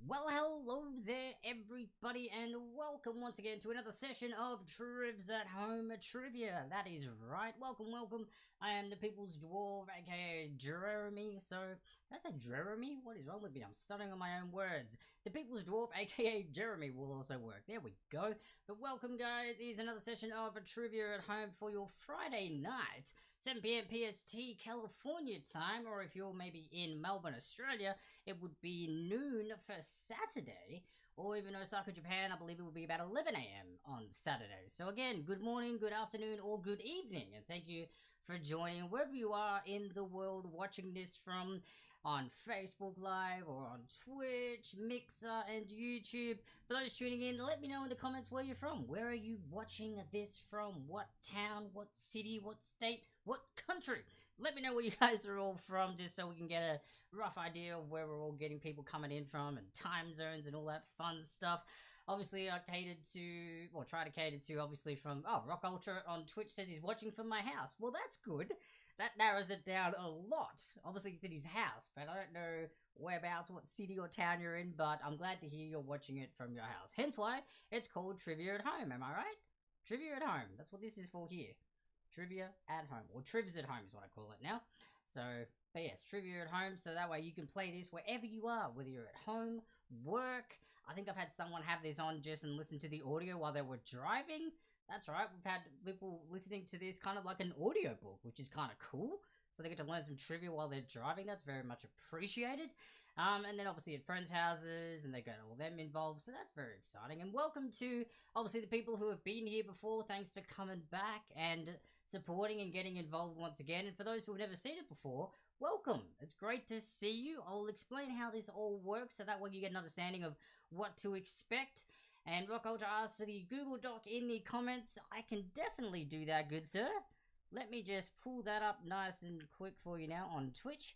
Well, hello there, everybody, and welcome once again to another session of Trivs at Home Trivia. That is right. Welcome. I am the People's Dwarf, aka Jeremy. So, that's a Jeremy? What is wrong with me? I'm stuttering on my own words. The People's Dwarf, aka Jeremy, will also work. There we go. But welcome, guys. Here's another session of Trivia at Home for your Friday night. 7 p.m. PST California time, or if you're maybe in Melbourne, Australia, it would be noon for Saturday, or even Osaka, Japan, I believe it would be about 11 a.m. on Saturday. So again, good morning, good afternoon, or good evening, and thank you for joining wherever you are in the world watching this from, on Facebook Live or on Twitch, Mixer, and YouTube. For those tuning in, let me know in the comments where you're from. Where are you watching this from? What town, what city, what state, what country? Let me know where you guys are all from, just so we can get a rough idea of where we're all getting people coming in from, and time zones and all that fun stuff. Obviously, I try to cater to, obviously, from, Rock Ultra on Twitch says he's watching from my house. Well, that's good. That narrows it down a lot. Obviously, it's in his house, but I don't know whereabouts, what city or town you're in, but I'm glad to hear you're watching it from your house. Hence why it's called Trivia at Home, am I right? Trivia at Home. That's what this is for here. Trivia at Home, or Trivs at Home is what I call it now. So, but yes, Trivia at Home, so that way you can play this wherever you are, whether you're at home, work. I think I've had someone have this on just and listen to the audio while they were driving. That's right, we've had people listening to this kind of like an audiobook, which is kind of cool. So they get to learn some trivia while they're driving. That's very much appreciated. And then obviously at friends' houses, and they get all them involved, so that's very exciting. And welcome to, obviously, the people who have been here before. Thanks for coming back and supporting and getting involved once again. And for those who have never seen it before, welcome. It's great to see you. I'll explain how this all works, so that way you get an understanding of what to expect. And Rock Ultra asked for the Google Doc in the comments. I can definitely do that, good sir. Let me just pull that up nice and quick for you now on Twitch.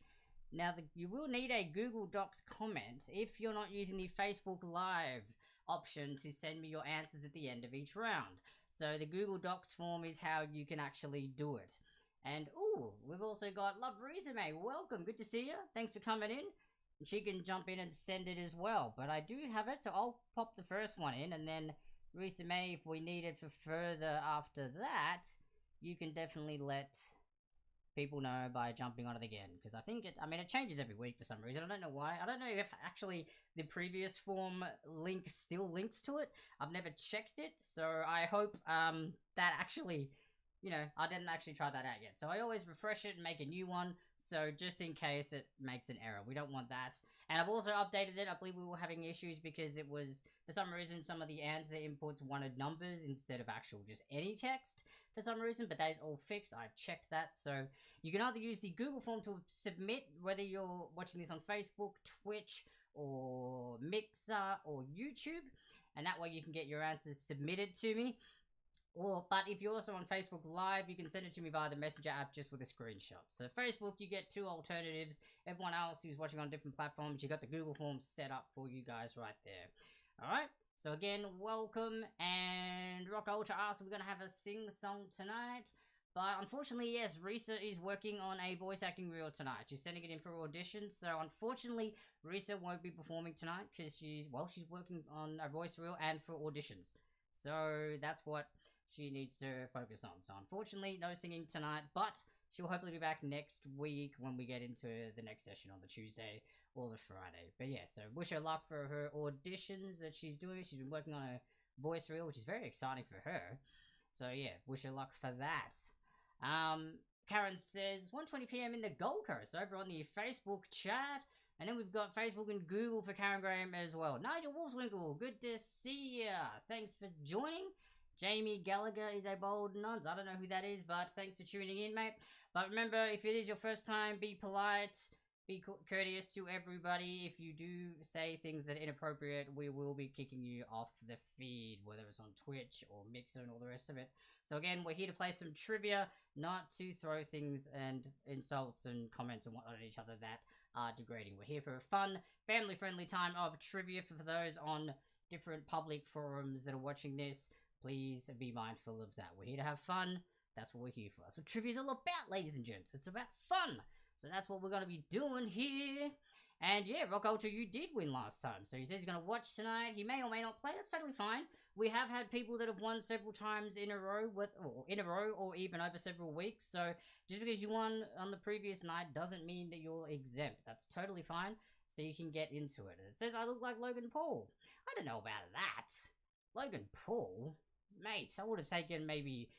Now, you will need a Google Docs comment if you're not using the Facebook Live option to send me your answers at the end of each round. So the Google Docs form is how you can actually do it. And, we've also got Love Resume. Welcome, good to see you. Thanks for coming in. She can jump in and send it as well. But I do have it, so I'll pop the first one in, and then Resume, if we need it for further after that, you can definitely let people know by jumping on it again, because I think it changes every week for some reason. I don't know why. I don't know if actually the previous form link still links to it. I've never checked it, so I hope that actually, I didn't actually try that out yet. So I always refresh it and make a new one, so just in case it makes an error. We don't want that. And I've also updated it. I believe we were having issues because it was, for some reason, some of the answer inputs wanted numbers instead of actual just any text for some reason, but that is all fixed. I've checked that. So you can either use the Google form to submit, whether you're watching this on Facebook, Twitch, or Mixer, or YouTube, and that way you can get your answers submitted to me. But if you're also on Facebook Live, you can send it to me via the Messenger app just with a screenshot. So Facebook, you get two alternatives. Everyone else who's watching on different platforms, you got the Google form set up for you guys right there. Alright, so again, welcome. And Rock Ultra asked, we're going to have a sing-song tonight. But unfortunately, yes, Risa is working on a voice acting reel tonight. She's sending it in for auditions. So unfortunately, Risa won't be performing tonight because she's working on a voice reel and for auditions. So that's what she needs to focus on. So unfortunately, no singing tonight, but she'll hopefully be back next week when we get into the next session on the Tuesday or the Friday. But yeah, so wish her luck for her auditions that she's doing. She's been working on a voice reel, which is very exciting for her. So yeah, wish her luck for that. Karen says 1:20 p.m. in the Gold Coast over on the Facebook chat. And then we've got Facebook and Google for Karen Graham as well. Nigel Wolfswinkle, good to see ya. Thanks for joining. Jamie Gallagher is a bold nonce. I don't know who that is, but thanks for tuning in, mate. But remember, if it is your first time, be polite, be courteous to everybody. If you do say things that are inappropriate, we will be kicking you off the feed, whether it's on Twitch or Mixer and all the rest of it. So again, we're here to play some trivia, not to throw things and insults and comments and whatnot at each other that are degrading. We're here for a fun, family-friendly time of trivia for those on different public forums that are watching this. Please be mindful of that. We're here to have fun. That's what we're here for. That's what trivia is all about, ladies and gents. It's about fun. So that's what we're going to be doing here. And yeah, Rock Ultra, you did win last time. So he says he's going to watch tonight. He may or may not play. That's totally fine. We have had people that have won several times in a row, or even over several weeks. So just because you won on the previous night doesn't mean that you're exempt. That's totally fine. So you can get into it. It says I look like Logan Paul. I don't know about that. Logan Paul? Mate, I would have taken maybe,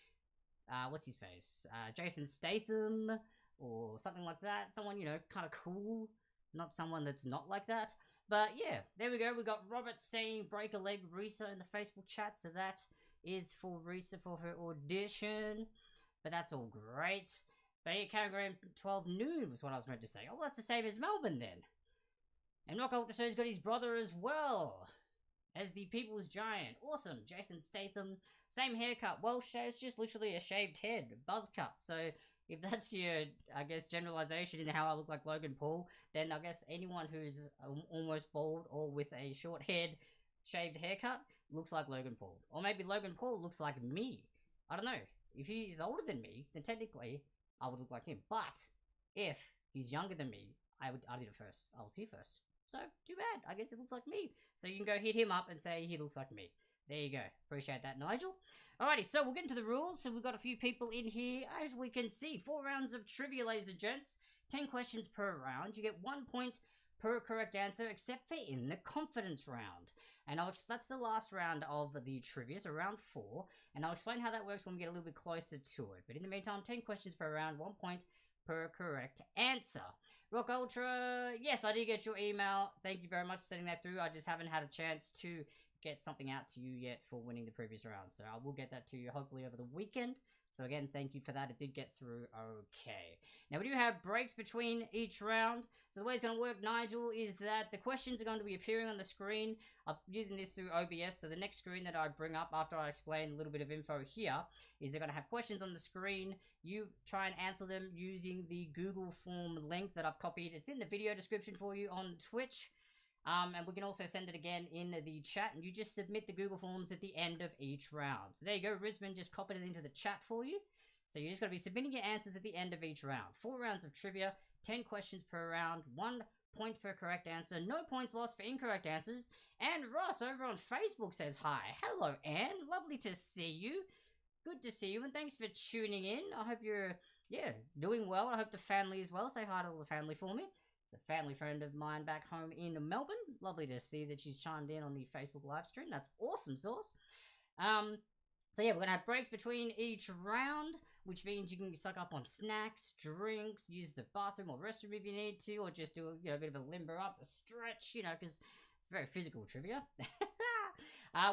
what's his face? Jason Statham, or something like that. Someone, kind of cool. Not someone that's not like that. But yeah, there we go. We got Robert saying break a leg Risa in the Facebook chat. So that is for Risa for her audition. But that's all great. But yeah, Carrigram 12 noon was what I was meant to say. Oh, well, that's the same as Melbourne then. And Rock Ultra Show's got his brother as well as the People's Giant. Awesome. Jason Statham. Same haircut. Well, it's just literally a shaved head. Buzz cut. So if that's your, I guess, generalization in how I look like Logan Paul, then I guess anyone who's almost bald or with a short head, shaved haircut looks like Logan Paul. Or maybe Logan Paul looks like me. I don't know. If he's older than me, then technically I would look like him. But if he's younger than me, I did it first. I was here first. So, too bad. I guess it looks like me. So you can go hit him up and say he looks like me. There you go. Appreciate that, Nigel. Alrighty, so we'll get into the rules. So we've got a few people in here. As we can see, 4 rounds of trivia, ladies and gents. 10 questions per round. You get 1 point per correct answer, except for in the confidence round. And that's the last round of the trivia, so round 4. And I'll explain how that works when we get a little bit closer to it. But in the meantime, 10 questions per round, 1 point per correct answer. Rock Ultra, yes, I did get your email. Thank you very much for sending that through. I just haven't had a chance to get something out to you yet for winning the previous round. So I will get that to you hopefully over the weekend. So again, thank you for that. It did get through okay. Now we do have breaks between each round. So the way it's going to work, Nigel, is that the questions are going to be appearing on the screen. I'm using this through OBS. So the next screen that I bring up after I explain a little bit of info here is they're going to have questions on the screen. You try and answer them using the Google form link that I've copied. It's in the video description for you on Twitch. And we can also send it again in the chat, and you just submit the Google Forms at the end of each round. So there you go, Risman just copied it into the chat for you. So you're just going to be submitting your answers at the end of each round. 4 rounds of trivia, 10 questions per round, 1 point per correct answer, no points lost for incorrect answers. And Ross over on Facebook says hi. Hello, Anne. Lovely to see you. Good to see you, and thanks for tuning in. I hope you're, doing well. I hope the family as well. Say hi to all the family for me. It's a family friend of mine back home in Melbourne. Lovely to see that she's chimed in on the Facebook live stream. That's awesome sauce. So yeah, we're going to have breaks between each round, which means you can suck up on snacks, drinks, use the bathroom or restroom if you need to, or just do a bit of a limber up, a stretch, because it's very physical trivia.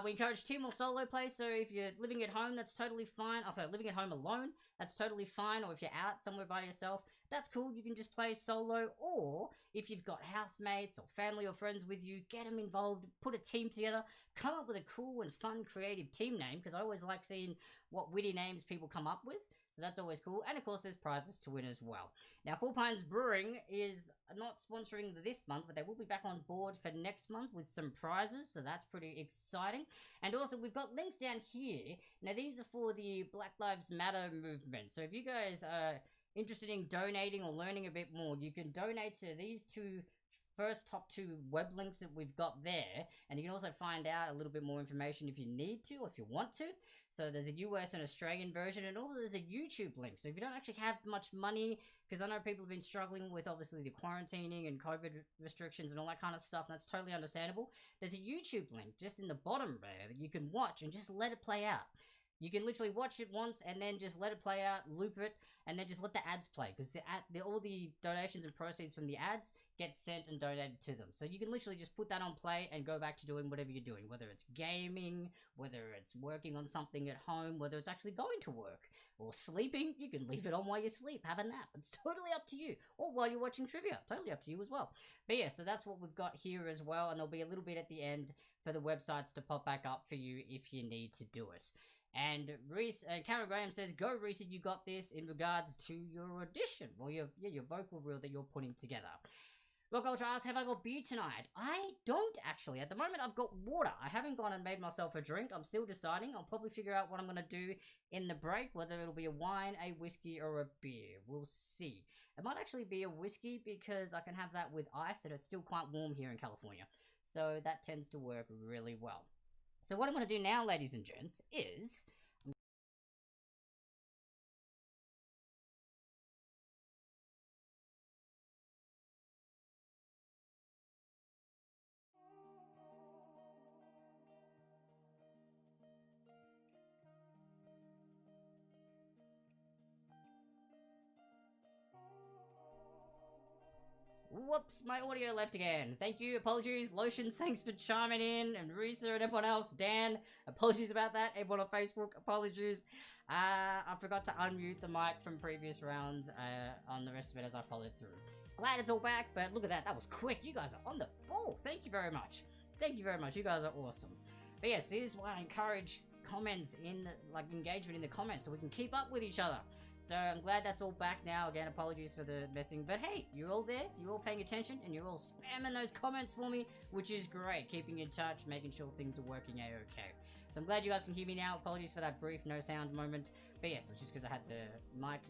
We encourage team or solo play, so if you're living at home, that's totally fine. Living at home alone, that's totally fine. Or if you're out somewhere by yourself, that's cool. You can just play solo. Or if you've got housemates or family or friends with you, get them involved, put a team together, come up with a cool and fun creative team name, because I always like seeing what witty names people come up with. So that's always cool. And of course, there's prizes to win as well. Now, Four Pines Brewing is not sponsoring this month, but they will be back on board for next month with some prizes. So that's pretty exciting. And also, we've got links down here. Now, these are for the Black Lives Matter movement. So if you guys are interested in donating or learning a bit more, you can donate to these top two web links that we've got there, and you can also find out a little bit more information if you need to or if you want to. So there's a US and Australian version, and also there's a YouTube link. So if you don't actually have much money, because I know people have been struggling with obviously the quarantining and COVID restrictions and all that kind of stuff, and that's totally understandable, there's a YouTube link just in the bottom there that you can watch and just let it play out. You can literally watch it once and then just let it play out, loop it, and then just let the ads play, because all the donations and proceeds from the ads get sent and donated to them. So you can literally just put that on play and go back to doing whatever you're doing, whether it's gaming, whether it's working on something at home, whether it's actually going to work, or sleeping. You can leave it on while you sleep, have a nap. It's totally up to you. Or while you're watching trivia, totally up to you as well. But yeah, so that's what we've got here as well, and there'll be a little bit at the end for the websites to pop back up for you if you need to do it. And Karen Graham says, go Reese, you got this in regards to your audition, or your vocal reel that you're putting together. Rock Ultra asks, have I got beer tonight? I don't actually. At the moment, I've got water. I haven't gone and made myself a drink. I'm still deciding. I'll probably figure out what I'm going to do in the break, whether it'll be a wine, a whiskey, or a beer. We'll see. It might actually be a whiskey because I can have that with ice and it's still quite warm here in California. So that tends to work really well. So what I'm going to do now, ladies and gents, is... Whoops, my audio left again. Thank you, apologies. Lotions, thanks for chiming in. And Risa and everyone else. Dan, apologies about that. Everyone on Facebook, apologies. I forgot to unmute the mic from previous rounds on the rest of it as I followed through. Glad it's all back, but look at that. That was quick. You guys are on the ball. Thank you very much. Thank you very much. You guys are awesome. But yes, this is why I encourage comments in, like, engagement in the comments so we can keep up with each other. So I'm glad that's all back now. Again, apologies for the messing, but hey, you're all there, you're all paying attention, and you're all spamming those comments for me, which is great. Keeping in touch, making sure things are working a-okay. So I'm glad you guys can hear me now. Apologies for that brief no sound moment. But yes, it's just because I had the mic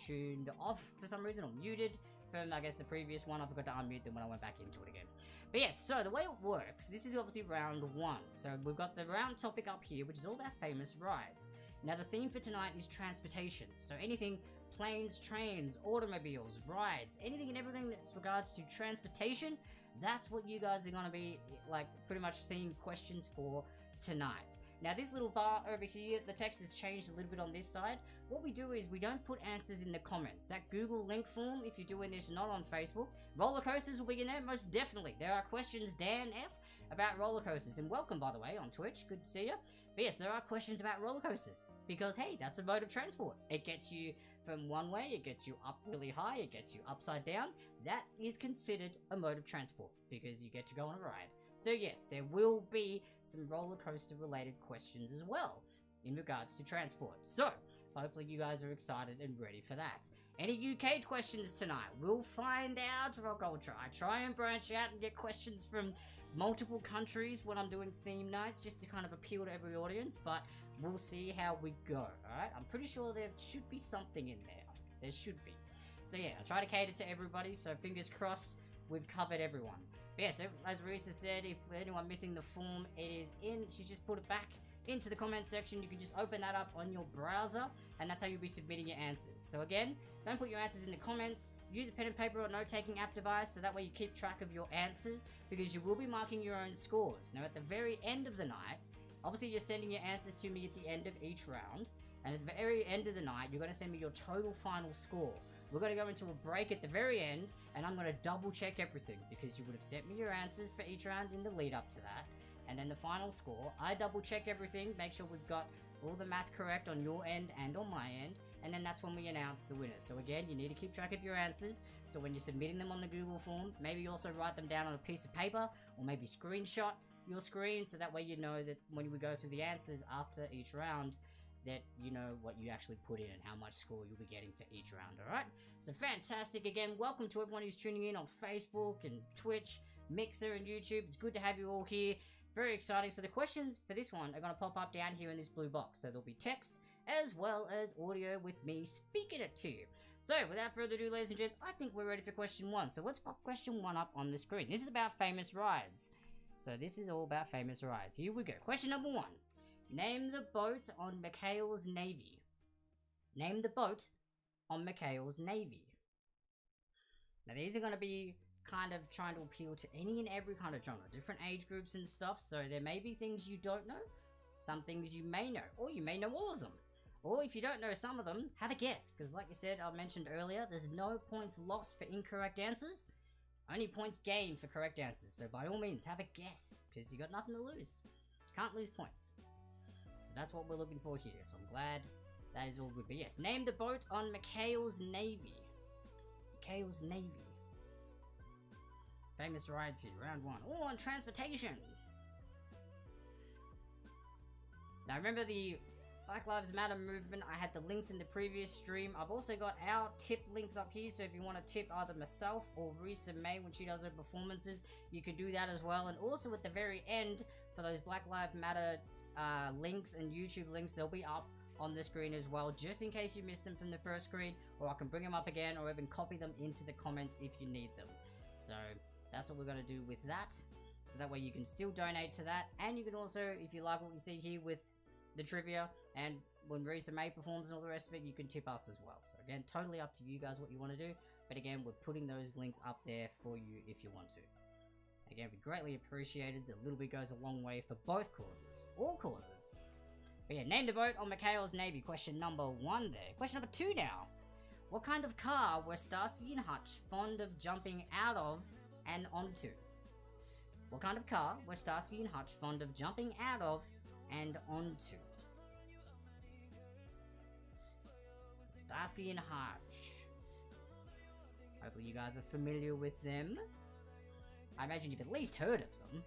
tuned off for some reason, or muted from, I guess, the previous one. I forgot to unmute them when I went back into it again. But yes, so the way it works, this is obviously round one. So we've got the round topic up here, which is all about famous rides. Now the theme for tonight is transportation, so anything planes, trains, automobiles, rides, anything and everything that's regards to transportation, that's what you guys are going to be, like, pretty much seeing questions for tonight. Now this little bar over here, the text has changed a little bit on this side. What we do is we don't put answers in the comments. That Google link form, if you're doing this not on Facebook, roller coasters will be in there, most definitely. There are questions, Dan F, about roller coasters, and welcome, by the way, on Twitch, good to see you. But yes, there are questions about roller coasters, because hey, that's a mode of transport. It gets you from one way, it gets you up really high, it gets you upside down. That is considered a mode of transport, because you get to go on a ride. So yes, there will be some roller coaster related questions as well, in regards to transport. So, hopefully you guys are excited and ready for that. Any UK questions tonight? We'll find out. I'll try and branch out and get questions from multiple countries when I'm doing theme nights, just to kind of appeal to every audience, but we'll see how we go, alright? I'm pretty sure there should be something in there. There should be. So yeah, I try to cater to everybody, so fingers crossed we've covered everyone. But yeah, so as Risa said, if anyone missing the form, it is in. She just put it back into the comment section. You can just open that up on your browser, and that's how you'll be submitting your answers. So again, don't put your answers in the comments. Use a pen and paper or note-taking app device, so that way you keep track of your answers, because you will be marking your own scores. Now at the very end of the night, obviously you're sending your answers to me at the end of each round, and at the very end of the night, you're going to send me your total final score. We're going to go into a break at the very end, and I'm going to double check everything, because you would have sent me your answers for each round in the lead up to that, and then the final score. I double check everything, make sure we've got all the math correct on your end and on my end, and then that's when we announce the winners. So again, you need to keep track of your answers, so when you're submitting them on the Google form, maybe also write them down on a piece of paper, or maybe screenshot your screen, so that way you know that when we go through the answers after each round, that you know what you actually put in and how much score you'll be getting for each round, alright? So fantastic. Again, welcome to everyone who's tuning in on Facebook and Twitch, Mixer and YouTube. It's good to have you all here. It's very exciting. So the questions for this one are going to pop up down here in this blue box. So there'll be text as well as audio with me speaking it to you. So without further ado, ladies and gents, I think we're ready for question one. So let's pop question one up on the screen. This is about famous rides. So this is all about famous rides. Here we go. Question number one. Name the boat on McHale's Navy. Name the boat on McHale's Navy. Now these are going to be kind of trying to appeal to any and every kind of genre, different age groups and stuff, so there may be things you don't know, some things you may know, or you may know all of them. Or if you don't know some of them, have a guess, because like I said, I mentioned earlier, there's no points lost for incorrect answers, only points gained for correct answers, so by all means, have a guess, because you got nothing to lose. You can't lose points. So that's what we're looking for here, so I'm glad that is all good. But yes, name the boat on McHale's Navy. McHale's Navy. Famous rides here, round one. Oh, on transportation! Now remember the Black Lives Matter movement, I had the links in the previous stream. I've also got our tip links up here, so if you want to tip either myself or Risa May when she does her performances, you can do that as well. And also at the very end, for those Black Lives Matter links and YouTube links, they'll be up on the screen as well, just in case you missed them from the first screen, or I can bring them up again, or even copy them into the comments if you need them. So that's what we're going to do with that. So that way you can still donate to that, and you can also, if you like what you see here with the trivia, and when Risa May performs and all the rest of it, you can tip us as well. So again, totally up to you guys what you want to do, but again, we're putting those links up there for you if you want to. Again, we greatly appreciated. The little bit goes a long way for both causes, all causes. But yeah, name the boat on Mikhail's Navy. Question number 1 there. Question number 2 now. What kind of car were Starsky and Hutch fond of jumping out of and onto? What kind of car were Starsky and Hutch fond of jumping out of and onto? Starsky and Hutch. Hopefully you guys are familiar with them. I imagine you've at least heard of them.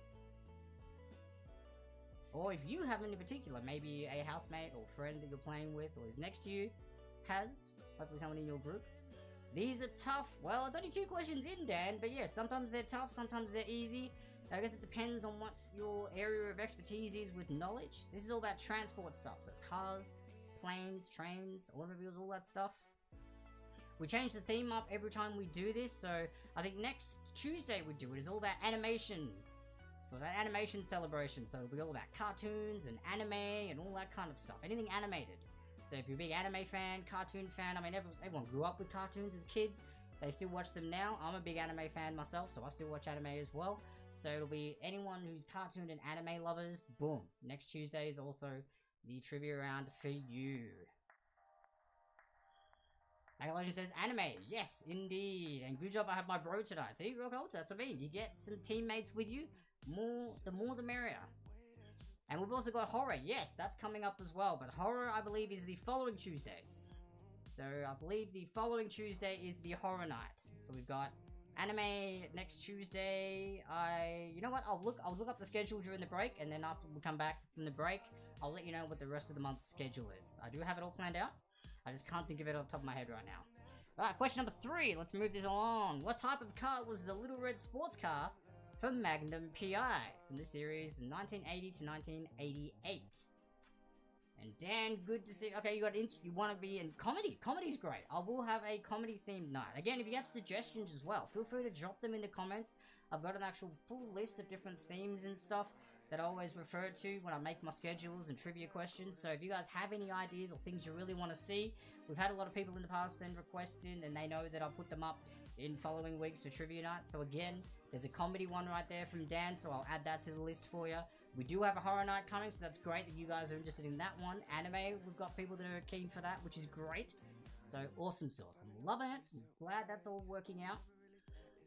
Or if you haven't in particular, maybe a housemate or friend that you're playing with or is next to you has. Hopefully someone in your group. These are tough. Well, it's only 2 questions in, Dan, but yeah, sometimes they're tough, sometimes they're easy. I guess it depends on what your area of expertise is with knowledge. This is all about transport stuff, so cars, planes, trains, automobiles, all that stuff. We change the theme up every time we do this, so I think next Tuesday we do it is all about animation. So it's an animation celebration, so it'll be all about cartoons and anime and all that kind of stuff. Anything animated. So if you're a big anime fan, cartoon fan, I mean everyone grew up with cartoons as kids. They still watch them now. I'm a big anime fan myself, so I still watch anime as well. So it'll be anyone who's cartoon and anime lovers, boom. Next Tuesday is also the trivia round for you. Megalogian says, anime, yes, indeed. And good job I have my bro tonight. See, real culture, that's what I mean. You get some teammates with you, the more the merrier. And we've also got horror, yes, that's coming up as well. But horror, I believe, is the following Tuesday. So I believe the following Tuesday is the horror night. So we've got anime next Tuesday. You know what? I'll look up the schedule during the break, and then after we come back from the break, I'll let you know what the rest of the month's schedule is. I do have it all planned out. I just can't think of it off the top of my head right now. Alright, question number 3. Let's move this along. What type of car was the Little Red sports car for Magnum PI from the series 1980 to 1988? And Dan, good to see. Okay, you want to be in comedy. Comedy's great. I will have a comedy themed night. Again, if you have suggestions as well, feel free to drop them in the comments. I've got an actual full list of different themes and stuff that I always refer to when I make my schedules and trivia questions. So if you guys have any ideas or things you really want to see, we've had a lot of people in the past send requests in, and they know that I'll put them up in following weeks for trivia night. So again, there's a comedy one right there from Dan, so I'll add that to the list for you. We do have a horror night coming, so that's great that you guys are interested in that one. Anime, we've got people that are keen for that, which is great. So awesome sauce. I'm loving it. I'm glad that's all working out.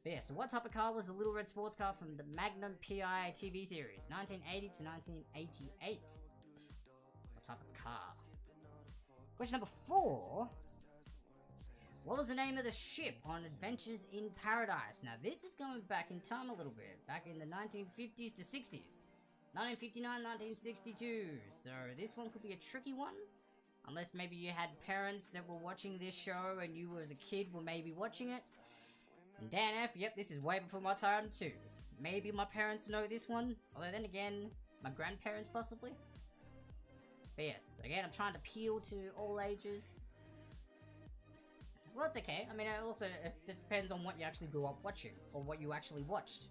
But yeah, so what type of car was the Little Red sports car from the Magnum PI TV series, 1980 to 1988? What type of car? Question number 4. What was the name of the ship on Adventures in Paradise? Now this is going back in time a little bit, back in the 1950s to 60s. 1959, 1962. So this one could be a tricky one. Unless maybe you had parents that were watching this show and you as a kid were maybe watching it. And Dan F, yep, this is way before my time too. Maybe my parents know this one. Although then again, my grandparents possibly. But yes, again, I'm trying to appeal to all ages. Well, it's okay. I mean, it depends on what you actually grew up watching. Or what you actually watched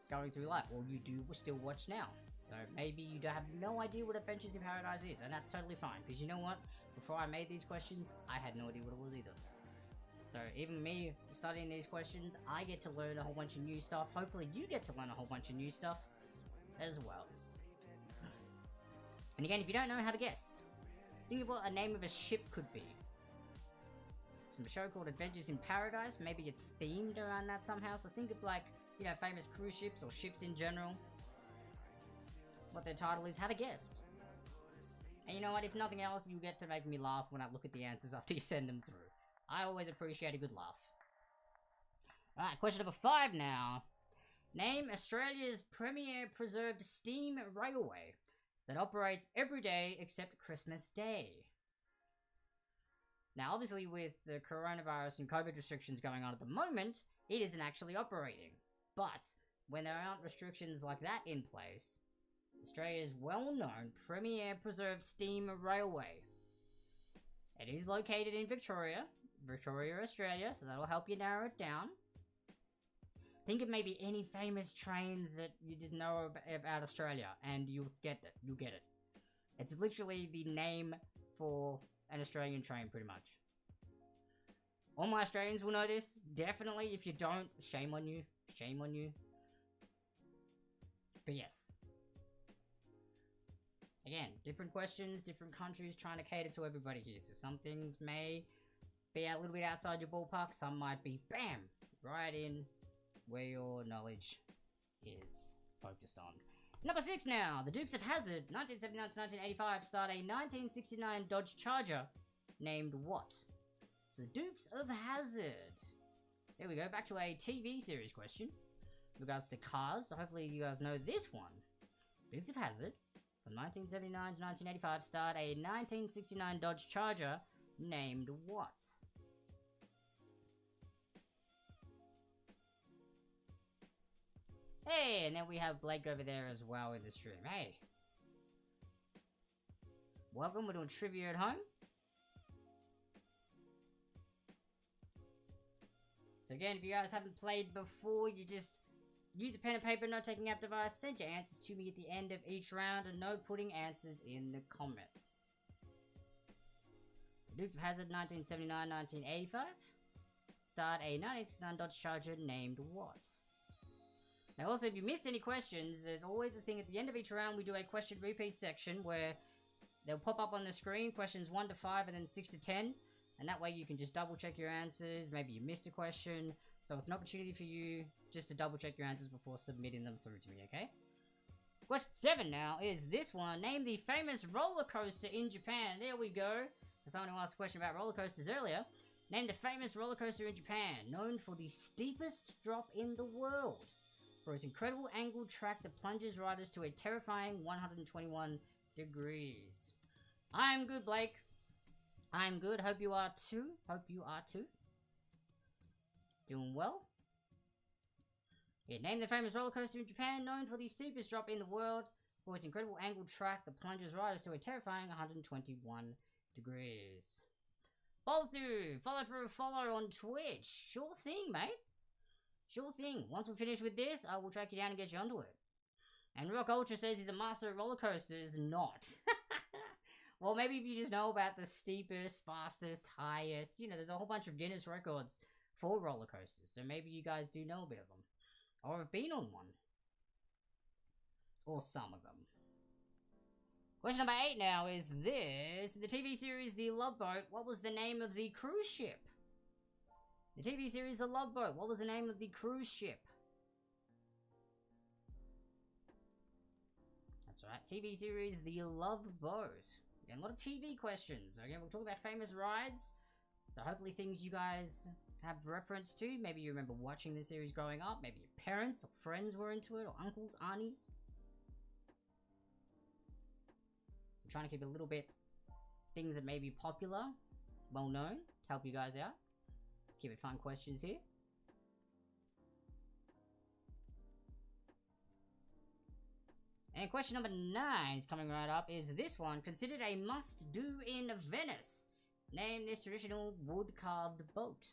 going through life. Or you do still watch now. So maybe you have no idea what Adventures in Paradise is. And that's totally fine. Because you know what? Before I made these questions, I had no idea what it was either. So even me studying these questions, I get to learn a whole bunch of new stuff. Hopefully you get to learn a whole bunch of new stuff as well. And again, if you don't know how to guess, think of what a name of a ship could be. Some show called Adventures in Paradise, maybe it's themed around that somehow. So think of like, you know, famous cruise ships or ships in general. What their title is, have a guess. And you know what, if nothing else, you get to make me laugh when I look at the answers after you send them through. I always appreciate a good laugh. Alright, question number 5 now. Name Australia's premier preserved steam railway that operates every day except Christmas Day. Now, obviously with the coronavirus and COVID restrictions going on at the moment, it isn't actually operating. But when there aren't restrictions like that in place, Australia's well-known premier preserved steam railway. It is located in Victoria, Australia, so that'll help you narrow it down. Think of maybe any famous trains that you didn't know about Australia, and you'll get it. You'll get it. It's literally the name for an Australian train, pretty much. All my Australians will know this. Definitely, if you don't, shame on you. Shame on you. But yes. Again, different questions, different countries, trying to cater to everybody here. So some things may be a little bit outside your ballpark. Some might be, bam, right in where your knowledge is focused on. Number 6 now. The Dukes of Hazzard, 1979 to 1985, starred a 1969 Dodge Charger named what? So the Dukes of Hazzard. There we go, back to a TV series question. In regards to cars, so hopefully you guys know this one. Dukes of Hazzard, from 1979 to 1985, starred a 1969 Dodge Charger named what? Hey, and then we have Blake over there as well in the stream. Hey. Welcome, we're doing trivia at home. So again, if you guys haven't played before, you just use a pen and paper, no taking app device, send your answers to me at the end of each round, and no putting answers in the comments. Dukes of Hazzard, 1979-1985. Starred a 1969 Dodge Charger named what? Now also, if you missed any questions, there's always a thing at the end of each round, we do a question repeat section where they'll pop up on the screen, questions 1 to 5 and then 6 to 10. And that way you can just double check your answers, maybe you missed a question. So it's an opportunity for you just to double check your answers before submitting them through to me, okay? Question 7 now is this one. Name the famous roller coaster in Japan. There we go. For someone who asked a question about roller coasters earlier. Name the famous roller coaster in Japan, known for the steepest drop in the world. For its incredible angled track that plunges riders to a terrifying 121 degrees. I'm good, Blake. I'm good. Hope you are too. Hope you are too. Doing well. Yeah, name the famous roller coaster in Japan, known for the steepest drop in the world, for its incredible angled track that plunges riders to a terrifying 121 degrees. Follow through, follow on Twitch. Sure thing, mate. Sure thing. Once we're finished with this, I will track you down and get you onto it. And Rock Ultra says he's a master of roller coasters. Not. Well, maybe if you just know about the steepest, fastest, highest, you know, there's a whole bunch of Guinness records for roller coasters. So maybe you guys do know a bit of them. Or have been on one. Or some of them. Question number 8 now is this. The TV series The Love Boat, what was the name of the cruise ship? The TV series The Love Boat, what was the name of the cruise ship? That's right, TV series The Love Boat. Again, a lot of TV questions. Again, we'll talk about famous rides. So hopefully things you guys have reference to. Maybe you remember watching the series growing up. Maybe your parents or friends were into it, or uncles, aunties. I'm trying to keep a little bit things that may be popular, well known, to help you guys out. Keep it fun questions here. And question number 9 is coming right up, is this one. Considered a must-do in Venice. Name this traditional wood-carved boat.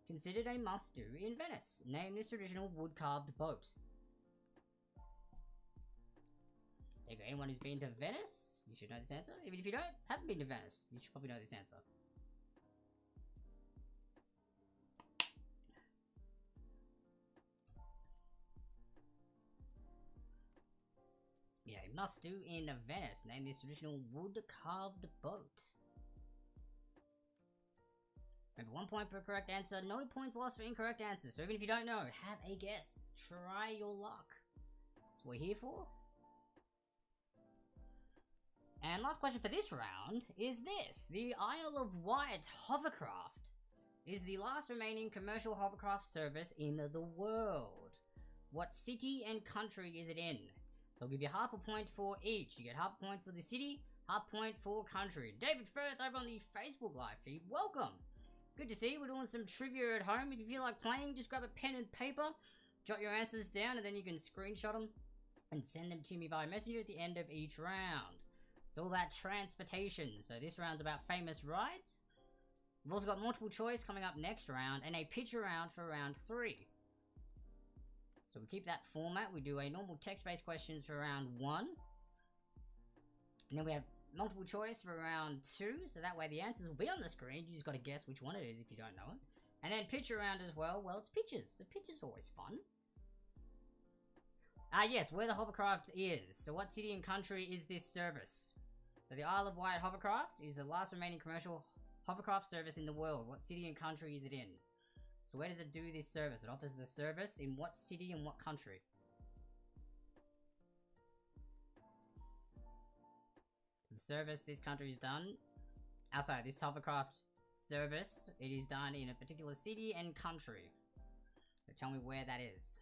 Considered a must-do in Venice. Name this traditional wood-carved boat. There you go. Anyone who's been to Venice, you should know this answer. Even if you haven't been to Venice, you should probably know this answer. Yeah, must do in Venice. Name this traditional wood-carved boat. Remember, 1 point per correct answer. No points lost for incorrect answers. So even if you don't know, have a guess. Try your luck. That's what we're here for. And last question for this round is this. The Isle of Wight hovercraft is the last remaining commercial hovercraft service in the world. What city and country is it in? So I'll give you half a point for each. You get half a point for the city, half a point for country. David Firth over on the Facebook live feed. Welcome. Good to see you. We're doing some trivia at home. If you feel like playing, just grab a pen and paper, jot your answers down, and then you can screenshot them and send them to me via messenger at the end of each round. It's all about transportation. So this round's about famous rides. We've also got multiple choice coming up next round and a picture round for round 3. So we keep that format. We do a normal text-based questions for round 1. And then we have multiple choice for round 2. So that way the answers will be on the screen. You just got to guess which one it is if you don't know it. And then picture round as well. Well, it's pictures. The picture's always fun. Yes, where the hovercraft is. So what city and country is this service? So the Isle of Wight hovercraft is the last remaining commercial hovercraft service in the world. What city and country is it in? So where does it do this service? It offers the service in what city and what country? So the service this country is done. Outside this hovercraft service, it is done in a particular city and country. So tell me where that is.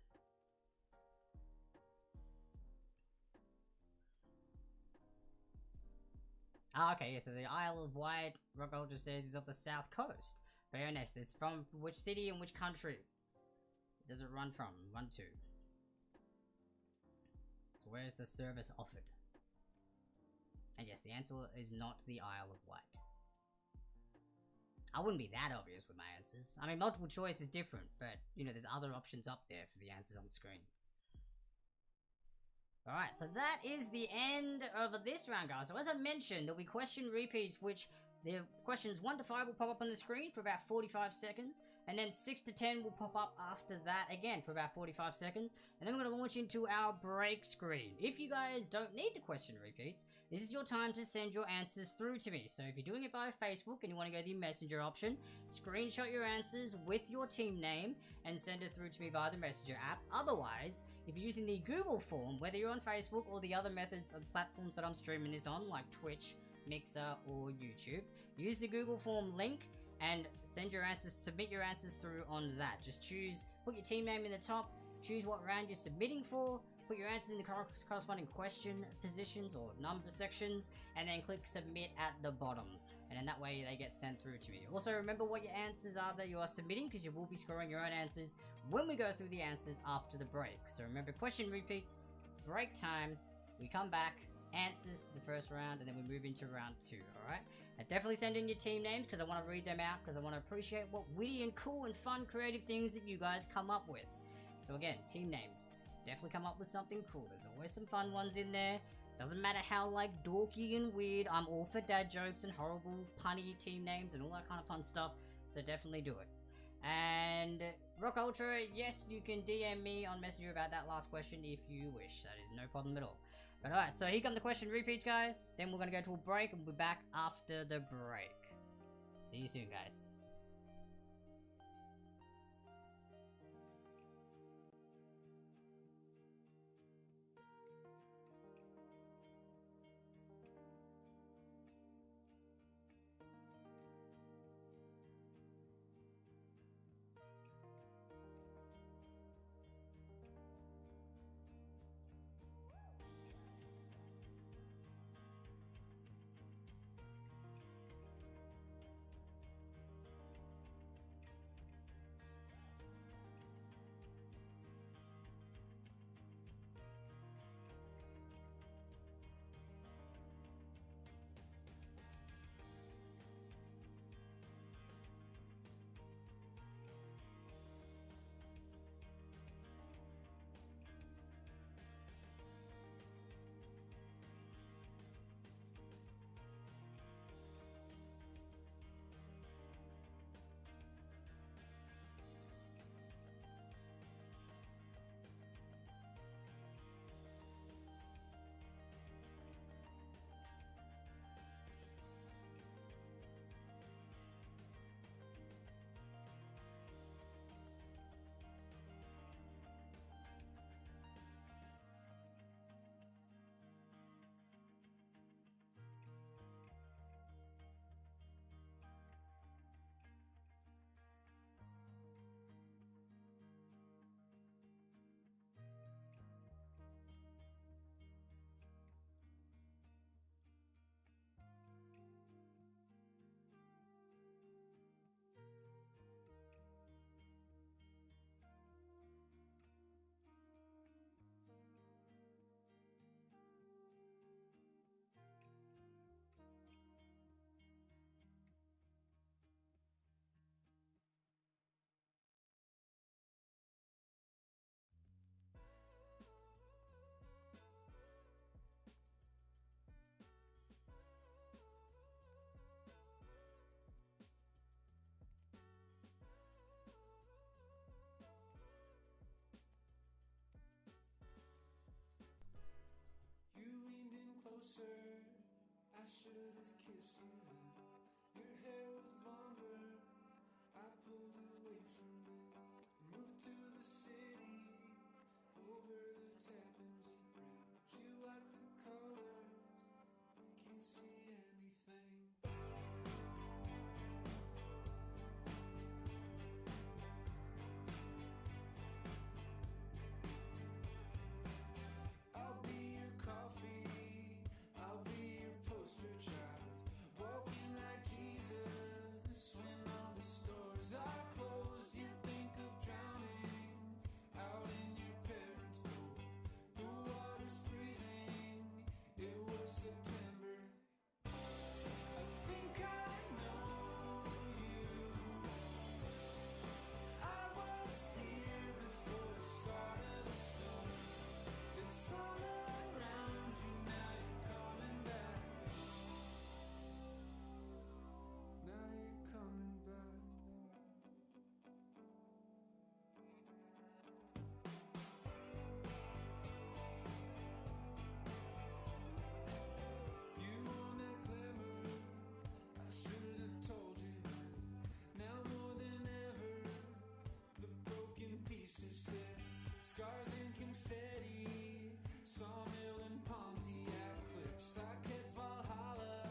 Okay, yeah, so the Isle of Wight, Rock Ultra says, is off the south coast. Very nice. It's from which city and which country does it run from? Run to. So where is the service offered? And yes, the answer is not the Isle of Wight. I wouldn't be that obvious with my answers. I mean, multiple choice is different, but, you know, there's other options up there for the answers on the screen. Alright, so that is the end of this round, guys. So as I mentioned, there'll be question repeats, which the questions 1 to 5 will pop up on the screen for about 45 seconds, and then 6 to 10 will pop up after that again for about 45 seconds, and then we're going to launch into our break screen. If you guys don't need the question repeats, this is your time to send your answers through to me. So if you're doing it via Facebook and you want to go the messenger option, screenshot your answers with your team name and send it through to me via the messenger app. Otherwise, if you're using the Google form, whether you're on Facebook or the other methods of platforms that I'm streaming this on, like Twitch, Mixer, or YouTube, use the Google form link and send your answers, submit your answers through on that. Just choose, put your team name in the top, choose what round you're submitting for, put your answers in the corresponding question positions or number sections, and then click submit at the bottom. And then that way they get sent through to me. Also remember what your answers are that you are submitting, because you will be scoring your own answers when we go through the answers after the break. So remember, question repeats, break time, we come back, answers to the first round, and then we move into round 2, alright? And definitely send in your team names, because I want to read them out, because I want to appreciate what witty and cool and fun creative things that you guys come up with. So again, team names. Definitely come up with something cool. There's always some fun ones in there. Doesn't matter how, like, dorky and weird. I'm all for dad jokes and horrible punny team names and all that kind of fun stuff. So definitely do it. And Rock Ultra, yes, you can DM me on Messenger about that last question if you wish. That is no problem at all. But alright, so here come the question repeats, guys. Then we're going to go to a break and we'll be back after the break. See you soon, guys. closer. I should have kissed you then. Your hair was longer. I pulled away from it. Moved to the city. Over the Tappan Zee Bridge. You like the colors. I can't see anything. I'll be your coffee, I'll be your poster child, walking like Jesus. When all the stores are closed, you think of drowning out in your parents' pool. The water's freezing, it was September. I think I know you. I was here before the start of the storm. It's all around you, now you're coming back. Now you're coming back. You want that glimmer, I should have told you then. Now more than ever, the broken pieces fit. Scars and confetti, sawmill and Pontiac clips. I kept Valhalla,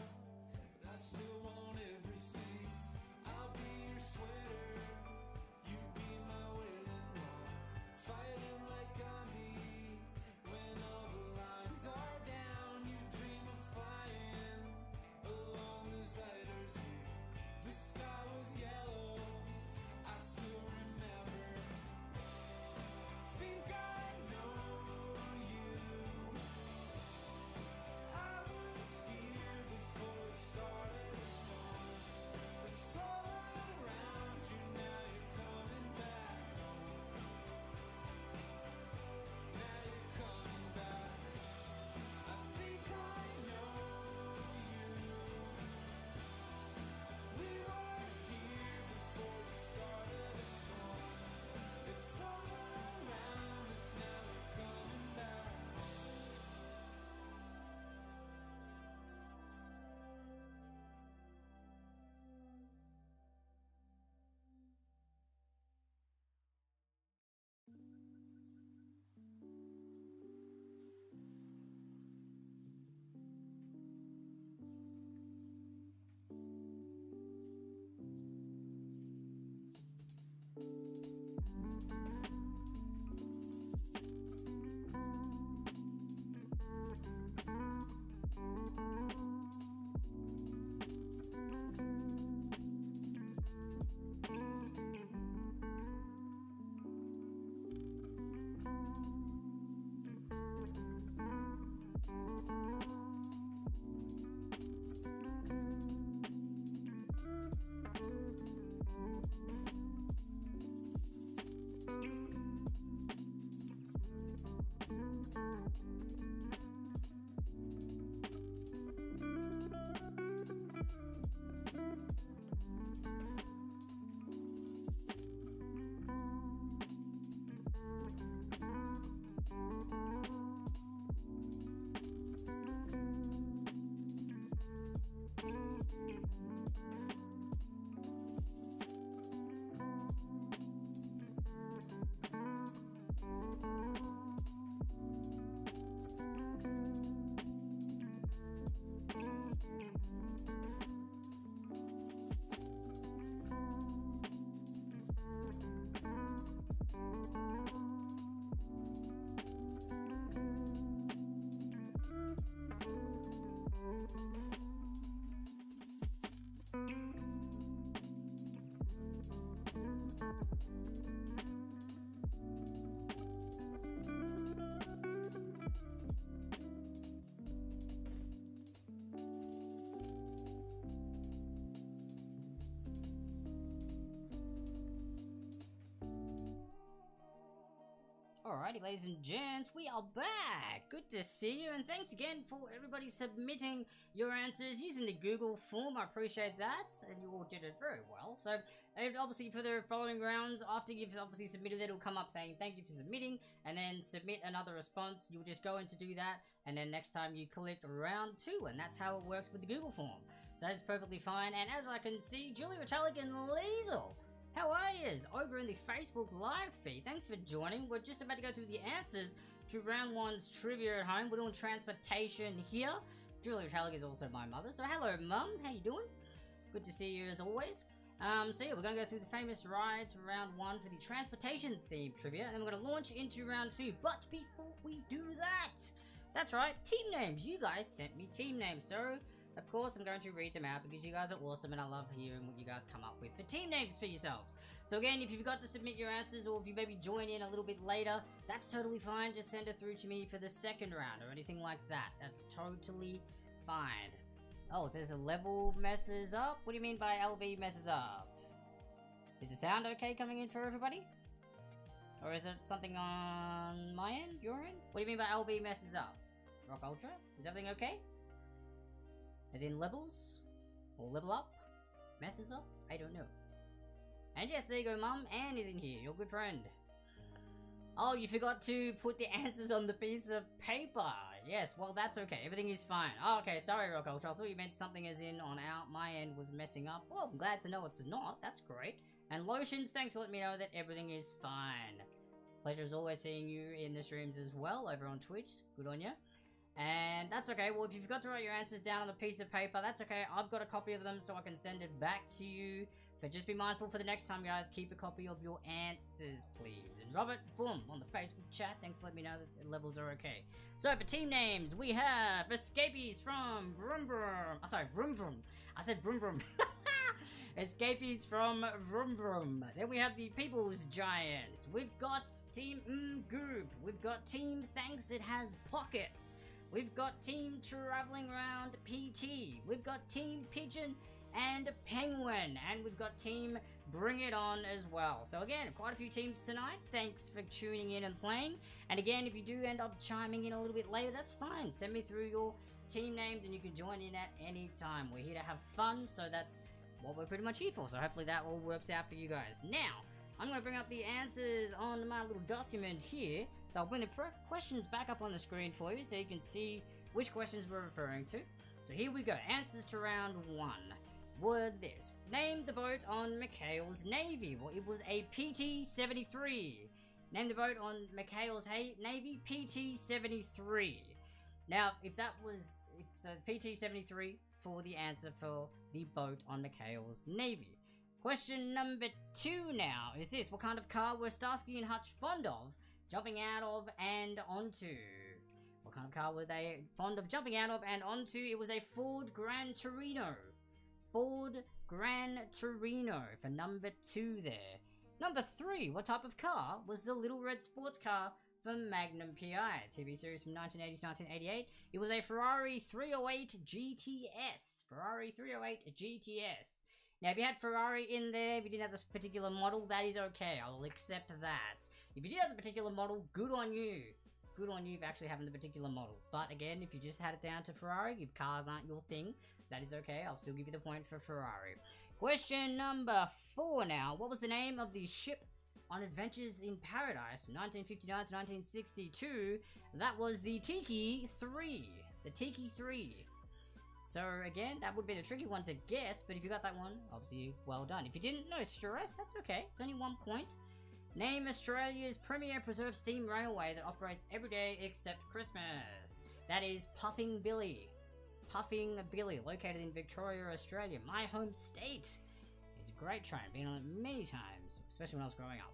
but I still want everything. I'll be your sweater, you be my wedding wall. Fighting like Gandhi, when all the lines are down. You dream of flying along the Zuiderzee. The sky was yellow, I still remember. Think I know you. I was here before the start of the storm. It's all around you, now you're coming back. Now you're coming back. I think I know you. We were here before the start of the storm. It's all around us, now we're coming back. Alrighty, ladies and gents, we are back. Good to see you, and thanks again for everybody submitting your answers using the Google form. I appreciate that, and you all did it very well. So, and obviously for the following rounds, after you've obviously submitted it, it'll come up saying thank you for submitting, and then submit another response. You'll just go in to do that, and then next time you collect round 2, and that's how it works with the Google form. So that is perfectly fine, and as I can see, Julie Retallick and Liesel, how are yous? Over in the Facebook live feed. Thanks for joining. We're just about to go through the answers to round 1's trivia at home. We're doing transportation here. Julie Retallick is also my mother. So hello, Mum. How you doing? Good to see you as always. So yeah, we're going to go through the famous rides for round 1 for the transportation theme trivia. And then we're going to launch into round 2. But before we do that, that's right, team names. You guys sent me team names. So of course, I'm going to read them out because you guys are awesome and I love hearing what you guys come up with for team names for yourselves. So again, if you forgot to submit your answers or if you maybe join in a little bit later, that's totally fine. Just send it through to me for the second round or anything like that. That's totally fine. Oh, it says the level messes up? What do you mean by LV messes up? Is the sound okay coming in for everybody? Or is it something on my end, your end? What do you mean by LV messes up? Rock Ultra? Is everything okay? As in levels? Or level up? Messes up? I don't know. And yes, there you go, Mum. Anne is in here, your good friend. Oh, you forgot to put the answers on the piece of paper. Yes, well, that's okay. Everything is fine. Oh, okay, sorry, Rock Ultra. I thought you meant something as in on my end was messing up. Well, I'm glad to know it's not. That's great. And Lotions, thanks for letting me know that everything is fine. Pleasure as always seeing you in the streams as well over on Twitch. Good on you. And that's okay. Well, if you forgot to write your answers down on a piece of paper, that's okay. I've got a copy of them so I can send it back to you. But just be mindful for the next time, guys. Keep a copy of your answers, please. And Robert, boom, on the Facebook chat. Thanks for letting me know that the levels are okay. So, for team names, we have Escapees from Vroom Vroom. Oh, sorry, Vroom Vroom. I said Vroom Vroom. Escapees from Vroom Vroom. Then we have the People's Giant. We've got Team Goop. We've got Team Thanks It Has Pockets. We've got Team Traveling Around PT. We've got Team Pigeon and Penguin. And we've got Team Bring It On as well. So again, quite a few teams tonight. Thanks for tuning in and playing. And again, if you do end up chiming in a little bit later, that's fine. Send me through your team names and you can join in at any time. We're here to have fun, so that's what we're pretty much here for. So hopefully that all works out for you guys. Now, I'm going to bring up the answers on my little document here. So I'll bring the questions back up on the screen for you so you can see which questions we're referring to. So here we go. Answers to round 1 were this. Name the boat on McHale's Navy. Well, it was a PT-73. Name the boat on McHale's Navy, PT-73. Now, if that was PT-73 for the answer for the boat on McHale's Navy. Question number 2 now is this. What kind of car were Starsky and Hutch fond of jumping out of and onto? What kind of car were they fond of jumping out of and onto? It was a Ford Gran Torino. Ford Gran Torino for number 2 there. Number 3, what type of car was the Little Red Sports Car for Magnum PI? TV series from 1980 to 1988. It was a Ferrari 308 GTS. Ferrari 308 GTS. Now, if you had Ferrari in there, if you didn't have this particular model, that is okay. I'll accept that. If you did have the particular model, good on you. Good on you for actually having the particular model. But again, if you just had it down to Ferrari, if cars aren't your thing, that is okay. I'll still give you the point for Ferrari. Question number 4 now. What was the name of the ship on Adventures in Paradise from 1959 to 1962? That was the Tiki 3. The Tiki 3. So again, that would be the tricky one to guess, but if you got that one, obviously well done. If you didn't, no stress, that's okay. It's only 1 point. Name Australia's premier preserved steam railway that operates every day except Christmas. That is Puffing Billy. Puffing Billy, located in Victoria, Australia, my home state. It's a great train, been on it many times, especially when I was growing up.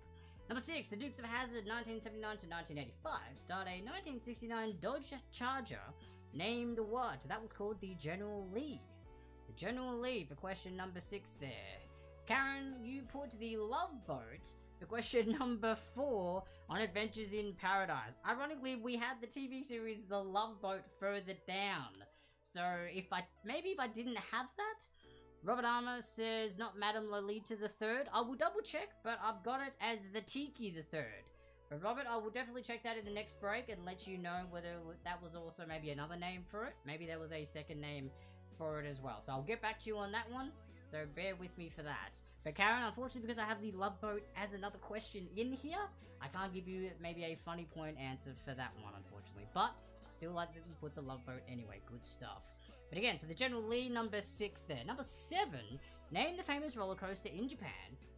Number 6, the Dukes of Hazzard, 1979 to 1985, starred a 1969 Dodge Charger named what? That was called the General Lee. The General Lee for question number 6 there. Karen, you put the Love Boat for question number 4 on Adventures in Paradise. Ironically, we had the TV series The Love Boat further down. So if I didn't have that, Robert Armour says not Madame Lolita the Third. I will double check, but I've got it as the Tiki the Third. But Robert, I will definitely check that in the next break and let you know whether that was also maybe another name for it. Maybe there was a second name for it as well. So I'll get back to you on that one. So bear with me for that. But Karen, unfortunately, because I have the Love Boat as another question in here, I can't give you maybe a funny point answer for that one, unfortunately. But I still like that you put the Love Boat anyway. Good stuff. But again, so the general lead, number 6 there. Number 7, name the famous roller coaster in Japan,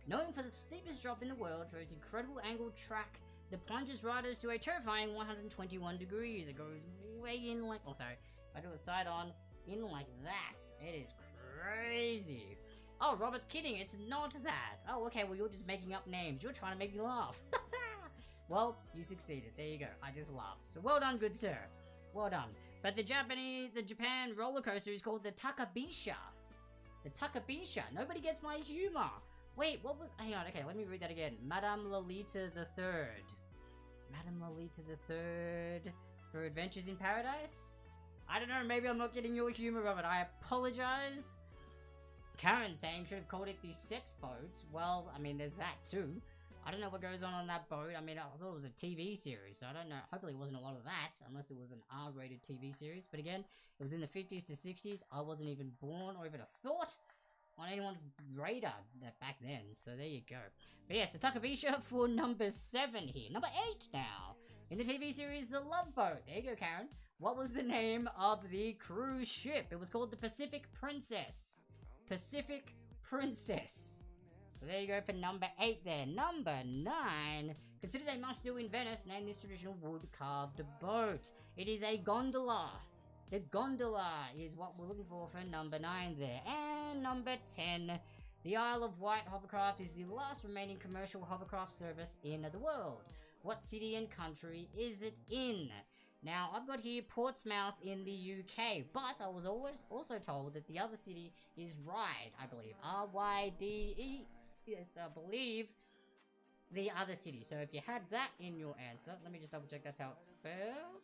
known for the steepest drop in the world for its incredible angled track that plunges riders to a terrifying 121 degrees. It goes way in like, oh sorry, I do a side on, in like that. It is crazy. Oh, Robert's kidding, it's not that. Oh, okay, well you're just making up names. You're trying to make me laugh. Well, you succeeded. There you go. I just laughed. So well done, good sir. Well done. But the Japan roller coaster is called the Takabisha. The Takabisha. Nobody gets my humor. Wait, what was... Hang on, okay, let me read that again. Madame Lolita III. Madame Lolita III for Adventures in Paradise? I don't know, maybe I'm not getting your humor of it. I apologize. Karen saying should have called it the sex boat. Well, I mean, there's that too. I don't know what goes on that boat. I mean, I thought it was a TV series, so I don't know. Hopefully it wasn't a lot of that, unless it was an R-rated TV series. But again, it was in the 50s to 60s. I wasn't even born or even a thought on anyone's radar back then, so there you go. But yes, the Takabisha for number 7 here. Number 8 now. In the TV series The Love Boat. There you go, Karen. What was the name of the cruise ship? It was called the Pacific Princess. Pacific Princess. So there you go for number 8 there. Number 9. Considered a must-do in Venice, name this traditional wood-carved boat. It is a gondola. The gondola is what we're looking for number 9 there. And number 10. The Isle of Wight hovercraft is the last remaining commercial hovercraft service in the world. What city and country is it in? Now, I've got here Portsmouth in the UK, but I was also told that the other city is Ryde, I believe. R-Y-D-E. It's, I believe, the other city. So if you had that in your answer, let me just double check that's how it's spelled.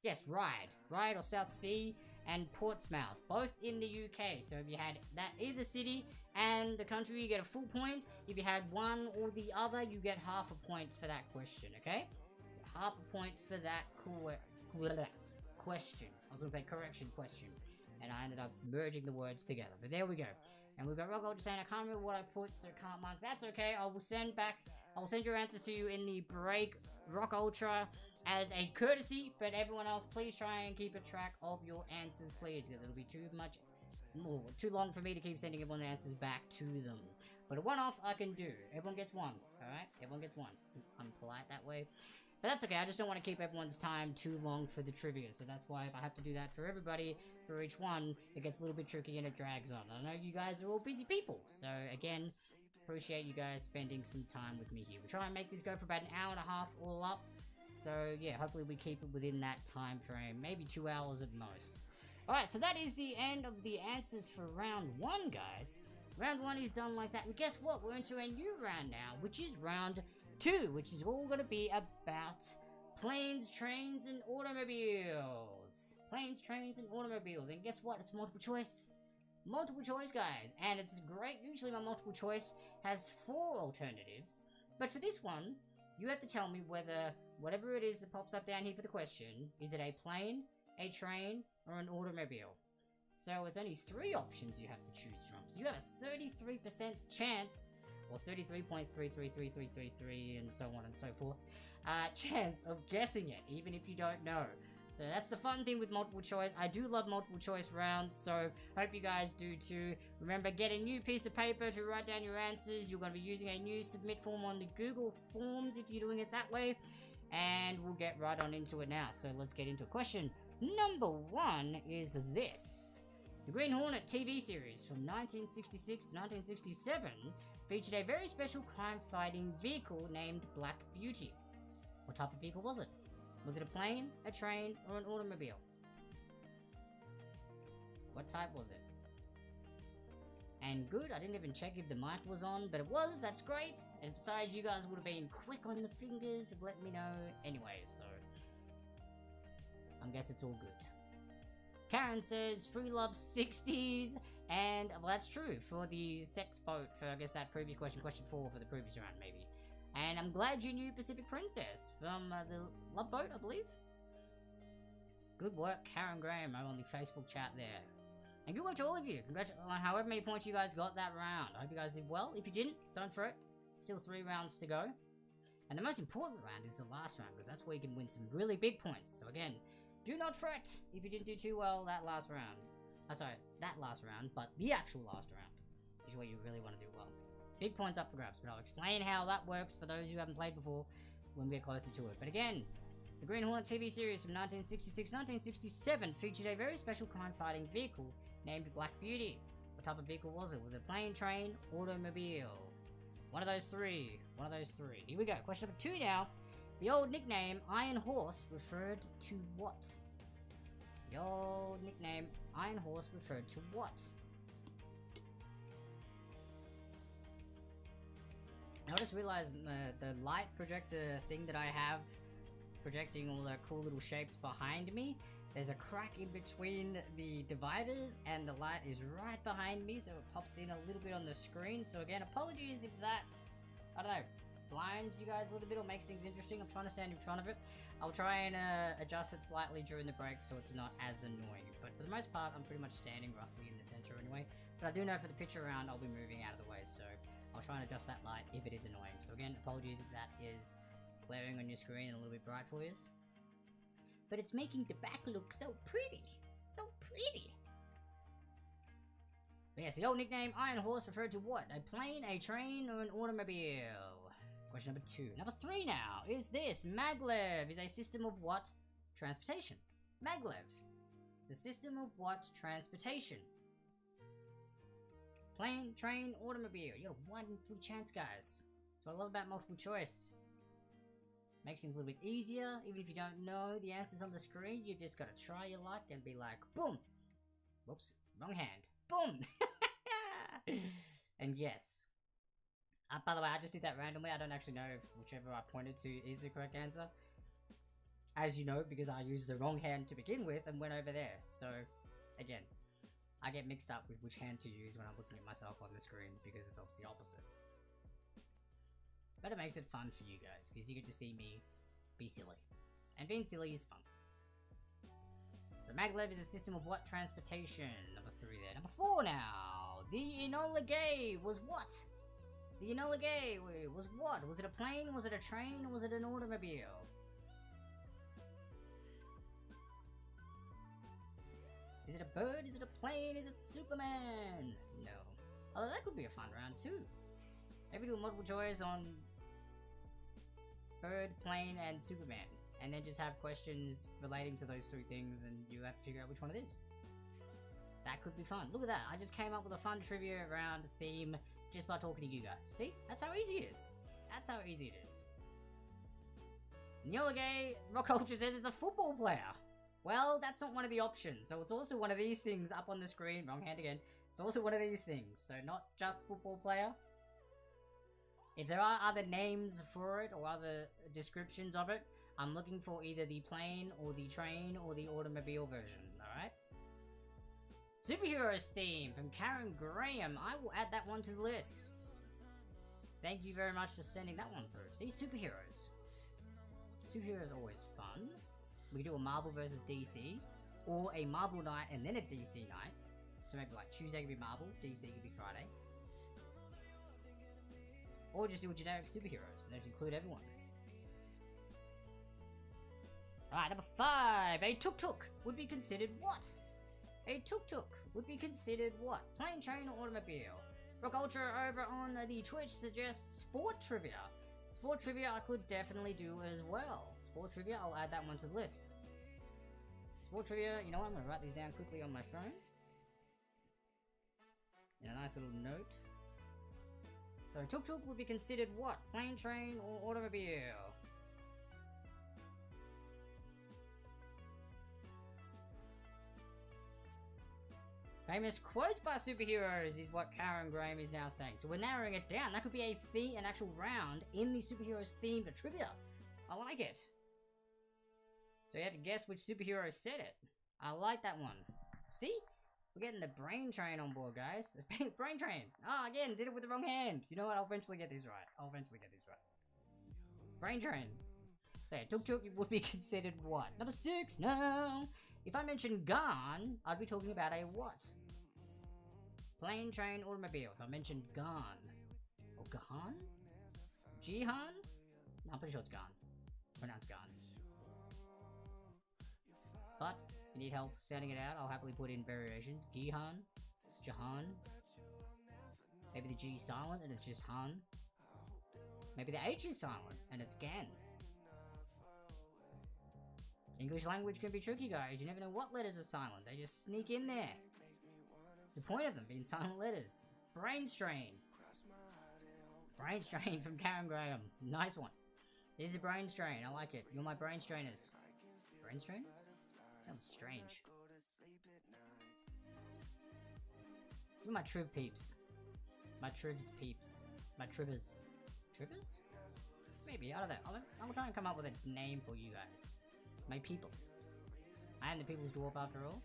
Yes, Ryde. Ryde or South Sea and Portsmouth, both in the UK. So if you had that either city and the country, you get a full point. If you had one or the other, you get half a point for that question, okay? So half a point for that question. I was going to say correction question. And I ended up merging the words together. But there we go. And we've got Rock Ultra saying, I can't remember what I put, so can't mark. That's okay. I will send your answers to you in the break, Rock Ultra, as a courtesy. But everyone else, please try and keep a track of your answers, please, because it'll be too long for me to keep sending everyone the answers back to them. But a one-off I can do. Everyone gets one, alright? Everyone gets one. I'm polite that way. But that's okay, I just don't want to keep everyone's time too long for the trivia, so that's why if I have to do that for everybody, for each one, it gets a little bit tricky and it drags on. I know you guys are all busy people, so again, appreciate you guys spending some time with me here. We try and make this go for about an hour and a half all up, so yeah, hopefully we keep it within that time frame, maybe 2 hours at most. Alright, so that is the end of the answers for round 1, guys. Round 1 is done like that, and guess what? We're into a new round now, which is round 2, which is all going to be about planes, trains, and automobiles. Planes, trains, and automobiles. And guess what? It's multiple choice. Multiple choice, guys. And it's great. Usually my multiple choice has 4 alternatives. But for this one, you have to tell me whether whatever it is that pops up down here for the question, is it a plane, a train, or an automobile? So it's only 3 options you have to choose from. So you have a 33% chance, or 33.333333 and so on and so forth, chance of guessing it, even if you don't know. So that's the fun thing with multiple choice. I do love multiple choice rounds, so hope you guys do too. Remember, get a new piece of paper to write down your answers. You're going to be using a new submit form on the Google Forms if you're doing it that way. And we'll get right on into it now. So let's get into it. Question number 1 is this. The Green Hornet TV series from 1966 to 1967 featured a very special crime-fighting vehicle named Black Beauty. What type of vehicle was it? Was it a plane, a train, or an automobile? What type was it? And good, I didn't even check if the mic was on, but it was, that's great. And besides, you guys would have been quick on the fingers of letting me know anyway, so I guess it's all good. Karen says, Free Love 60s, and, well, that's true, for the sex boat, for, I guess, that previous question, question 4 for the previous round, maybe. And I'm glad you knew Pacific Princess from the Love Boat, I believe. Good work, Karen Graham, on the Facebook chat there. And good work to all of you. Congratulations on however many points you guys got that round. I hope you guys did well. If you didn't, don't fret. Still 3 rounds to go. And the most important round is the last round, because that's where you can win some really big points. So again, do not fret if you didn't do too well that last round. Sorry, that last round, but the actual last round is where you really want to do well. Big points up for grabs, but I'll explain how that works for those who haven't played before when we get closer to it. But again, the Green Hornet TV series from 1966-1967 featured a very special crime-fighting vehicle named Black Beauty. What type of vehicle was it? Was it plane, train, automobile? One of those three. One of those three. Here we go. Question number 2 now. The old nickname Iron Horse referred to what? The old nickname Iron Horse referred to what? I just realized the light projector thing that I have projecting all the cool little shapes behind me, there's a crack in between the dividers and the light is right behind me, so it pops in a little bit on the screen. So again, apologies if that, I don't know, blinds you guys a little bit or makes things interesting. I'm trying to stand in front of it. I'll try and adjust it slightly during the break so it's not as annoying. But for the most part, I'm pretty much standing roughly in the center anyway. But I do know for the picture round, I'll be moving out of the way, so I'll try and adjust that light if it is annoying. So again, apologies if that is glaring on your screen and a little bit bright for you. But it's making the back look so pretty. So pretty. But yes, the old nickname Iron Horse referred to what? A plane, a train, or an automobile? Question number 2. Number 3 now is this. Maglev is a system of what? Transportation. Maglev is a system of what? Transportation. Plane, train, automobile. You got a 1 in 3 chance, guys. That's what I love about multiple choice. Makes things a little bit easier. Even if you don't know the answers on the screen, you've just got to try your luck and be like, boom! Whoops, wrong hand. Boom! And yes. By the way, I just did that randomly. I don't actually know if whichever I pointed to is the correct answer. As you know, because I used the wrong hand to begin with and went over there. So, again, I get mixed up with which hand to use when I'm looking at myself on the screen because it's obviously opposite. But it makes it fun for you guys, because you get to see me be silly. And being silly is fun. So maglev is a system of what transportation? Number 3 there. Number 4 now. The Enola Gay was what? The Enola Gay was what? Was it a plane? Was it a train? Was it an automobile? Is it a bird? Is it a plane? Is it Superman? No. Although that could be a fun round too. Maybe do multiple choice on bird, plane, and Superman. And then just have questions relating to those 3 things and you have to figure out which one it is. That could be fun. Look at that. I just came up with a fun trivia round theme just by talking to you guys. See? That's how easy it is. That's how easy it is. Enola Gay, Rock Culture says it's a football player. Well, that's not one of the options. So it's also one of these things up on the screen. Wrong hand again. It's also one of these things. So not just football player. If there are other names for it or other descriptions of it, I'm looking for either the plane or the train or the automobile version, alright? Superheroes theme from Karen Graham. I will add that one to the list. Thank you very much for sending that one through. See, superheroes. Superheroes are always fun. We could do a Marvel versus DC, or a Marvel night and then a DC night. So maybe like Tuesday could be Marvel, DC could be Friday. Or just do a generic superheroes and just include everyone. Alright, number 5. A tuk-tuk would be considered what? A tuk-tuk would be considered what? Plane, train, or automobile? Rock Ultra over on the Twitch suggests sport trivia. Sport trivia I could definitely do as well. Sport trivia, I'll add that one to the list. Sport trivia, you know what? I'm going to write these down quickly on my phone. In a nice little note. So tuk-tuk would be considered what? Plane, train, or automobile? Famous quotes by superheroes is what Karen Graham is now saying. So we're narrowing it down. That could be an actual round in the superheroes themed trivia. I like it. So you have to guess which superhero said it. I like that one. See? We're getting the brain train on board, guys. Brain train. Oh, again, did it with the wrong hand. You know what? I'll eventually get this right. Brain train. So yeah, tuk-tuk would be considered what? Number 6, no! If I mentioned gun, I'd be talking about a what? Plane, train, automobile. If I mentioned gun. Or gahan? Jihan? No, I'm pretty sure it's gun. Pronounced gun. But, if you need help sounding it out, I'll happily put in variations. Gihan. Jahan. Maybe the G is silent and it's just Han. Maybe the H is silent and it's Gan. English language can be tricky, guys. You never know what letters are silent. They just sneak in there. It's the point of them being silent letters. Brain strain. Brain strain from Karen Graham. Nice one. This is a brain strain. I like it. You're my brain strainers. Brain strainers? Sounds strange. You're my Triv peeps. My Trivs peeps. My Tribbers. Tribbers? Maybe, I don't know. I'll try and come up with a name for you guys. My people. I am the people's dwarf after all.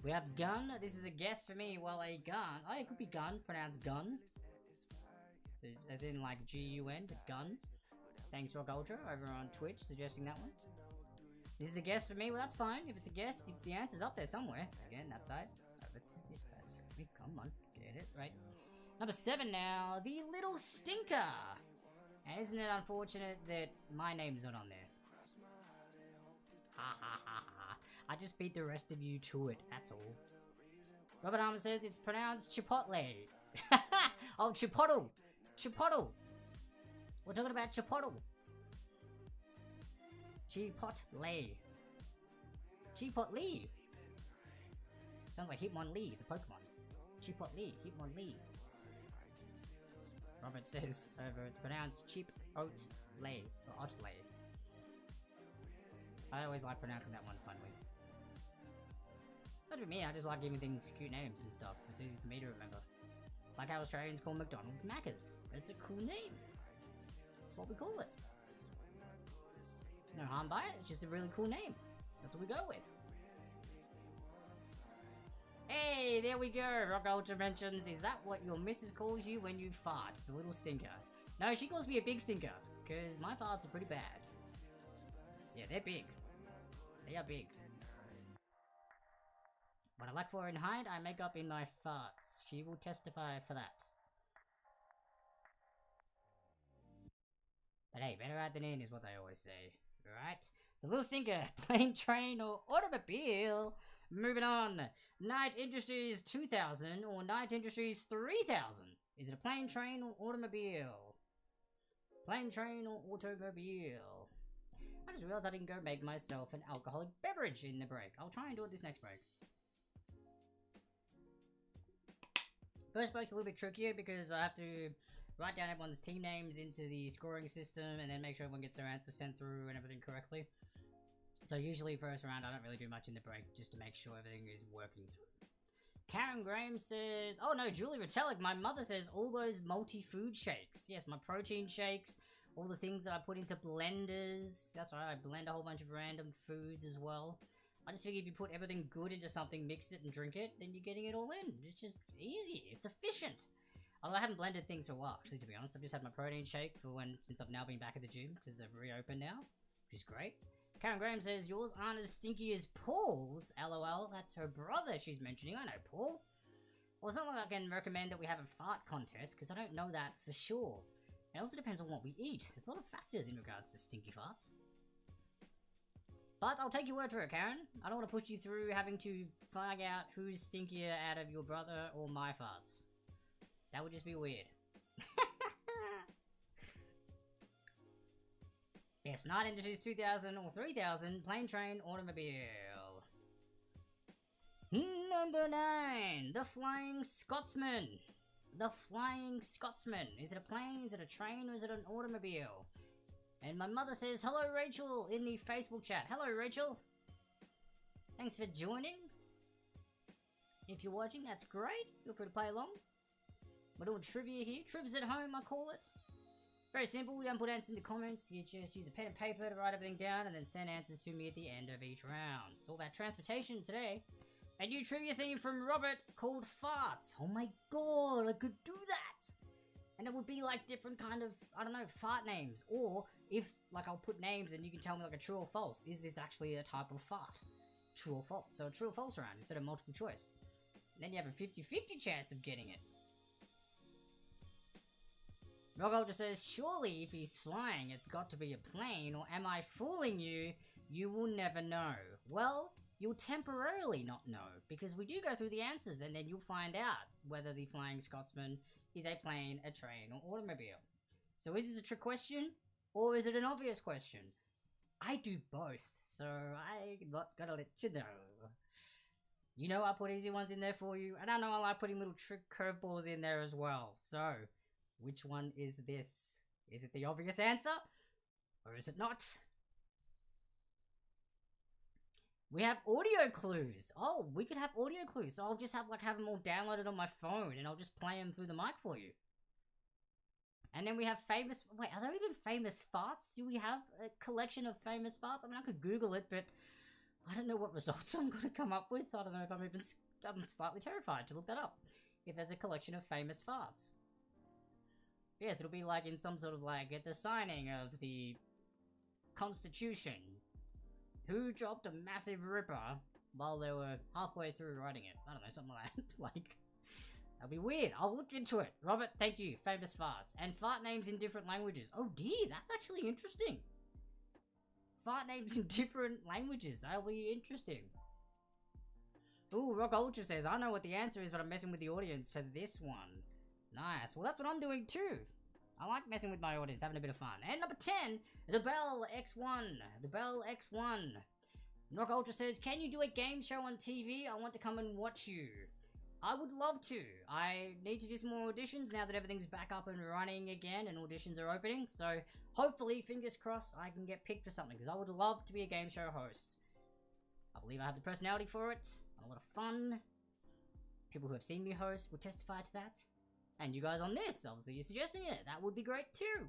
We have gun. This is a guess for me. Well, a gun. Oh, it could be gun. Pronounced gun. So, as in like G-U-N, but gun. Thanks, Rock Ultra, over on Twitch, suggesting that one. This is a guess for me. Well, that's fine. If it's a guess, the answer's up there somewhere. Again, that side. Over to this side. Come on. Get it right. Number 7 now. The Little Stinker. And isn't it unfortunate that my name's not on there? Ha ha ha ha. I just beat the rest of you to it, that's all. Robert Armour says it's pronounced Chipotle. Oh, Chipotle. Chipotle. We're talking about Chipotle. Chipotle. Chipotle. Sounds like Hitmonlee, the Pokemon. Chipotle. Hitmonlee. Robert says over it's pronounced cheap oat lay or otlay. I always like pronouncing that one funny. Not me, I just like giving things cute names and stuff. It's easy for me to remember. Like how Australians call McDonald's Macca's. It's a cool name. That's what we call it. No harm by it, it's just a really cool name. That's what we go with. Hey, there we go. Rock Ultra mentions, is that what your missus calls you when you fart? The little stinker. No, she calls me a big stinker, because my farts are pretty bad. Yeah, they're big. They are big. What I lack for in height, I make up in my farts. She will testify for that. But hey, better out than in is what they always say. Right? So little stinker, plane, train, or automobile. Moving on. Night Industries 2000 or Night Industries 3000. Is it a plane, train, or automobile? Plane, train, or automobile? I just realized I didn't go make myself an alcoholic beverage in the break. I'll try and do it this next break. First break's a little bit trickier because I have to write down everyone's team names into the scoring system and then make sure everyone gets their answers sent through and everything correctly. So usually first round I don't really do much in the break just to make sure everything is working through. Karen Graham says, oh no, Julie Retellick, my mother says all those multi-food shakes. Yes, my protein shakes, all the things that I put into blenders. That's right, I blend a whole bunch of random foods as well. I just figure if you put everything good into something, mix it and drink it, then you're getting it all in. It's just easy. It's efficient. Although I haven't blended things for a while, actually, to be honest. I've just had my protein shake for since I've now been back at the gym, because they've reopened now, which is great. Karen Graham says, yours aren't as stinky as Paul's. LOL, that's her brother she's mentioning. I know Paul. Well, someone I can recommend that we have a fart contest, because I don't know that for sure. It also depends on what we eat. There's a lot of factors in regards to stinky farts. But I'll take your word for it, Karen. I don't want to push you through having to find out who's stinkier out of your brother or my farts. That would just be weird. Yes, Night Industries 2000 or 3000, plane, train, automobile. Number 9, the Flying Scotsman. The Flying Scotsman. Is it a plane, is it a train, or is it an automobile? And my mother says, hello Rachel, in the Facebook chat. Hello Rachel. Thanks for joining. If you're watching, that's great. Feel free to play along. We're doing trivia here. Trivs at home, I call it. Very simple. We don't put answers in the comments. You just use a pen and paper to write everything down and then send answers to me at the end of each round. It's all about transportation today. A new trivia theme from Robert called farts. Oh my god, I could do that. And it would be like different kind of, I don't know, fart names. Or if, like, I'll put names and you can tell me like a true or false. Is this actually a type of fart? True or false. So a true or false round instead of multiple choice. And then you have a 50-50 chance of getting it. Rock Ultra says, surely if he's flying, it's got to be a plane, or am I fooling you? You will never know. Well, you'll temporarily not know, because we do go through the answers, and then you'll find out whether the Flying Scotsman is a plane, a train, or automobile. So is this a trick question, or is it an obvious question? I do both, so I gotta let you know. You know I put easy ones in there for you, and I know I like putting little trick curveballs in there as well. So, which one is this? Is it the obvious answer? Or is it not? We have audio clues. Oh, we could have audio clues. So I'll just have them all downloaded on my phone and I'll just play them through the mic for you. And then we have famous... Wait, are there even famous farts? Do we have a collection of famous farts? I mean, I could Google it, but I don't know what results I'm going to come up with. I don't know if I'm slightly terrified to look that up. If there's a collection of famous farts. Yes, it'll be like in some sort of like at the signing of the Constitution. Who dropped a massive ripper while they were halfway through writing it? I don't know, something like that. Like, that'll be weird. I'll look into it. Robert, thank you. Famous farts. And fart names in different languages. Oh dear, that's actually interesting. Fart names in different languages. That'll be interesting. Ooh, Rock Ultra says, I know what the answer is, but I'm messing with the audience for this one. Nice. Well, that's what I'm doing too. I like messing with my audience, having a bit of fun. And number 10, the Bell X1. The Bell X1. Rock Ultra says, can you do a game show on TV? I want to come and watch you. I would love to. I need to do some more auditions now that everything's back up and running again and auditions are opening. So hopefully, fingers crossed, I can get picked for something because I would love to be a game show host. I believe I have the personality for it. I'm a lot of fun. People who have seen me host will testify to that. And you guys on this, obviously you're suggesting it. That would be great too.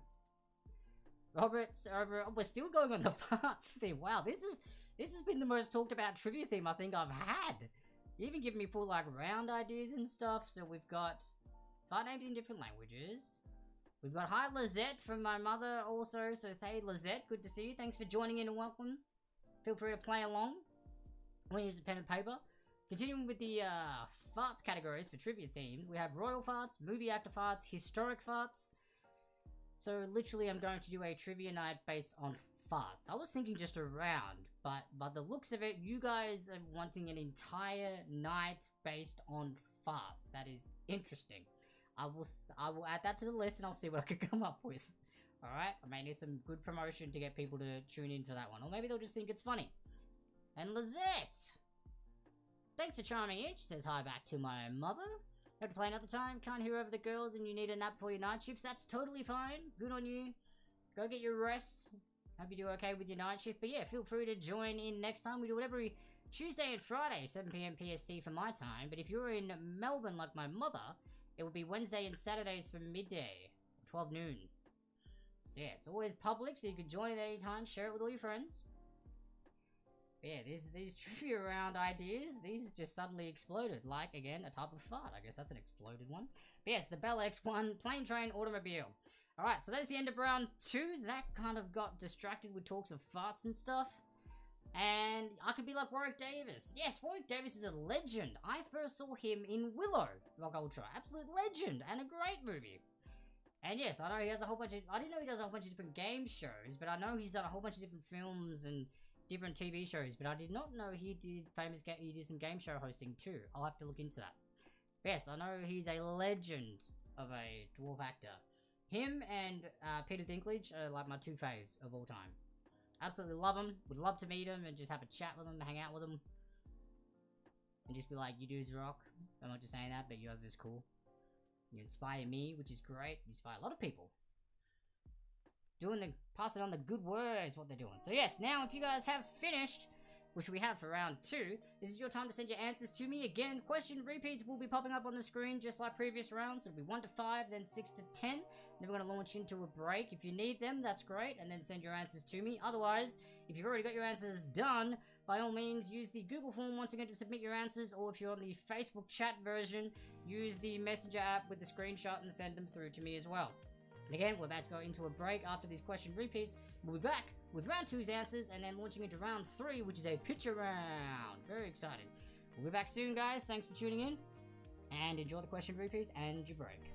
Robert, we're still going on the farts theme. Wow, this has been the most talked about trivia theme I think I've had. You even give me full like round ideas and stuff. So we've got fart names in different languages. We've got hi Lizette from my mother also. So hey Lizette, good to see you. Thanks for joining in and welcome. Feel free to play along. I'm gonna use a pen and paper. Continuing with the farts categories for trivia theme, we have royal farts, movie actor farts, historic farts. So literally I'm going to do a trivia night based on farts. I was thinking just a round, but by the looks of it, you guys are wanting an entire night based on farts. That is interesting. I will add that to the list and I'll see what I can come up with. Alright, I may need some good promotion to get people to tune in for that one. Or maybe they'll just think it's funny. And Lizette! Thanks for chiming in. She says hi back to my mother. Have to play another time. Can't hear over the girls and you need a nap for your night shifts. That's totally fine. Good on you. Go get your rest. Hope you do okay with your night shift. But yeah, feel free to join in next time. We do it every Tuesday and Friday, 7 PM PST for my time. But if you're in Melbourne like my mother, it will be Wednesday and Saturdays for midday, 12 noon. So yeah, it's always public, so you can join it at any time. Share it with all your friends. Yeah, these trivia round ideas, these just suddenly exploded. Like, again, a type of fart. I guess that's an exploded one. But yes, the Bell X1, plane, train, automobile. Alright, so that's the end of round 2. That kind of got distracted with talks of farts and stuff. And I could be like Warwick Davis. Yes, Warwick Davis is a legend. I first saw him in Willow, Rock Ultra. Absolute legend, and a great movie. And yes, I know he has a whole bunch of... I didn't know he does a whole bunch of different game shows, but I know he's done a whole bunch of different films and different TV shows, but I did not know he did some game show hosting too. I'll have to look into that. But yes, I know he's a legend of a dwarf actor. Him and Peter Dinklage are like my two faves of all time. Absolutely love him. Would love to meet him and just have a chat with him, hang out with him. And just be like, you dudes rock. I'm not just saying that, but you guys are just cool. You inspire me, which is great. You inspire a lot of people. Passing on the good word is what they're doing. So yes, now if you guys have finished, which we have for round 2, this is your time to send your answers to me. Again, question repeats will be popping up on the screen just like previous rounds. It'll be 1 to 5, then 6 to 10. Then we're going to launch into a break. If you need them, that's great. And then send your answers to me. Otherwise, if you've already got your answers done, by all means, use the Google form once again to submit your answers, or if you're on the Facebook chat version, use the Messenger app with the screenshot and send them through to me as well. And again, we're about to go into a break after these question repeats. We'll be back with round 2's answers and then launching into round 3, which is a picture round. Very exciting. We'll be back soon, guys. Thanks for tuning in, and enjoy the question repeats and your break.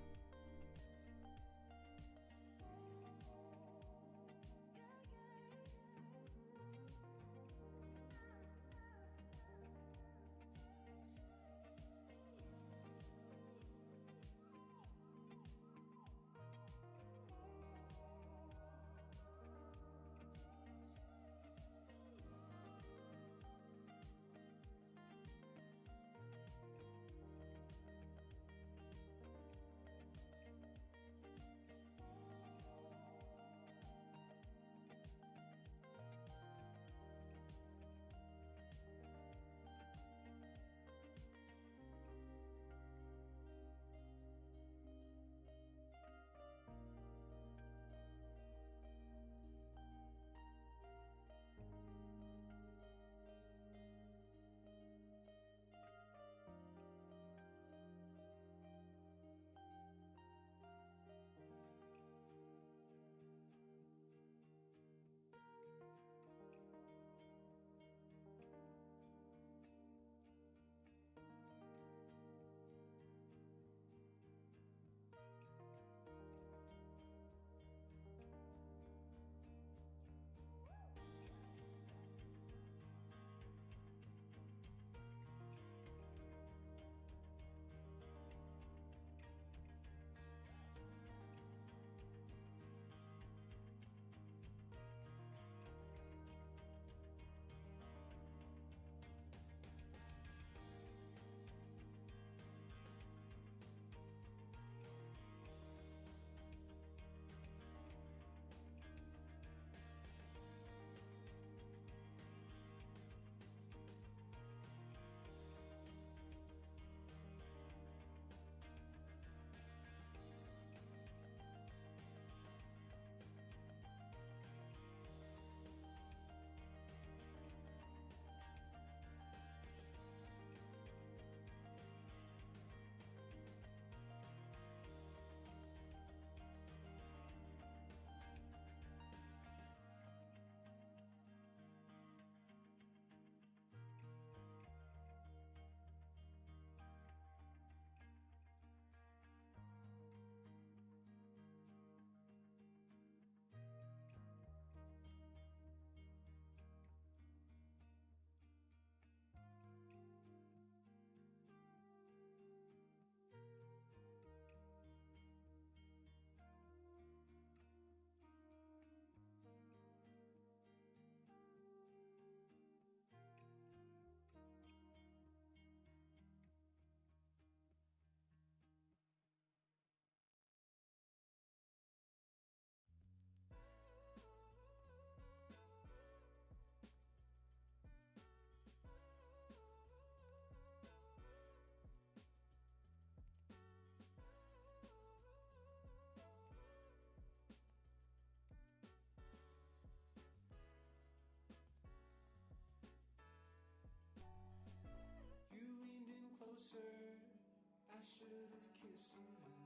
I should have kissed you then.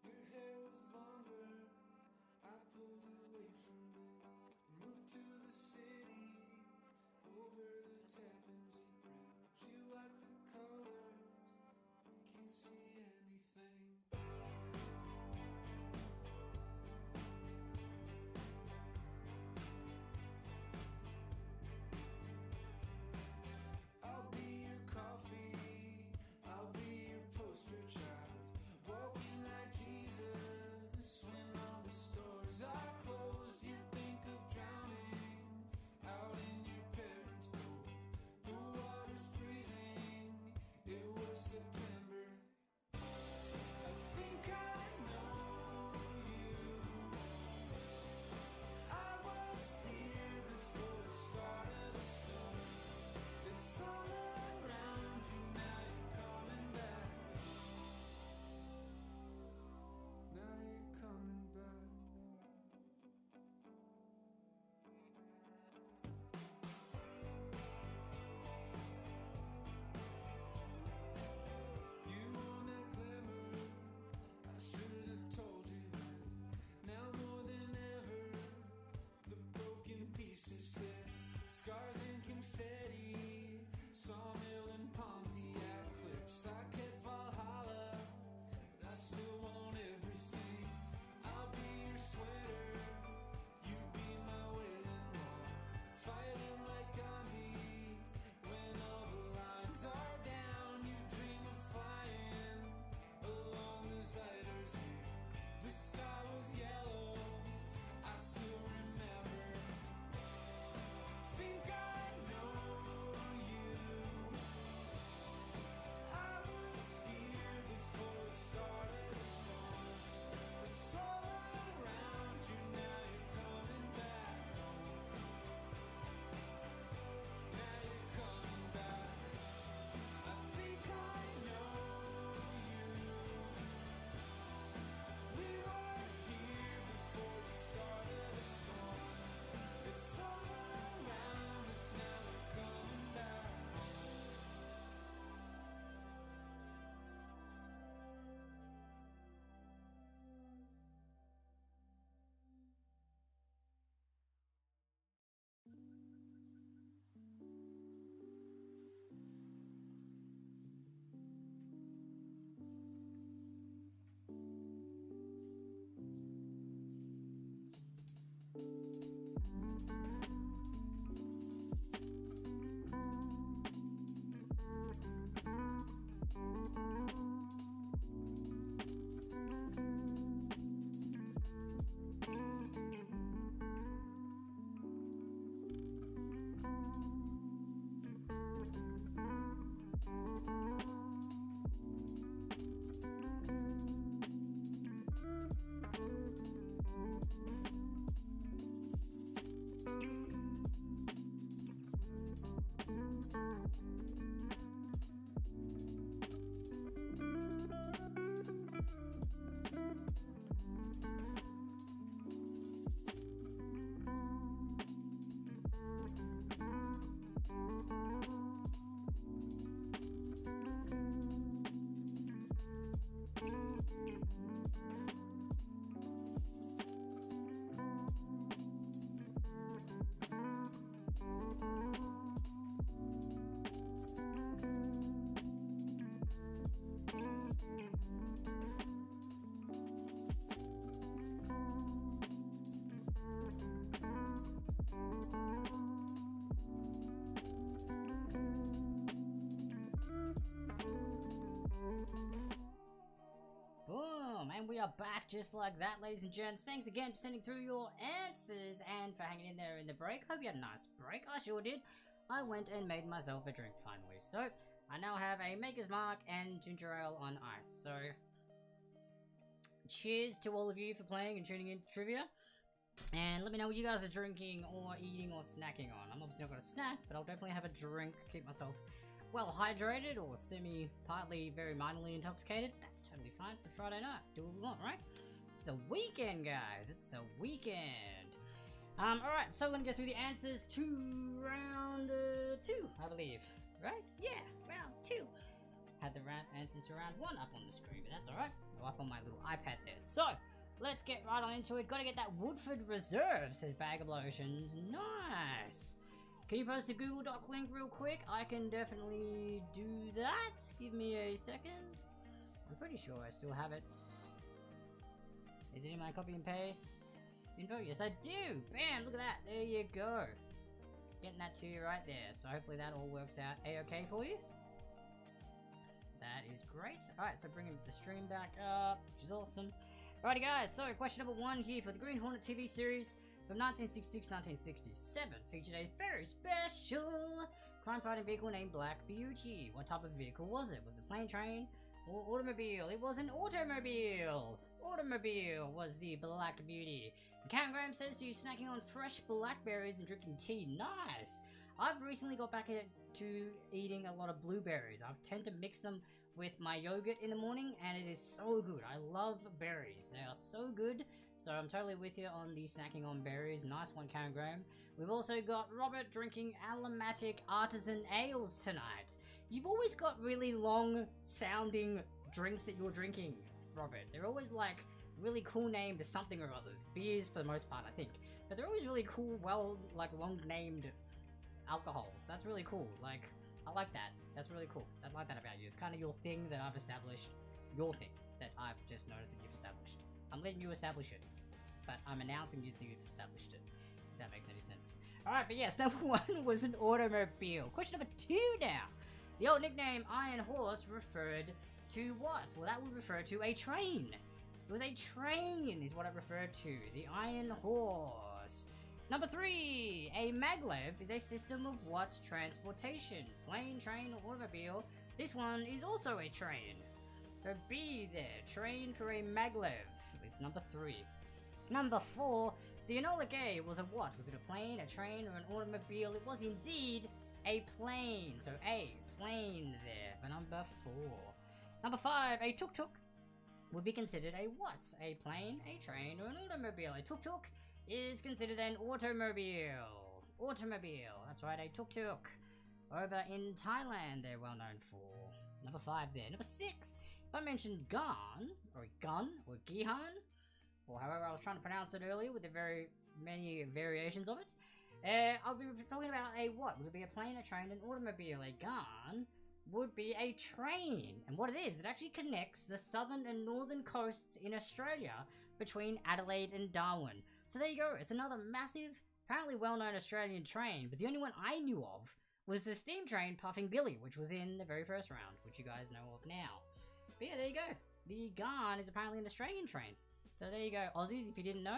Your hair was longer. I pulled away from it. Moved to the city over the Tappan Zee Bridge. You like the colors. I can't see anything. I'll be your coffee. I'll be your poster child. Walking like Jesus when all the stores are closed. You think of drowning out in your parents' boat. Boom! And we are back just like that, ladies and gents. Thanks again for sending through your answers and for hanging in there in the break. Hope you had a nice break. I sure did. I went and made myself a drink finally. So, I now have a Maker's Mark and ginger ale on ice. So, cheers to all of you for playing and tuning in to trivia. And let me know what you guys are drinking or eating or snacking on. I'm obviously not going to snack, but I'll definitely have a drink, keep myself well hydrated or partly, very minorly intoxicated. That's totally fine. It's a Friday night. Do what we want, right? It's the weekend, guys. It's the weekend. Alright, so we're going to go through the answers to round 2, I believe. Right? Yeah, round 2. Had the answers to round 1 up on the screen, but that's alright. Up on my little iPad there. So, let's get right on into it. Gotta get that Woodford Reserve, says Bag of Lotions. Nice! Can you post a Google Doc link real quick? I can definitely do that. Give me a second. I'm pretty sure I still have it. Is it in my copy and paste info? Yes, I do! Bam! Look at that. There you go. Getting that to you right there. So hopefully that all works out a-okay for you. That is great. Alright, so bringing the stream back up, which is awesome. Alrighty guys, so question number 1 here for the Green Hornet TV series from 1966-1967 featured a very special crime-fighting vehicle named Black Beauty. What type of vehicle was it? Was it plane, train, or automobile? It was an automobile! Automobile was the Black Beauty. Karen Graham says she's snacking on fresh blackberries and drinking tea. Nice! I've recently got back into eating a lot of blueberries. I tend to mix them with my yogurt in the morning, and it is so good. I love berries. They are so good. So I'm totally with you on the snacking on berries. Nice one, Karen Graham. We've also got Robert drinking aromatic artisan ales tonight. You've always got really long-sounding drinks that you're drinking, Robert. They're always like really cool named something or others. Beers for the most part, I think. But they're always really cool, long-named alcohols. That's really cool. Like, I like that. That's really cool. I like that about you. It's kind of your thing that I've established. Your thing that I've just noticed that you've established. I'm letting you establish it, but I'm announcing you that you've established it, if that makes any sense. Alright, but yes, number 1 was an automobile. Question number 2 now. The old nickname Iron Horse referred to what? Well, that would refer to a train. It was a train is what it referred to. The Iron Horse. Number 3. A maglev is a system of what transportation? Plane, train, or automobile? This one is also a train. So B there. Train for a maglev. It's number 3. Number 4. The Enola Gay was a what? Was it a plane, a train, or an automobile? It was indeed a plane. So A. Plane there for number 4. Number 5. A tuk-tuk would be considered a what? A plane, a train, or an automobile? A tuk-tuk is considered an automobile. Automobile. That's right, a tuk-tuk. Over in Thailand, they're well known for. Number 5 there. Number 6. If I mentioned gun, or gihan, or however I was trying to pronounce it earlier with the very many variations of it, I'll be talking about a what? Would it be a plane, a train, an automobile? A gun would be a train. And what it is, it actually connects the southern and northern coasts in Australia between Adelaide and Darwin. So there you go, it's another massive, apparently well-known Australian train, but the only one I knew of was the steam train Puffing Billy, which was in the very first round, which you guys know of now. But yeah, there you go. The Garn is apparently an Australian train. So there you go, Aussies, if you didn't know.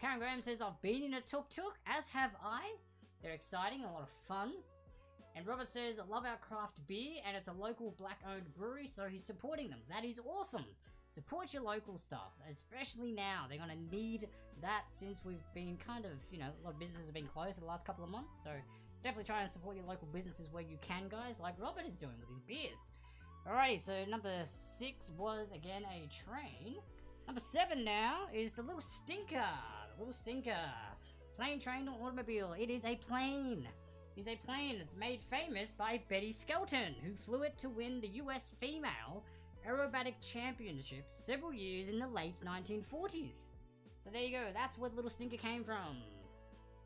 Karen Graham says, I've been in a tuk-tuk, as have I. They're exciting, a lot of fun. And Robert says, I love our craft beer, and it's a local black-owned brewery, so he's supporting them. That is awesome. Support your local stuff, especially now. They're going to need that since we've been kind of, you know, a lot of businesses have been closed the last couple of months, so definitely try and support your local businesses where you can, guys, like Robert is doing with his beers. Alrighty, so number 6 was, again, a train. Number 7 now is the Little Stinker. The Little Stinker. Plane, train, or automobile. It is a plane. It is a plane. It's made famous by Betty Skelton, who flew it to win the US Female Aerobatic Championship several years in the late 1940s. So there you go. That's where the Little Stinker came from.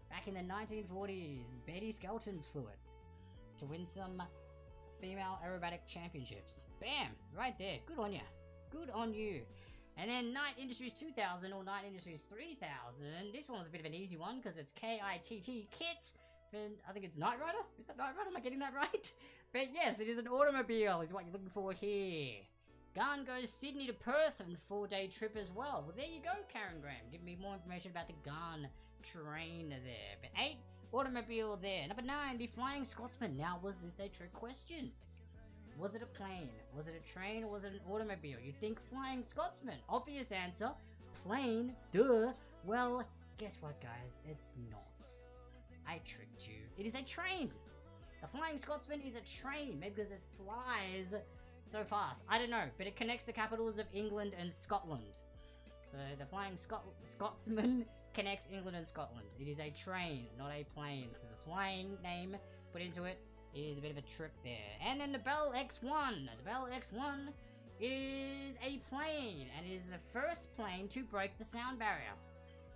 Back in the 1940s, Betty Skelton flew it to win some female aerobatic championships. Bam! Right there. Good on ya. Good on you. And then Knight Industries 2000 or Knight Industries 3000. This one was a bit of an easy one because it's KITT, KIT. And I think it's Knight Rider? Is that Knight Rider? Am I getting that right? But yes, it is an automobile is what you're looking for here. Garn goes Sydney to Perth on a 4-day trip as well. Well, there you go, Karen Graham. Give me more information about the Garn train there. But 8, automobile there. Number 9, the Flying Scotsman. Now, was this a trick question? Was it a plane? Was it a train? Or was it an automobile? You'd think Flying Scotsman. Obvious answer. Plane. Duh. Well, guess what, guys? It's not. I tricked you. It is a train. The Flying Scotsman is a train. Maybe because it flies so fast. I don't know. But it connects the capitals of England and Scotland. So the Flying Scotsman connects England and Scotland. It is a train, not a plane. So the flying name put into it is a bit of a trip there. And then the Bell X1. The Bell X1 is a plane, and it is the first plane to break the sound barrier.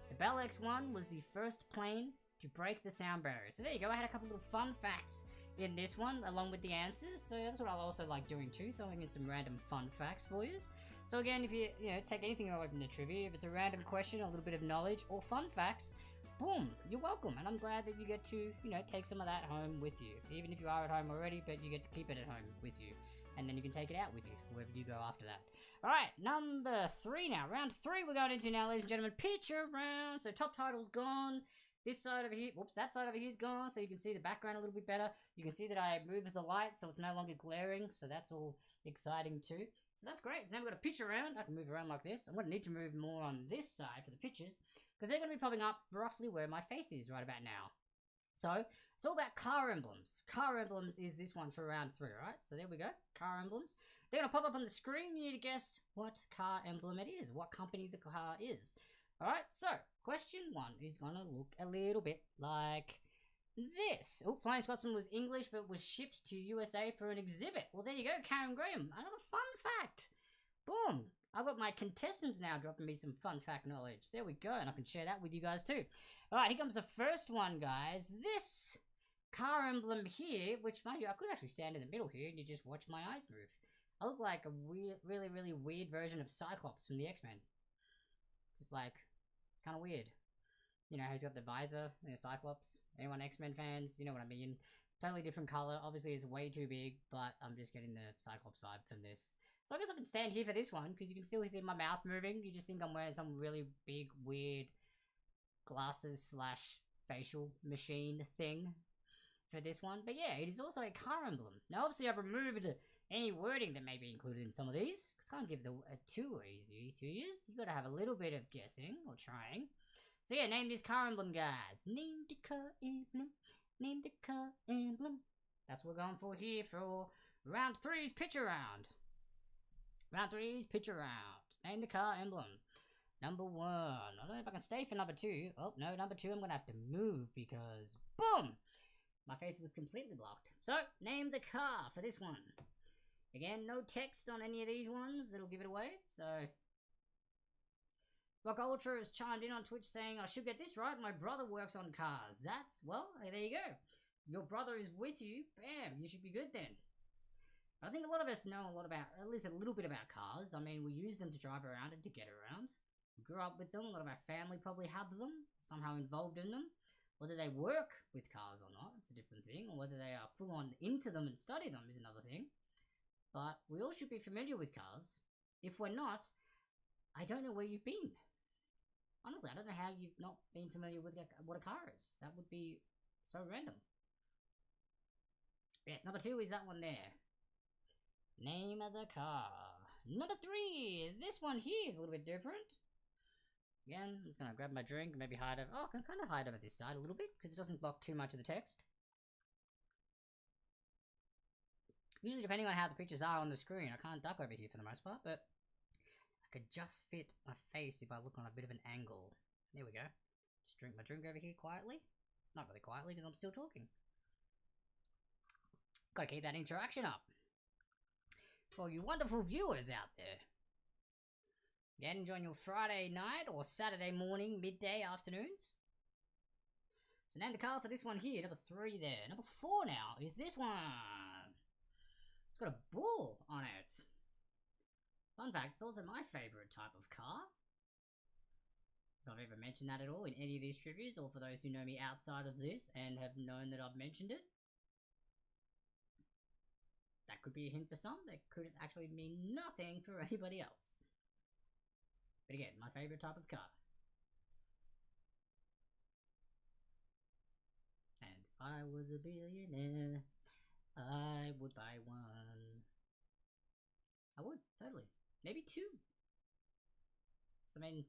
The Bell X1 was the first plane to break the sound barrier. So there you go. I had a couple little fun facts in this one, along with the answers. So that's what I also like doing too, throwing in some random fun facts for you. So again, if you take anything away from the trivia, if it's a random question, a little bit of knowledge, or fun facts, boom, you're welcome. And I'm glad that you get to, take some of that home with you. Even if you are at home already, but you get to keep it at home with you. And then you can take it out with you, wherever you go after that. Alright, number 3 now. Round 3 we're going into now, ladies and gentlemen. Picture round. So top title's gone. This side over here, whoops, that side over here's gone, so you can see the background a little bit better. You can see that I moved the light, so it's no longer glaring, so that's all exciting too. So that's great. So now we've got a picture around. I can move around like this. I'm going to need to move more on this side for the pictures, because they're going to be popping up roughly where my face is right about now. So, it's all about car emblems. Car emblems is this one for round 3, right? So there we go, car emblems. They're going to pop up on the screen. You need to guess what car emblem it is, what company the car is. Alright, so, question 1 is going to look a little bit like this. Oh, Flying Scotsman was English, but was shipped to USA for an exhibit. Well, there you go, Karen Graham. Another fun fact. Boom. I've got my contestants now dropping me some fun fact knowledge. There we go, and I can share that with you guys too. Alright, here comes the first one, guys. This car emblem here, which, mind you, I could actually stand in the middle here and you just watch my eyes move. I look like a weird, really, really weird version of Cyclops from the X-Men. Just like, kind of weird. You know how he's got the visor, Cyclops. Anyone X-Men fans, you know what I mean. Totally different color. Obviously it's way too big, but I'm just getting the Cyclops vibe from this. So I guess I can stand here for this one, because you can still see my mouth moving. You just think I'm wearing some really big, weird glasses / facial machine thing for this one. But yeah, it is also a car emblem. Now obviously I've removed any wording that may be included in some of these, because I can't give the too easy to use. You gotta have a little bit of guessing, or trying. So yeah, name this car emblem, guys. Name the car emblem. Name the car emblem. That's what we're going for here for round 3's picture round. Round 3's picture round. Name the car emblem. Number 1. I don't know if I can stay for number 2. Oh, no, number 2 I'm gonna have to move because, boom! My face was completely blocked. So, name the car for this one. Again, no text on any of these ones. That'll give it away. So, Rock Ultra has chimed in on Twitch saying, I should get this right. My brother works on cars. That's, well, there you go. Your brother is with you. Bam, you should be good then. I think a lot of us know a lot about, at least a little bit about cars. I mean, we use them to drive around and to get around. We grew up with them. A lot of our family probably have them, somehow involved in them. Whether they work with cars or not, it's a different thing, or whether they are full on into them and study them is another thing. But we all should be familiar with cars. If we're not, I don't know where you've been. Honestly, I don't know how you've not been familiar with what a car is. That would be so random. Yes, number 2 is that one there. Name of the car. Number 3, this one here is a little bit different. Again, I'm just going to grab my drink and maybe hide over. Oh, I can kind of hide over this side a little bit because it doesn't block too much of the text. Usually, depending on how the pictures are on the screen, I can't duck over here for the most part, but I could just fit my face if I look on a bit of an angle. There we go. Just drink my drink over here quietly. Not really quietly because I'm still talking. Gotta keep that interaction up. For you wonderful viewers out there. Yeah, enjoying your Friday night or Saturday morning, midday, afternoons. So name the car for this one here, number 3 there. Number 4 now is this one. It's got a bull on it. Fun fact, it's also my favourite type of car. If I've ever mentioned that at all in any of these trivias, or for those who know me outside of this and have known that I've mentioned it. That could be a hint for some, that could actually mean nothing for anybody else. But again, my favourite type of car. And if I was a billionaire, I would buy one. I would, totally. Maybe 2. So, I mean,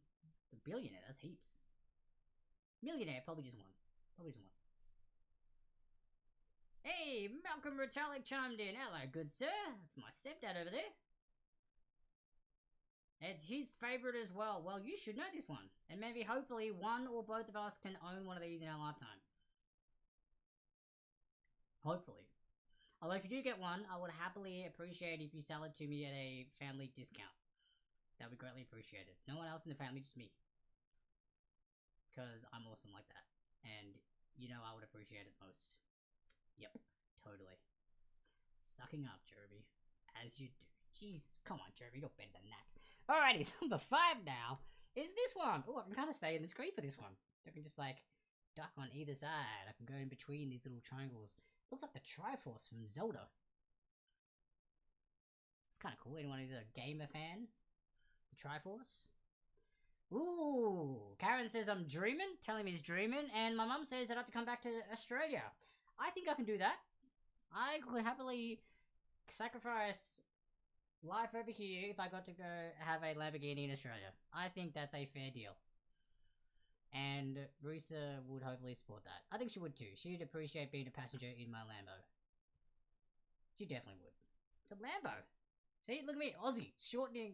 a billionaire, that's heaps. Millionaire, probably just 1. Probably just 1. Hey, Malcolm Retallick chimed in. Hello, good sir. That's my stepdad over there. It's his favourite as well. Well, you should know this one. And maybe, hopefully, one or both of us can own one of these in our lifetime. Hopefully. Although if you do get one, I would happily appreciate if you sell it to me at a family discount. That would be greatly appreciated. No one else in the family, just me. Because I'm awesome like that. And you know I would appreciate it most. Yep, totally. Sucking up, Jeremy. As you do. Jesus, come on, Jeremy, you're better than that. Alrighty, number 5 now is this one. Oh, I can kind of stay in the screen for this one. I can just, like, duck on either side. I can go in between these little triangles. Looks like the Triforce from Zelda. It's kind of cool. Anyone who's a gamer fan? The Triforce? Ooh, Karen says I'm dreaming. Tell him he's dreaming. And my mum says I'd have to come back to Australia. I think I can do that. I could happily sacrifice life over here if I got to go have a Lamborghini in Australia. I think that's a fair deal. And Risa would hopefully support that. I think she would too. She'd appreciate being a passenger in my Lambo. She definitely would. It's a Lambo. See, look at me, Aussie, shortening.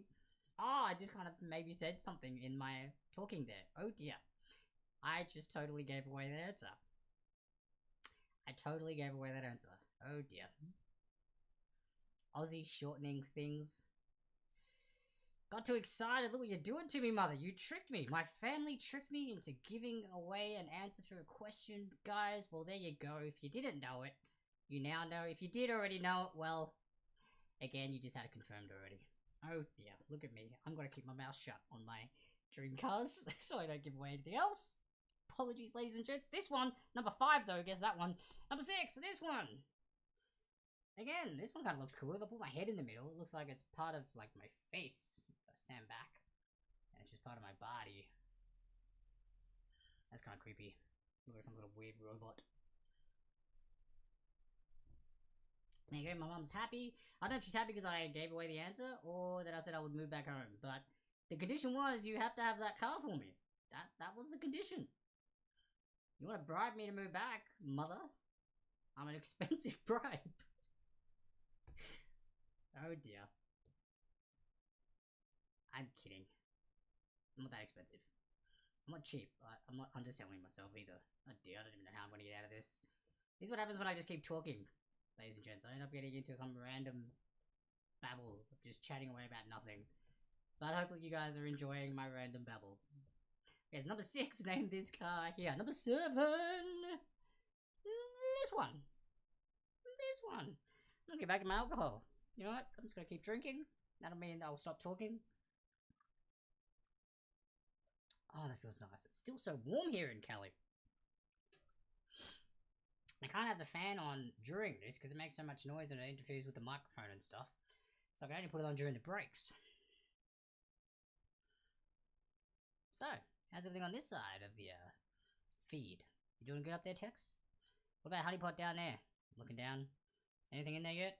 Oh, I just kind of maybe said something in my talking there. Oh dear. I just totally gave away that answer. I totally gave away that answer. Oh dear. Aussie shortening things. Got too excited. Look what you're doing to me, mother. You tricked me. My family tricked me into giving away an answer for a question. Guys, well, there you go. If you didn't know it, you now know. If you did already know it, well, again, you just had it confirmed already. Oh dear, look at me. I'm going to keep my mouth shut on my dream cars so I don't give away anything else. Apologies, ladies and gents. This one, number 5 though, guess that one. Number 6, this one. Again, this one kind of looks cool. If I put my head in the middle, it looks like it's part of, like, my face. If I stand back, and it's just part of my body. That's kind of creepy. Looks like some sort of weird robot. There you go, my mum's happy. I don't know if she's happy because I gave away the answer, or that I said I would move back home. But the condition was you have to have that car for me. That was the condition. You want to bribe me to move back, mother? I'm an expensive bribe. Oh dear. I'm kidding. I'm not that expensive. I'm not cheap. I'm not underselling myself either. Oh dear, I don't even know how I'm going to get out of this. This is what happens when I just keep talking, ladies and gents. I end up getting into some random babble, just chatting away about nothing. But hopefully you guys are enjoying my random babble. Yes, number 6, name this car here. Number 7. This one. This one. I'm going to get back to my alcohol. You know what? I'm just going to keep drinking. That'll mean I'll stop talking. Oh, that feels nice. It's still so warm here in Cali. I can't have the fan on during this because it makes so much noise and it interferes with the microphone and stuff. So I can only put it on during the breaks. So, how's everything on this side of the feed? You doing good up there, Tex? What about Honeypot down there? Looking down. Anything in there yet?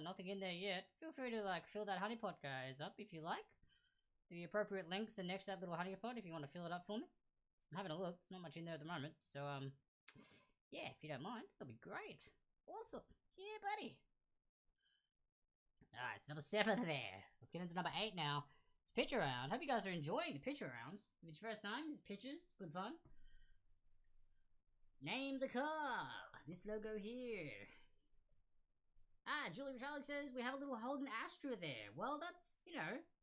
Nothing in there yet. Feel free to fill that Honeypot guys up if you like. The appropriate links are next to that little Honeypot if you want to fill it up for me. I'm having a look. There's not much in there at the moment. So yeah, if you don't mind, that'll be great. Awesome. Yeah, buddy. Alright, so number 7 there. Let's get into number 8 now. It's pitch around. Hope you guys are enjoying the pitch arounds. If it's your first time, this is pitches. Good fun. Name the car. This logo here. Julie Richarlic says we have a little Holden Astra there. Well, that's,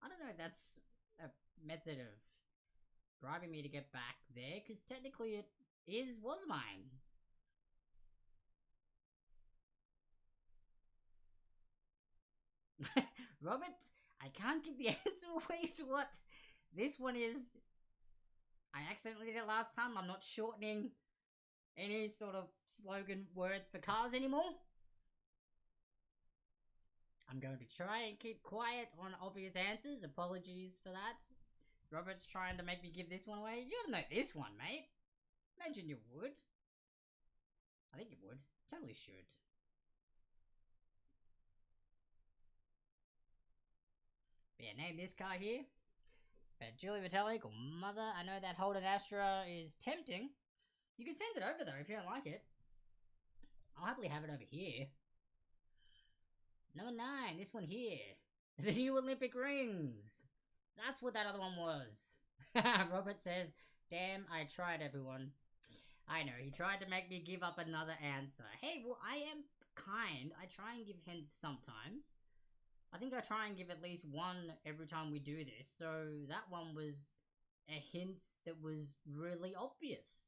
I don't know if that's a method of bribing me to get back there, because technically it was mine. Robert, I can't give the answer away to what this one is. I accidentally did it last time. I'm not shortening any sort of slogan words for cars anymore. I'm going to try and keep quiet on obvious answers. Apologies for that. Robert's trying to make me give this one away. You gotta know this one, mate. Imagine you would. I think you would. Totally should. But yeah, name this car here. Julie Vitalik or Mother. I know that Holden Astra is tempting. You can send it over though if you don't like it. I'll happily have it over here. Number 9, this one here. The new Olympic rings. That's what that other one was. Robert says, damn, I tried, everyone. I know, he tried to make me give up another answer. Hey, well, I am kind. I try and give hints sometimes. I think I try and give at least one every time we do this, so that one was a hint that was really obvious.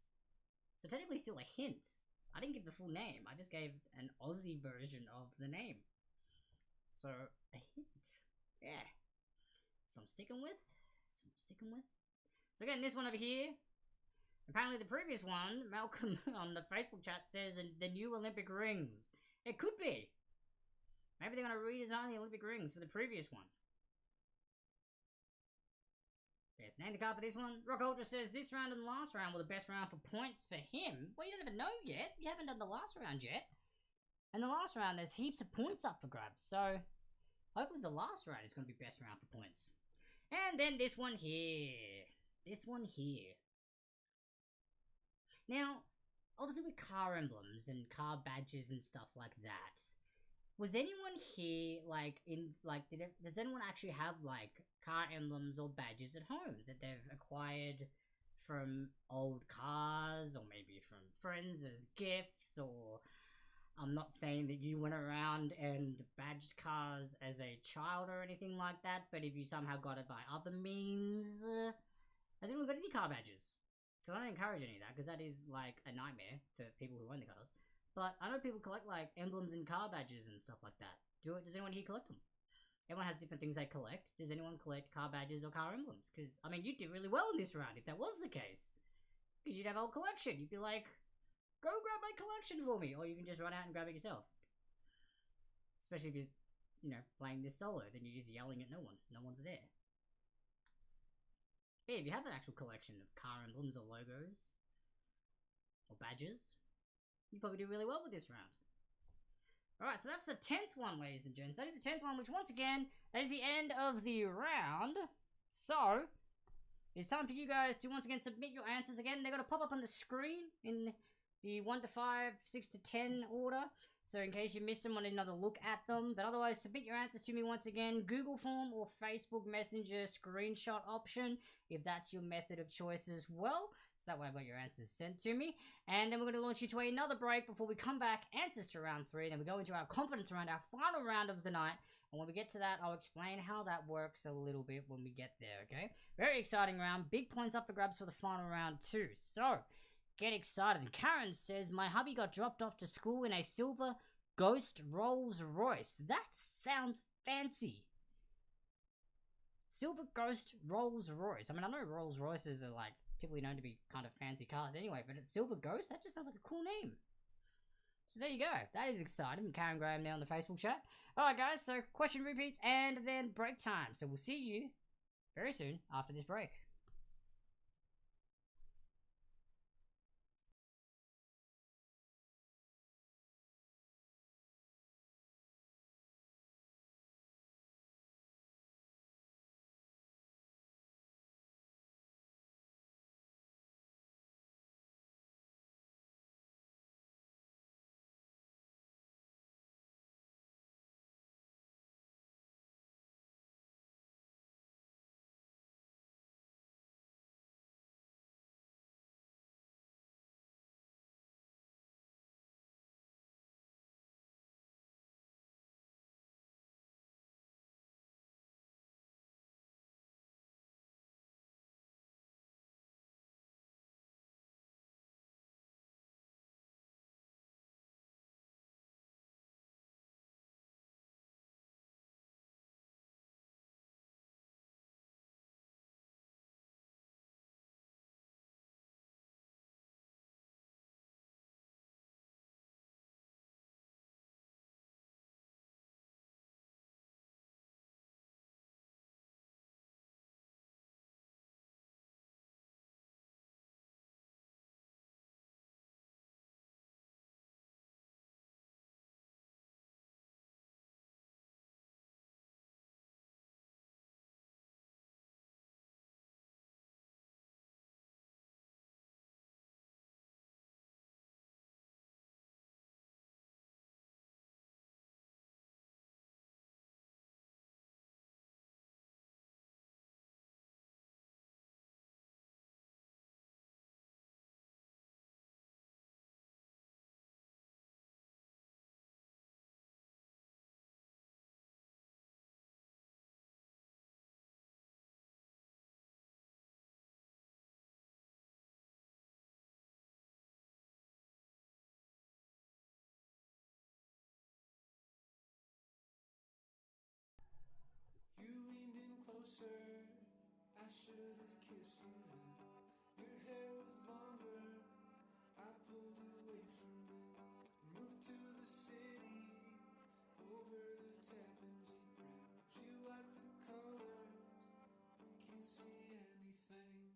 So technically still a hint. I didn't give the full name, I just gave an Aussie version of the name. So, a hint. Yeah. That's what I'm sticking with. So again, this one over here. Apparently the previous one, Malcolm on the Facebook chat says the new Olympic rings. It could be. Maybe they're going to redesign the Olympic rings for the previous one. Yes, name the car for this one. Rock Ultra says this round and the last round were the best round for points for him. Well, you don't even know yet. You haven't done the last round yet. And the last round, there's heaps of points up for grabs. So, hopefully the last round is going to be best round for points. And then this one here. Now, obviously with car emblems and car badges and stuff like that, was anyone here, does anyone actually have, car emblems or badges at home that they've acquired from old cars, or maybe from friends as gifts, or... I'm not saying that you went around and badged cars as a child or anything like that, but if you somehow got it by other means, has anyone got any car badges? Because I don't encourage any of that, because that is, a nightmare for people who own the cars. But I know people collect, emblems and car badges and stuff like that. Does anyone here collect them? Everyone has different things they collect. Does anyone collect car badges or car emblems? Because, I mean, you'd do really well in this round if that was the case. Because you'd have a whole collection. You'd be like... Go grab my collection for me, or you can just run out and grab it yourself. Especially if you're, playing this solo, then you're just yelling at no one. No one's there. But yeah, if you have an actual collection of car emblems or logos, or badges, you probably do really well with this round. Alright, so that's the 10th one, ladies and gents. That is the 10th one, which once again, that is the end of the round. So, it's time for you guys to once again submit your answers again. They're going to pop up on the screen in... the 1 to 5, 6 to 10 order, so in case you missed them, want another look at them. But otherwise, submit your answers to me once again, Google form or Facebook Messenger screenshot option, if that's your method of choice as well. So that way I've got your answers sent to me. And then we're going to launch into another break before we come back, answers to round 3, then we go into our confidence round, our final round of the night. And when we get to that, I'll explain how that works a little bit when we get there, okay? Very exciting round, big points up for grabs for the final round too. So... get excited. And Karen says, my hubby got dropped off to school in a silver Ghost Rolls Royce. That sounds fancy. Silver Ghost Rolls Royce. I mean, I know Rolls Royces are typically known to be kind of fancy cars anyway, but it's Silver Ghost? That just sounds like a cool name. So there you go. That is exciting. Karen Graham there on the Facebook chat. Alright guys, so question repeats and then break time. So we'll see you very soon after this break. You leaned in closer, I should have kissed you. Your hair was longer, I pulled away from it. Moved to the city, over the Tappan Zee Bridge. You like the colors, I can't see anything.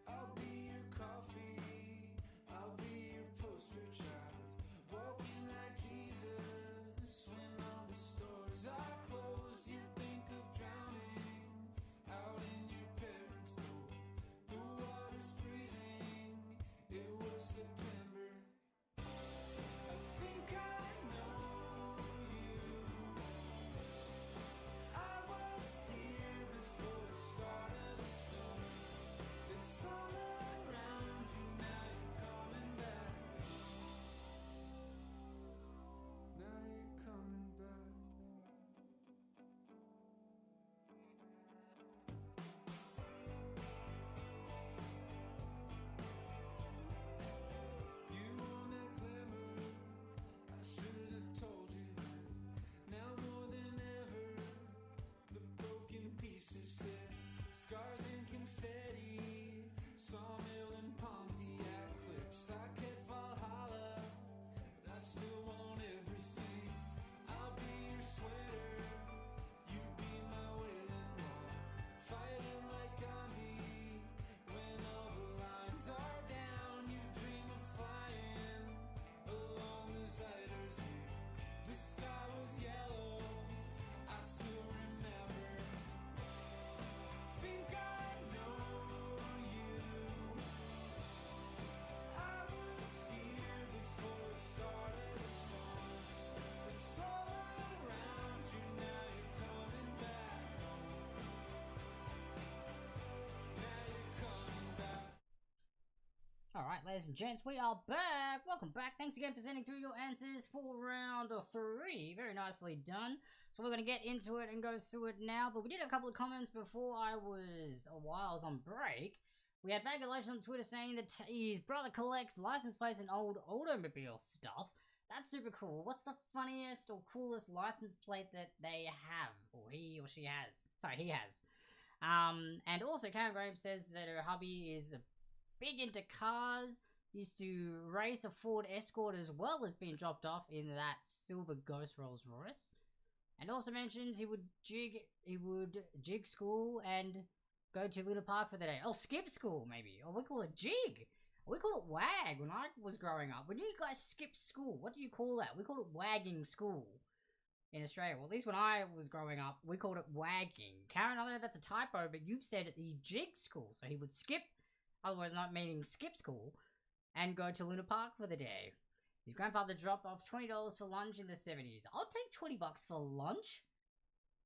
I'll be your coffee, I'll be your poster child. Walking like Jesus when all the stores are closed. You think of drowning out in your parents' pool. The water's freezing, it was September. I think I know you. I was here before the start of the storm. It's all around you, now you're coming back. Now you're coming back. You want that glimmer, I should have told you that. Now more than ever, the broken pieces fit. Scars and confetti, sawmill and Pontiac clips. I kept Valhalla, but I still want everything. I'll be your sweater, you be my wailing wall. Fighting like Gandhi, when all the lines are down. You dream of flying along the Zuiderzee. The sky was yellow, I still remember. Think I know you. I was here before the start of the storm. It's all around you, now you're coming back home. Now you're coming back. Alright, ladies and gents, we are back. Welcome back. Thanks again for sending through your answers for round 3. Very nicely done. So we're going to get into it and go through it now. But we did a couple of comments before I was on break. We had Bagger Legend on Twitter saying that his brother collects license plates and old automobile stuff. That's super cool. What's the funniest or coolest license plate that they have, or he or she has? Sorry, he has. And also Karen Graham says that her hubby is big into cars. Used to race a Ford Escort as well as being dropped off in that silver Ghost Rolls Royce. And also mentions he would jig school and go to Luna Park for the day. Oh, skip school maybe. Or we call it jig. We call it wag when I was growing up. When you guys skip school, what do you call that? We call it wagging school in Australia. Well, at least when I was growing up, we called it wagging. Karen, I don't know if that's a typo, but you've said he jigged school. So he would skip, otherwise not meaning skip school, and go to Luna Park for the day. His grandfather dropped off $20 for lunch in the 70s. I'll take $20 for lunch.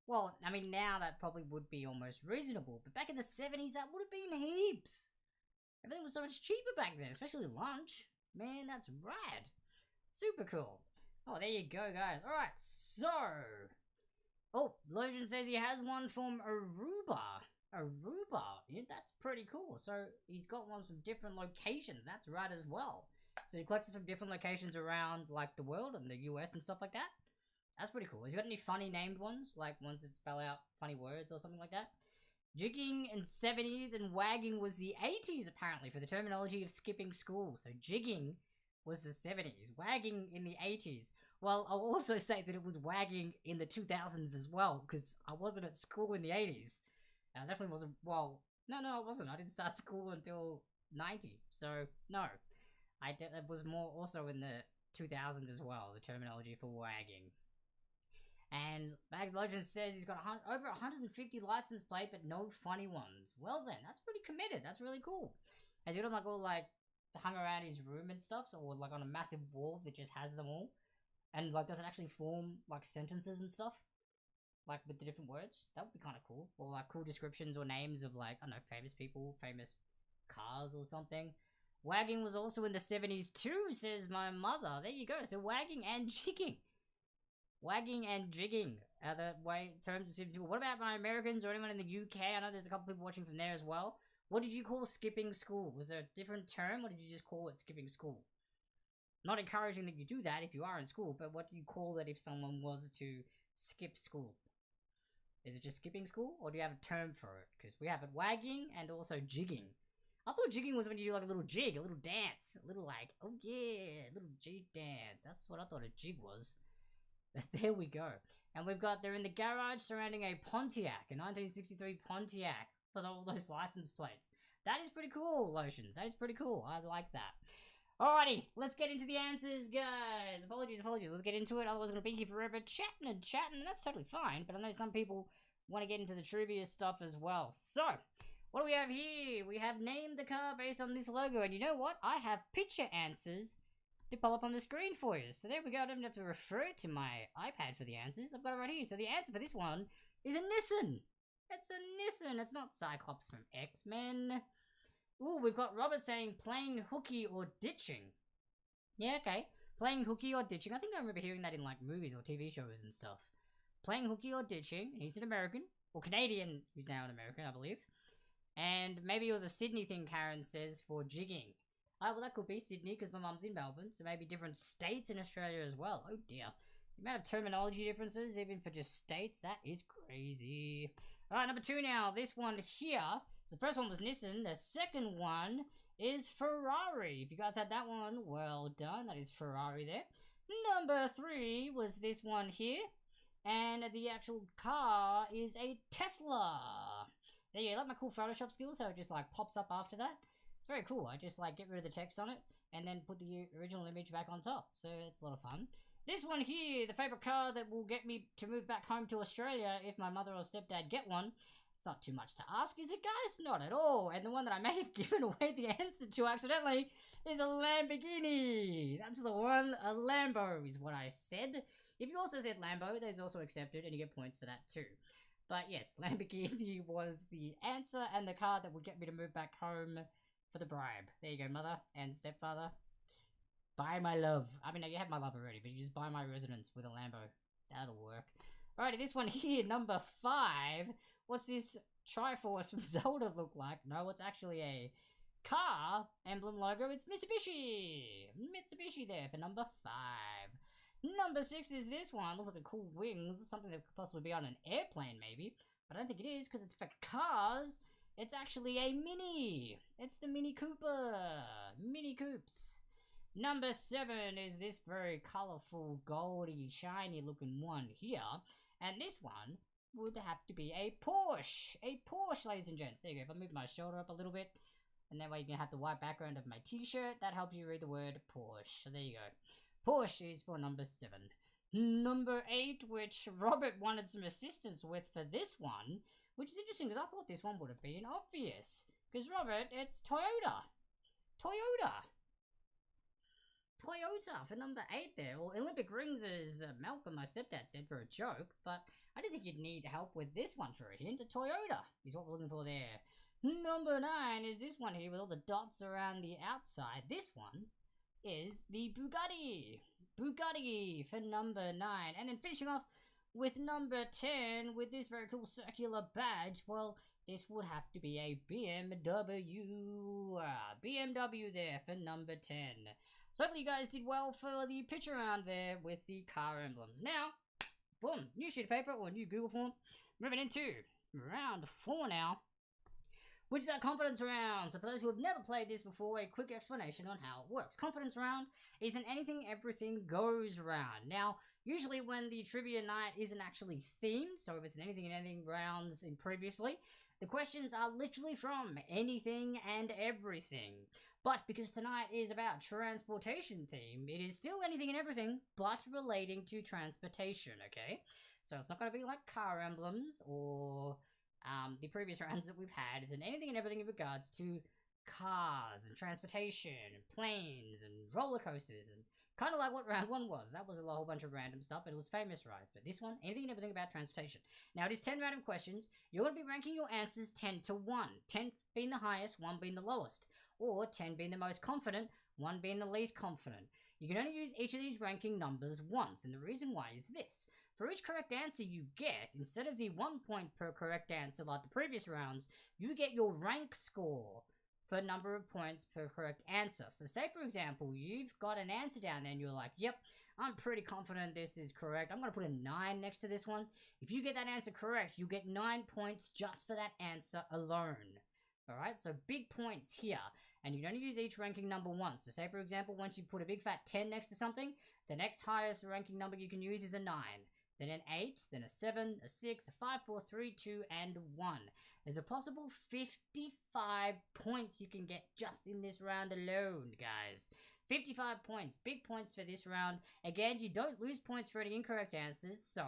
Well, I mean, now that probably would be almost reasonable, but back in the 70s, that would have been heaps. Everything was so much cheaper back then, especially lunch. Man, that's rad. Super cool. Oh, there you go, guys. Alright, so... Oh, Logan says he has one from Aruba. Aruba. Yeah, that's pretty cool. So, he's got ones from different locations. That's rad as well. So, he collects it from different locations around, like, the world and the US and stuff like that. That's pretty cool. Has he got any funny named ones? Like, ones that spell out funny words or something like that? Jigging in 70s and wagging was the 80s, apparently, for the terminology of skipping school. So jigging was the 70s, wagging in the 80s. Well, I'll also say that it was wagging in the 2000s as well, because I wasn't at school in the 80s. I definitely wasn't, well, no, I wasn't. I didn't start school until 90, so no. It was more also in the 2000s as well, the terminology for wagging. And Bags Legend says he's got over 150 license plate, but no funny ones. Well then, that's pretty committed. That's really cool. Has he got them like all like hung around his room and stuff, or like on a massive wall that just has them all? And like, does it actually form like sentences and stuff? Like with the different words? That would be kind of cool. Or like cool descriptions or names of like, I don't know, famous people, famous cars or something. Wagging was also in the 70s too, says my mother. There you go. So wagging and jigging. Wagging and jigging are the way terms of school. What about my Americans or anyone in the UK? I know there's a couple people watching from there as well. What did you call skipping school? Was there a different term, or did you just call it skipping school? Not encouraging that you do that if you are in school, but what do you call it if someone was to skip school? Is it just skipping school, or do you have a term for it? Because we have it wagging and also jigging. I thought jigging was when you do like a little jig, a little dance, a little like, oh yeah, a little jig dance. That's what I thought a jig was. But there we go. And we've got, they're in the garage surrounding a Pontiac, a 1963 Pontiac, with all those license plates. That is pretty cool, Lotions. That is pretty cool. I like that. Alrighty, let's get into the answers, guys. Apologies. Let's get into it. Otherwise, I'm going to be here forever chatting, and that's totally fine. But I know some people want to get into the trivia stuff as well. So, what do we have here? We have named the car based on this logo. And you know what? I have picture answers to pop up on the screen for you. So there we go. I don't have to refer to my iPad for the answers. I've got it right here. So the answer for this one is a Nissan. It's a Nissan. It's not Cyclops from X-Men. Ooh, we've got Robert saying playing hooky or ditching. Yeah, okay. Playing hooky or ditching. I think I remember hearing that in like movies or TV shows and stuff. Playing hooky or ditching. He's an American. Or Canadian, who's now an American, I believe. And maybe it was a Sydney thing, Karen says, for jigging. Oh, well, that could be Sydney, because my mum's in Melbourne, so maybe different states in Australia as well. Oh, dear. The amount of terminology differences, even for just states, that is crazy. Alright, number 2 now. This one here. So the first one was Nissan. The second one is Ferrari. If you guys had that one, well done. That is Ferrari there. Number 3 was this one here. And the actual car is a Tesla. There you go. Like my cool Photoshop skills, how it just like pops up after that. Very cool. I just like get rid of the text on it and then put the original image back on top. So it's a lot of fun. This one here, the favorite car that will get me to move back home to Australia if my mother or stepdad get one. It's not too much to ask, is it, guys? Not at all. And the one that I may have given away the answer to accidentally is a Lamborghini. That's the one. A Lambo is what I said. If you also said Lambo, there's also accepted and you get points for that too. But yes, Lamborghini was the answer and the car that would get me to move back home for the bribe. There you go, mother and stepfather. Buy my love. I mean, no, you have my love already, but you just buy my residence with a Lambo. That'll work. Alrighty, this one here, number 5. What's this Triforce from Zelda look like? No, it's actually a car emblem logo, it's Mitsubishi. Mitsubishi there for number 5. Number 6 is this one. Looks like a cool wings, something that could possibly be on an airplane maybe. But I don't think it is because it's for cars. It's actually a Mini. It's the Mini Cooper. Mini Coops. Number 7 is this very colourful, goldy, shiny looking one here. And this one would have to be a Porsche. A Porsche, ladies and gents. There you go. If I move my shoulder up a little bit, and that way you can have the white background of my t-shirt, that helps you read the word Porsche. So there you go. Porsche is for number 7. Number 8, which Robert wanted some assistance with for this one, which is interesting because I thought this one would have been obvious. Because Robert, it's Toyota. Toyota for number 8 there. Or Olympic rings, as Malcolm, my stepdad, said for a joke. But I didn't think you'd need help with this one for a hint. A Toyota is what we're looking for there. Number 9 is this one here with all the dots around the outside. This one is the Bugatti. Bugatti for number 9. And then finishing off with number 10 with this very cool circular badge. Well, this would have to be a BMW. BMW there for number 10. So hopefully you guys did well for the pitch around there with the car emblems. Now, boom, new sheet of paper or new Google form. Moving into round 4 now, which is our confidence round. So for those who have never played this before, a quick explanation on how it works. Confidence round is an anything everything goes round. Now, usually when the trivia night isn't actually themed, so if it's an anything and anything rounds in previously, the questions are literally from anything and everything. But because tonight is about transportation theme, it is still anything and everything, but relating to transportation, okay? So it's not going to be like car emblems or the previous rounds that we've had. It's an anything and everything in regards to cars and transportation and planes and roller coasters and kind of like what round 1 was. That was a whole bunch of random stuff, but it was famous rides. But this one, anything and everything about transportation. Now it is 10 random questions. You're going to be ranking your answers 10 to 1. 10 being the highest, 1 being the lowest. Or 10 being the most confident, 1 being the least confident. You can only use each of these ranking numbers once, and the reason why is this. For each correct answer you get, instead of the 1 point per correct answer like the previous rounds, you get your rank score for number of points per correct answer. So say for example, you've got an answer down there and you're like, yep, I'm pretty confident this is correct. I'm going to put a 9 next to this one. If you get that answer correct, you get 9 points just for that answer alone. Alright, so big points here. And you can only use each ranking number once. So say for example, once you put a big fat 10 next to something, the next highest ranking number you can use is a 9. Then an 8, then a 7, a 6, a 5, 4, 3, 2, and 1. There's a possible 55 points you can get just in this round alone, guys. 55 points. Big points for this round. Again, you don't lose points for any incorrect answers, so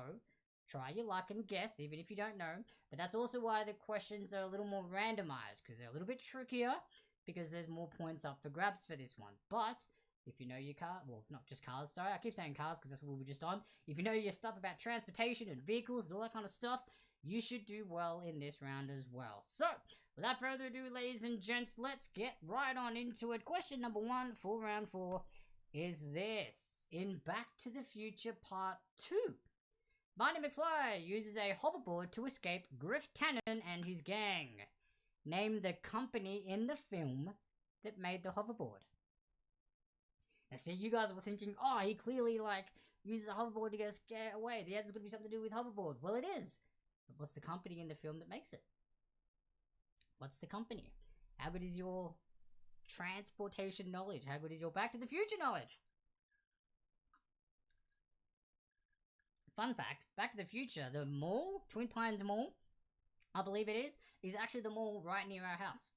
try your luck and guess, even if you don't know. But that's also why the questions are a little more randomized, because they're a little bit trickier, because there's more points up for grabs for this one. But if you know your car, well, not just cars, sorry, I keep saying cars because that's what we were just on. If you know your stuff about transportation and vehicles and all that kind of stuff, you should do well in this round as well. So, without further ado, ladies and gents, let's get right on into it. Question number 1 for round 4 is this. In Back to the Future Part 2, Marty McFly uses a hoverboard to escape Griff Tannen and his gang. Name the company in the film that made the hoverboard. Now see, you guys were thinking, oh, he clearly, uses a hoverboard to get away. The answer's going to be something to do with hoverboard. Well, it is. But what's the company in the film that makes it? What's the company? How good is your transportation knowledge? How good is your Back to the Future knowledge? Fun fact, Back to the Future, the mall, Twin Pines Mall, I believe it is actually the mall right near our house.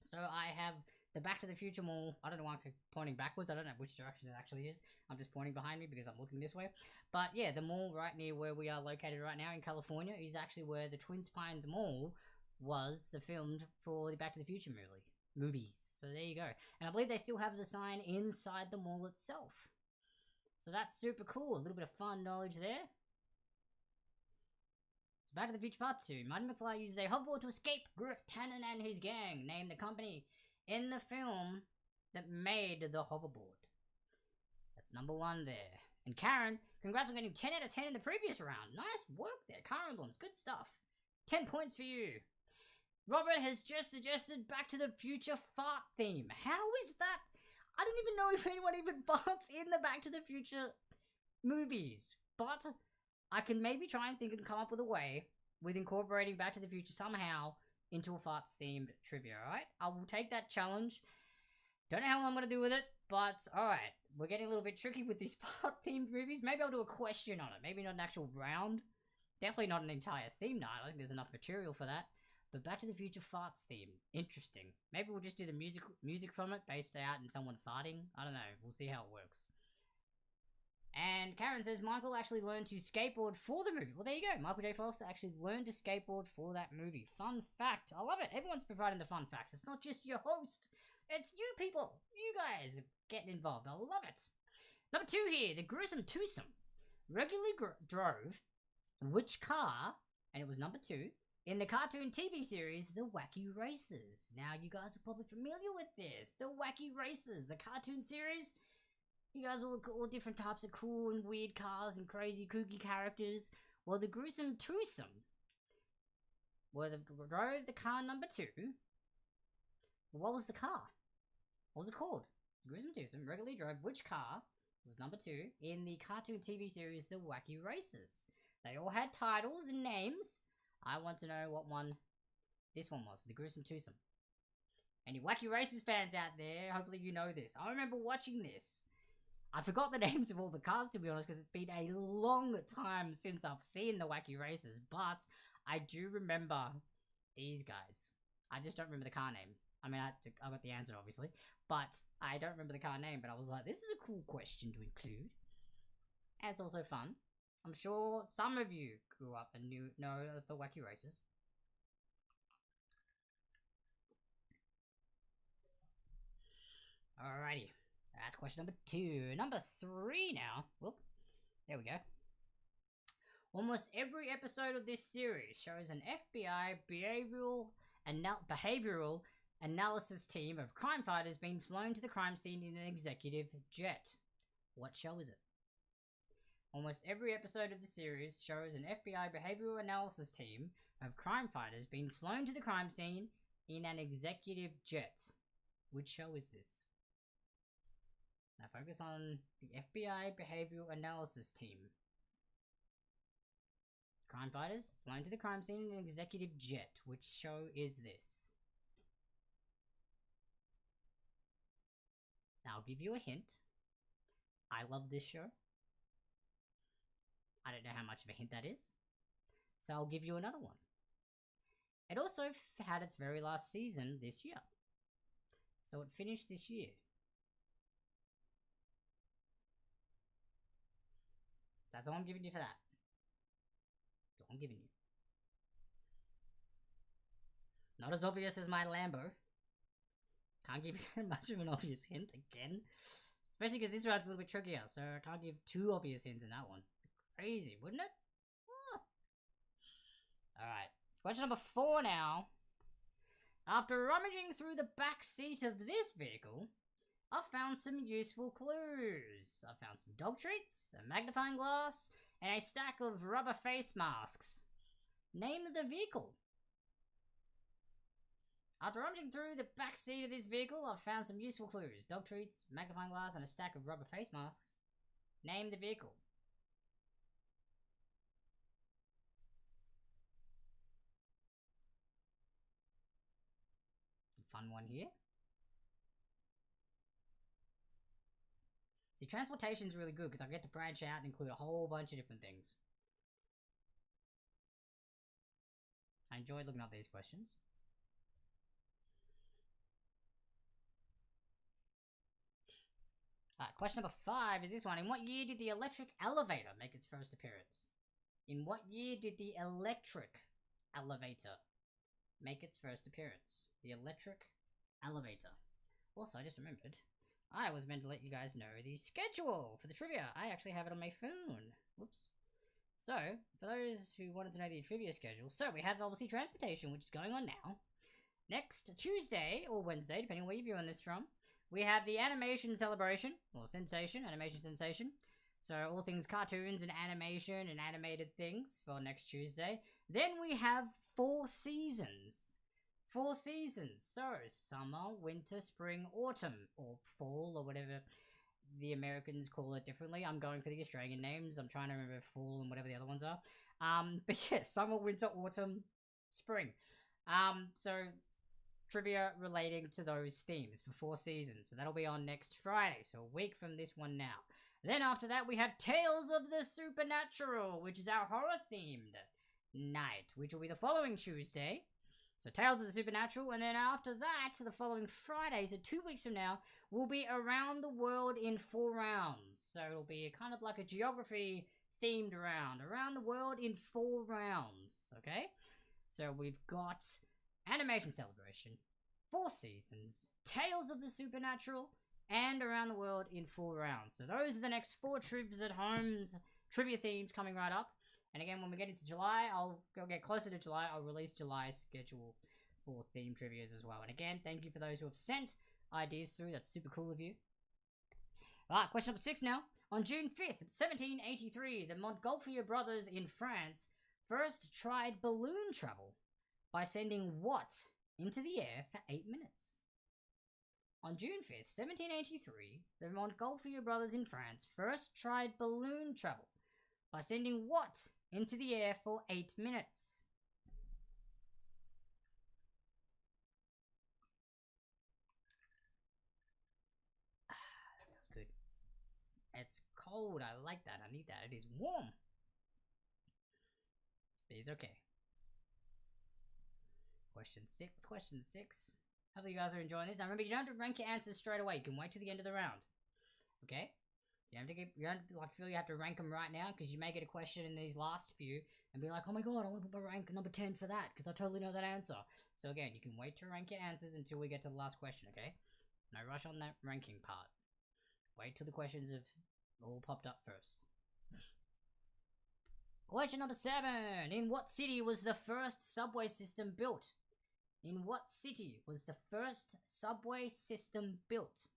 So I have the Back to the Future Mall. I don't know why I'm pointing backwards. I don't know which direction it actually is. I'm just pointing behind me because I'm looking this way. But yeah, the mall right near where we are located right now in California is actually where the Twin Pines Mall was filmed for the Back to the Future movies. So there you go. And I believe they still have the sign inside the mall itself. So that's super cool. A little bit of fun knowledge there. So Back to the Future Part 2. Marty McFly uses a hoverboard to escape Griff Tannen and his gang. Name the company in the film that made the hoverboard. That's number 1 there. And Karen, congrats on getting 10 out of 10 in the previous round. Nice work there. Car emblems, good stuff. 10 points for you. Robert has just suggested Back to the Future fart theme. How is that? I didn't even know if anyone even farts in the Back to the Future movies. But I can maybe try and think and come up with a way with incorporating Back to the Future somehow into a farts themed trivia, alright? I will take that challenge. Don't know how I'm going to do with it, but alright. We're getting a little bit tricky with these fart themed movies. Maybe I'll do a question on it. Maybe not an actual round. Definitely not an entire theme night. I think there's enough material for that. But Back to the Future farts theme. Interesting. Maybe we'll just do the music from it based out in someone farting. I don't know. We'll see how it works. And Karen says Michael actually learned to skateboard for the movie. Well, there you go. Michael J. Fox actually learned to skateboard for that movie. Fun fact. I love it. Everyone's providing the fun facts. It's not just your host. It's you people. You guys getting involved. I love it. Number 2 here. The gruesome twosome regularly drove which car, and it was number 2, in the cartoon TV series, The Wacky Racers. Now, you guys are probably familiar with this. The Wacky Racers, the cartoon series. You guys all different types of cool and weird cars and crazy kooky characters. Well, the gruesome twosome drove the car number 2. What was the car? What was it called? The gruesome twosome regularly drove which car was number 2 in the cartoon TV series The Wacky Racers. They all had titles and names. I want to know what one this one was for the gruesome twosome. Any Wacky Racers fans out there, hopefully you know this. I remember watching this. I forgot the names of all the cars, to be honest, because it's been a long time since I've seen the Wacky Racers, but I do remember these guys. I just don't remember the car name. I mean, I got the answer, obviously, but I don't remember the car name, but I was like, this is a cool question to include. And it's also fun. I'm sure some of you grew up and know the Wacky Racers. Alrighty. That's question number 2. Number 3 now. Whoop. There we go. Almost every episode of this series shows an FBI behavioral analysis team of crime fighters being flown to the crime scene in an executive jet. What show is it? Almost every episode of the series shows an FBI behavioral analysis team of crime fighters being flown to the crime scene in an executive jet. Which show is this? Now focus on the FBI behavioral analysis team. Crime fighters flown to the crime scene in an executive jet. Which show is this? Now I'll give you a hint. I love this show. I don't know how much of a hint that is. So I'll give you another one. It also had its very last season this year. So it finished this year. That's all I'm giving you for that. That's all I'm giving you. Not as obvious as my Lambo. Can't give you that much of an obvious hint again. Especially because this round's a little bit trickier, so I can't give 2 obvious hints in that one. Crazy, wouldn't it? Oh. Alright. Question number 4 now. After rummaging through the back seat of this vehicle, I've found some useful clues. I've found some dog treats, a magnifying glass, and a stack of rubber face masks. Name the vehicle. After rummaging through the back seat of this vehicle, I've found some useful clues. Dog treats, magnifying glass, and a stack of rubber face masks. Name the vehicle. Fun one here. The transportation is really good because I get to branch out and include a whole bunch of different things. I enjoyed looking up these questions. Alright, question number 5 is this one. In what year did the electric elevator make its first appearance? In what year did the electric elevator make its first appearance? The electric elevator. Also, I just remembered, I was meant to let you guys know the schedule for the trivia. I actually have it on my phone. Whoops. So, for those who wanted to know the trivia schedule, so we have obviously transportation, which is going on now. Next Tuesday, or Wednesday, depending on where you're viewing this from, we have the animation celebration, or sensation, animation sensation. So all things cartoons and animation and animated things for next Tuesday. Then we have 4 seasons. 4 seasons. So, summer, winter, spring, autumn, or fall, or whatever the Americans call it differently. I'm going for the Australian names. I'm trying to remember fall and whatever the other ones are. But yeah, summer, winter, autumn, spring. So trivia relating to those themes for 4 seasons. So that'll be on next Friday. So a week from this one now. Then after that, we have Tales of the Supernatural, which is our horror-themed night, which will be the following Tuesday. So Tales of the Supernatural, and then after that, the following Friday, so 2 weeks from now, will be Around the World in 4 rounds. So it'll be kind of like a geography-themed round. Around the World in 4 rounds, okay? So we've got Animation Celebration, 4 seasons, Tales of the Supernatural, and Around the World in 4 rounds. So those are the next 4 Trivs at Home's trivia themes coming right up. And again, when we get into July, I'll get closer to July, I'll release July's schedule for theme trivias as well. And again, thank you for those who have sent ideas through. That's super cool of you. Alright, question number 6 now. On June 5th, 1783, the Montgolfier brothers in France first tried balloon travel by sending what into the air for 8 minutes? On June 5th, 1783, the Montgolfier brothers in France first tried balloon travel by sending what into the air for 8 minutes? That feels good. It's cold. I like that. I need that. It is warm. It is okay. Question 6. Hopefully you guys are enjoying this. Now remember, you don't have to rank your answers straight away. You can wait till the end of the round. Okay? So you don't feel you have to rank them right now, because you may get a question in these last few and be like, oh my god, I want to put my rank number 10 for that, because I totally know that answer. So again, you can wait to rank your answers until we get to the last question, okay? No rush on that ranking part. Wait till the questions have all popped up first. Question number 7. In what city was the first subway system built? In what city was the first subway system built?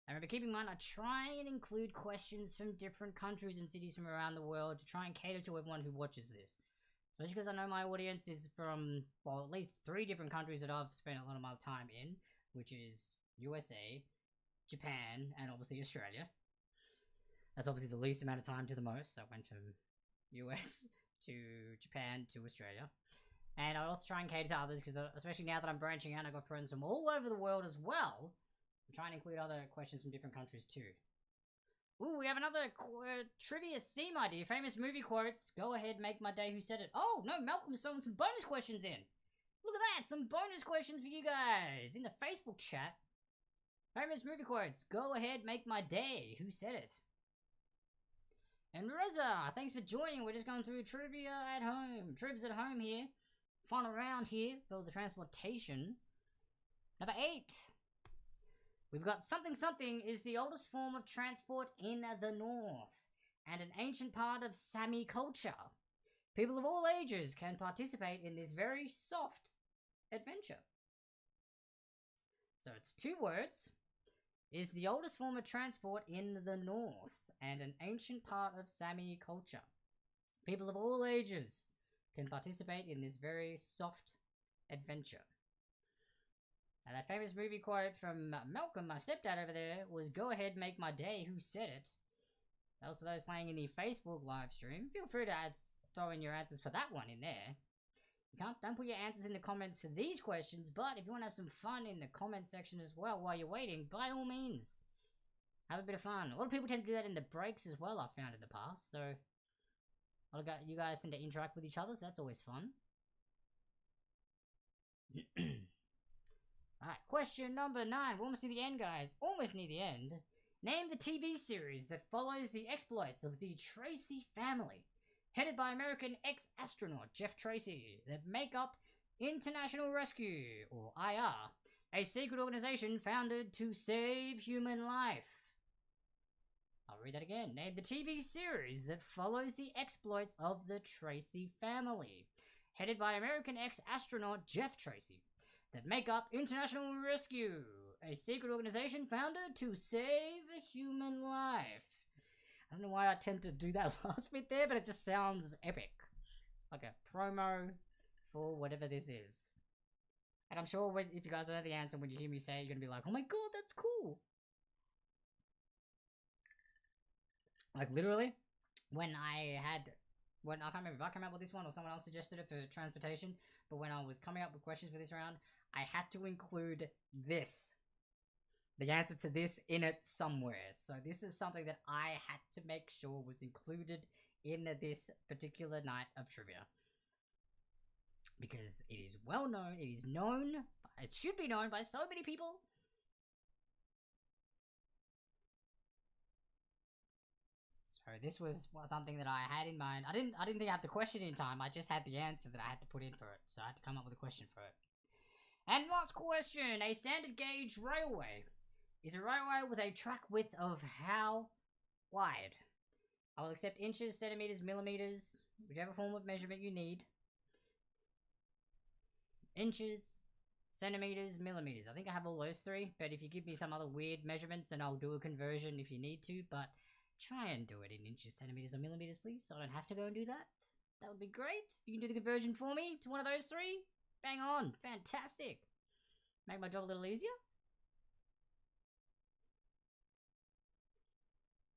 I remember, keep in mind, I try and include questions from different countries and cities from around the world to try and cater to everyone who watches this. Especially because I know my audience is from, well, at least 3 different countries that I've spent a lot of my time in, which is USA, Japan, and obviously Australia. That's obviously the least amount of time to the most, so I went from US to Japan to Australia. And I also try and cater to others, because especially now that I'm branching out, I've got friends from all over the world as well. I'm trying to include other questions from different countries too. Ooh, we have another trivia theme idea. Famous movie quotes. Go ahead, make my day. Who said it? Oh, no, Malcolm's throwing some bonus questions in. Look at that, some bonus questions for you guys in the Facebook chat. Famous movie quotes. Go ahead, make my day. Who said it? And Reza, thanks for joining. We're just going through trivia at home. Trivs at home here. Final round here for the transportation. Number 8. We've got something is the oldest form of transport in the north and an ancient part of Sami culture. People of all ages can participate in this very soft adventure. So it's 2 words. Is the oldest form of transport in the north and an ancient part of Sami culture. People of all ages can participate in this very soft adventure. Now that famous movie quote from Malcolm, my stepdad over there, was "Go ahead, make my day." Who said it? That was for those playing in the Facebook live stream. Feel free to throw in your answers for that one in there. Don't put your answers in the comments for these questions, but if you want to have some fun in the comment section as well while you're waiting, by all means, have a bit of fun. A lot of people tend to do that in the breaks as well, I've found in the past, so you guys tend to interact with each other, so that's always fun. Alright, question number 9. We're almost near the end, guys. Almost near the end. Name the TV series that follows the exploits of the Tracy family, headed by American ex-astronaut Jeff Tracy, that make up International Rescue, or IR, a secret organization founded to save human life. I'll read that again. Name the TV series that follows the exploits of the Tracy family, headed by American ex-astronaut Jeff Tracy, that make up International Rescue, a secret organization founded to save human life. I don't know why I tend to do that last bit there, but it just sounds epic. Like a promo for whatever this is. And I'm sure if you guys know the answer, when you hear me say it, you're gonna be like, oh my god, that's cool. Like, literally, when I can't remember if I came up with this one or someone else suggested it for transportation, but when I was coming up with questions for this round, I had to include this. The answer to this in it somewhere. So this is something that I had to make sure was included in this particular night of trivia. Because it is well known, it should be known by so many people. So this was something that I had in mind. I didn't think I had the question in time, I just had the answer that I had to put in for it. So I had to come up with a question for it. And last question, a standard gauge railway is a railway with a track width of how wide? I will accept inches, centimeters, millimeters, whichever form of measurement you need. Inches, centimeters, millimeters. I think I have all those three, but if you give me some other weird measurements, then I'll do a conversion if you need to, but try and do it in inches, centimeters, or millimeters, please, so I don't have to go and do that. That would be great. You can do the conversion for me to one of those three. Bang on. Fantastic. Make my job a little easier.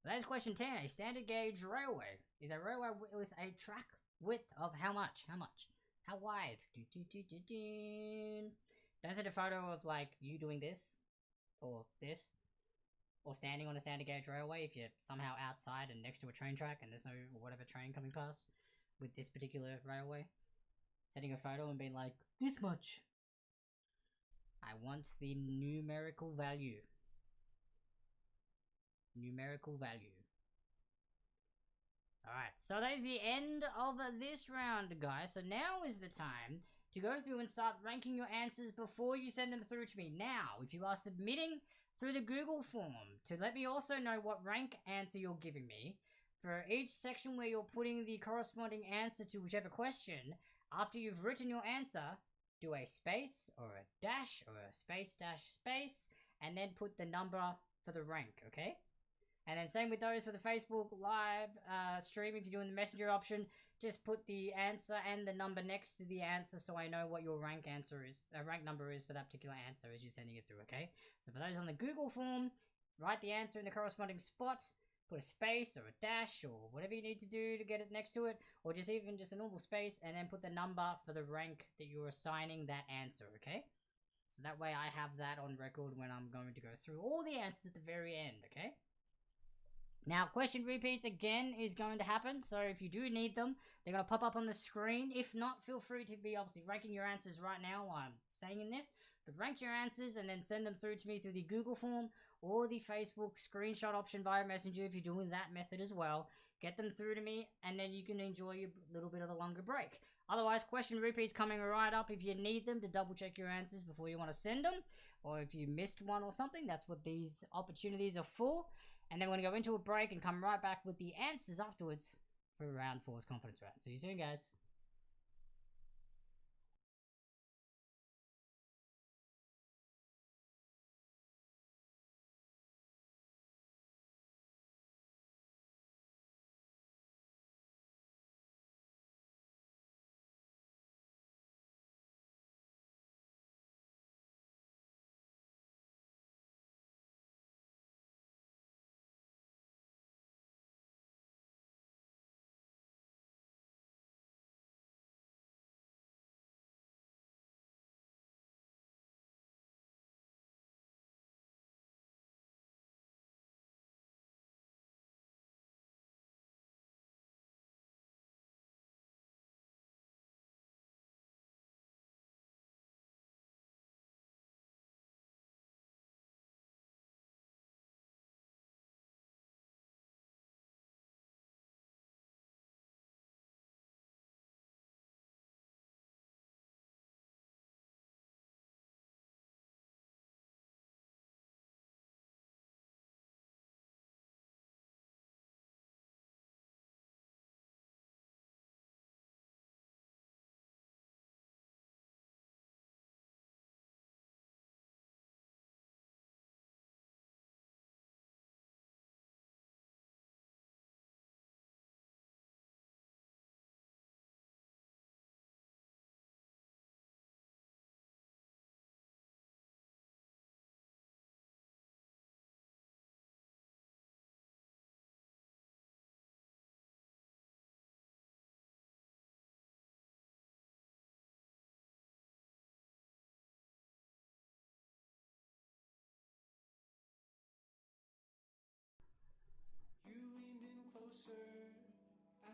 That is question 10. A standard gauge railway is a railway with a track width of how much? How much? How wide? Don't send a photo of, like, you doing this, or standing on a standard gauge railway if you're somehow outside and next to a train track and there's no whatever train coming past with this particular railway. Sending a photo and being like, this much. I want the numerical value. Numerical value. Alright, so that is the end of this round, guys. So now is the time to go through and start ranking your answers before you send them through to me. Now, if you are submitting through the Google form, to let me also know what rank answer you're giving me, for each section where you're putting the corresponding answer to whichever question, after you've written your answer, do a space or a dash or a space dash space, and then put the number for the rank, okay? And then same with those for the Facebook live stream. If you're doing the messenger option, just put the answer and the number next to the answer so I know what your rank number is for that particular answer as you're sending it through, okay? So for those on the Google form, write the answer in the corresponding spot, put a space or a dash or whatever you need to do to get it next to it, or just even just a normal space, and then put the number for the rank that you're assigning that answer, okay? So that way I have that on record when I'm going to go through all the answers at the very end, okay? Now, question repeats again is going to happen, so if you do need them, they're going to pop up on the screen. If not, feel free to be obviously ranking your answers right now while I'm saying in this, but rank your answers and then send them through to me through the Google form or the Facebook screenshot option via Messenger if you're doing that method as well. Get them through to me, and then you can enjoy a little bit of a longer break. Otherwise, question repeats coming right up if you need them to double check your answers before you want to send them, or if you missed one or something, that's what these opportunities are for. And then we're going to go into a break and come right back with the answers afterwards for round 4's confidence round. See you soon, guys.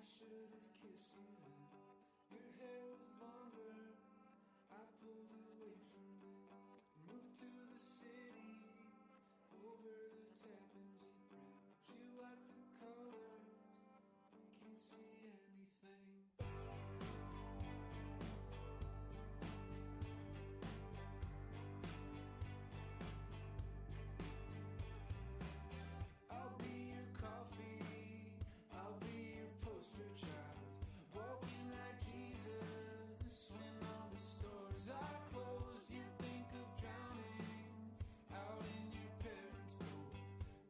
should have kissed you then. Your hair was longer. I pulled away from it. Moved to the city. Over the Tappan Zee Bridge. You like the colors. I can't see anything. I'll be your coffee, I'll be your poster child. Walking like Jesus when all the stores are closed. You think of drowning out in your parents' pool.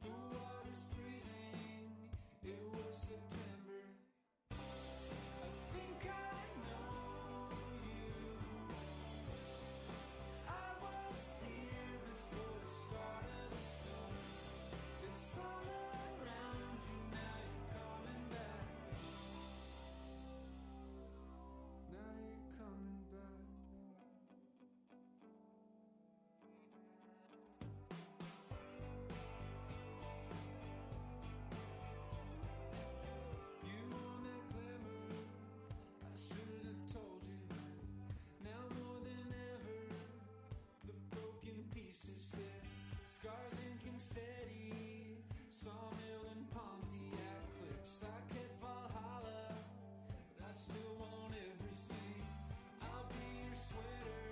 The water's freezing, it was September. I think I know you. I was here before the start of the storm. It's all around you, now you're coming back. Now you're coming back. You want that glamour, I should have told you then. Now more than ever, the broken pieces fit. Scars and confetti, sawmill and Pontiac clips. I kept Valhalla, but I still want everything. I'll be your sweater,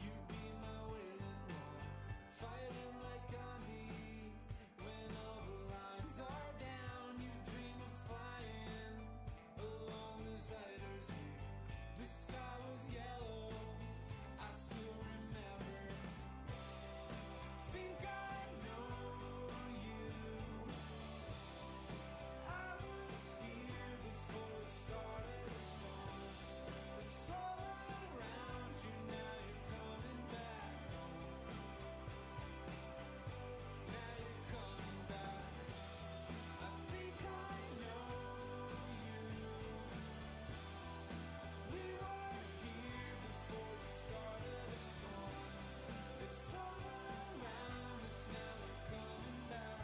you be my wailing wall. Fighting like Gandhi, when all the lines are down. You dream of flying along the Zuiderzee. The sky was yellow, I still remember. Think I know you. I was here before the start of the storm. It's all around you, now you're coming back home. Now you're coming back. I think I know you. We were here before the start of the storm. It's all around us, now we're coming back.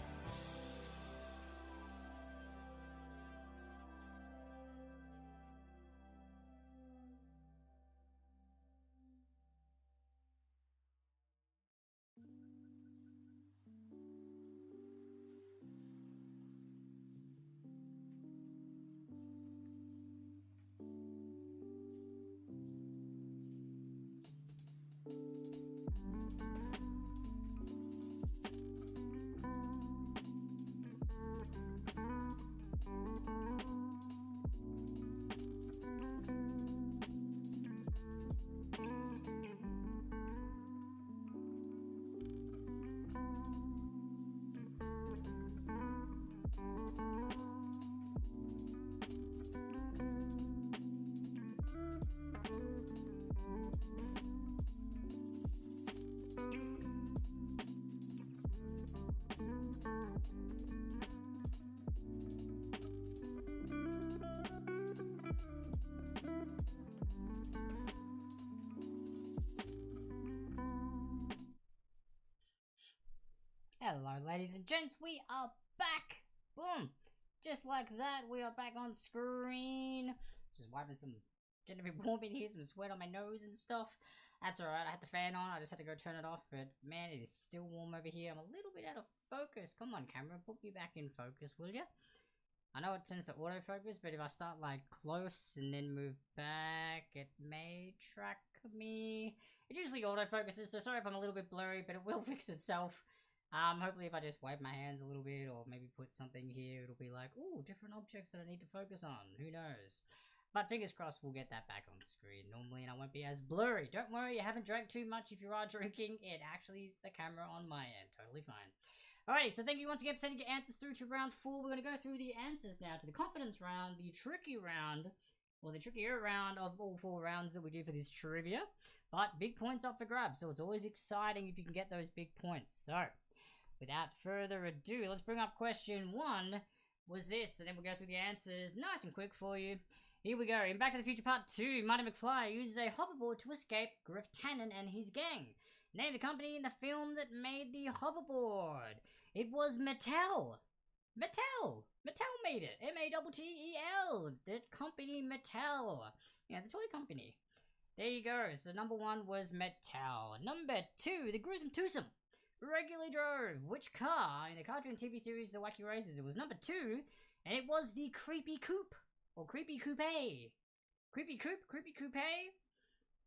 Hello, ladies and gents, we are back! Boom! Just like that, we are back on screen. Just wiping some, getting a bit warm in here, some sweat on my nose and stuff. That's alright, I had the fan on, I just had to go turn it off, but man, it is still warm over here. I'm a little bit out of focus. Come on, camera, put me back in focus, will ya? I know it tends to autofocus, but if I start like close and then move back, it may track me. It usually autofocuses, so sorry if I'm a little bit blurry, but it will fix itself. Hopefully if I just wipe my hands a little bit or maybe put something here, it'll be like, ooh, different objects that I need to focus on. Who knows? But fingers crossed we'll get that back on the screen normally and I won't be as blurry. Don't worry, you haven't drank too much if you are drinking. It actually is the camera on my end. Totally fine. Alrighty, so thank you once again for sending your answers through to round 4. We're going to go through the answers now to the confidence round, the tricky round, or the trickier round of all 4 rounds that we do for this trivia. But big points up for grabs, so it's always exciting if you can get those big points. So, without further ado, let's bring up question 1. Was this, and then we'll go through the answers nice and quick for you. Here we go. In Back to the Future Part 2, Marty McFly uses a hoverboard to escape Griff Tannen and his gang. Name the company in the film that made the hoverboard. It was Mattel. Mattel! Mattel made it! Mattel! The company Mattel. Yeah, the toy company. There you go. So number 1 was Mattel. Number 2, the Gruesome Twosome. Regularly drove. Which car in the cartoon TV series The Wacky Races? It was number 2, and it was the Creepy Coupe. Or Creepy Coupe. Creepy Coupe.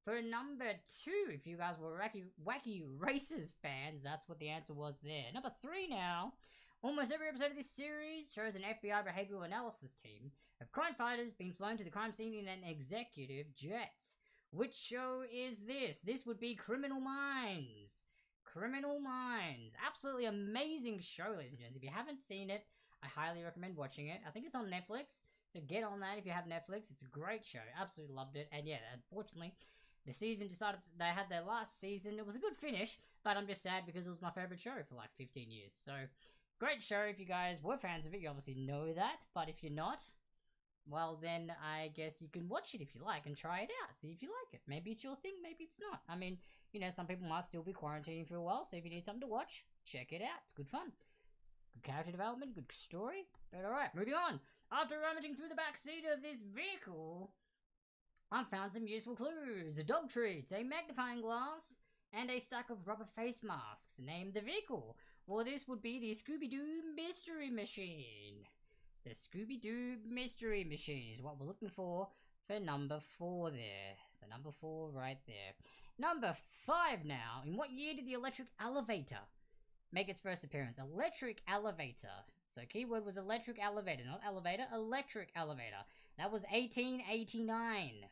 For number 2, if you guys were Wacky Races fans, that's what the answer was there. Number 3 now. Almost every episode of this series shows an FBI behavioral analysis team of crime fighters being flown to the crime scene in an executive jet. Which show is this? This would be Criminal Minds. Criminal Minds. Absolutely amazing show, ladies and gents. If you haven't seen it, I highly recommend watching it. I think it's on Netflix, so get on that if you have Netflix. It's a great show. Absolutely loved it. And yeah, unfortunately, the season decided they had their last season. It was a good finish, but I'm just sad because it was my favorite show for like 15 years. So, great show. If you guys were fans of it, you obviously know that. But if you're not, well, then I guess you can watch it if you like and try it out. See if you like it. Maybe it's your thing, maybe it's not. I mean, you know, some people might still be quarantining for a while, so if you need something to watch, check it out. It's good fun. Good character development, good story. But alright, moving on. After rummaging through the back seat of this vehicle, I found some useful clues. A dog treat, a magnifying glass, and a stack of rubber face masks. Name the vehicle. Well, this would be the Scooby-Doo Mystery Machine. The Scooby-Doo Mystery Machine is what we're looking for number 4 there. So number 4 right there. Number 5 now. In what year did the electric elevator make its first appearance? Electric elevator. So keyword was electric elevator, not elevator, electric elevator. That was 1889.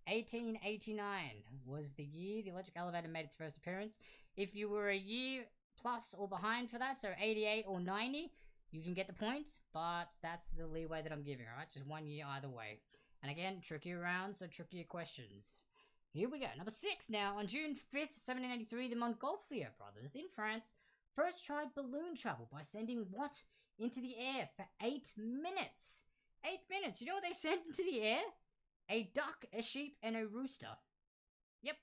1889 was the year the electric elevator made its first appearance. If you were a year plus or behind for that, so 88 or 90, you can get the points, but that's the leeway that I'm giving, alright? Just 1 year either way. And again, trickier rounds, so trickier questions. Here we go. Number 6 now. On June 5th, 1783, the Montgolfier brothers in France first tried balloon travel by sending what into the air for 8 minutes? 8 minutes. You know what they sent into the air? A duck, a sheep, and a rooster. Yep.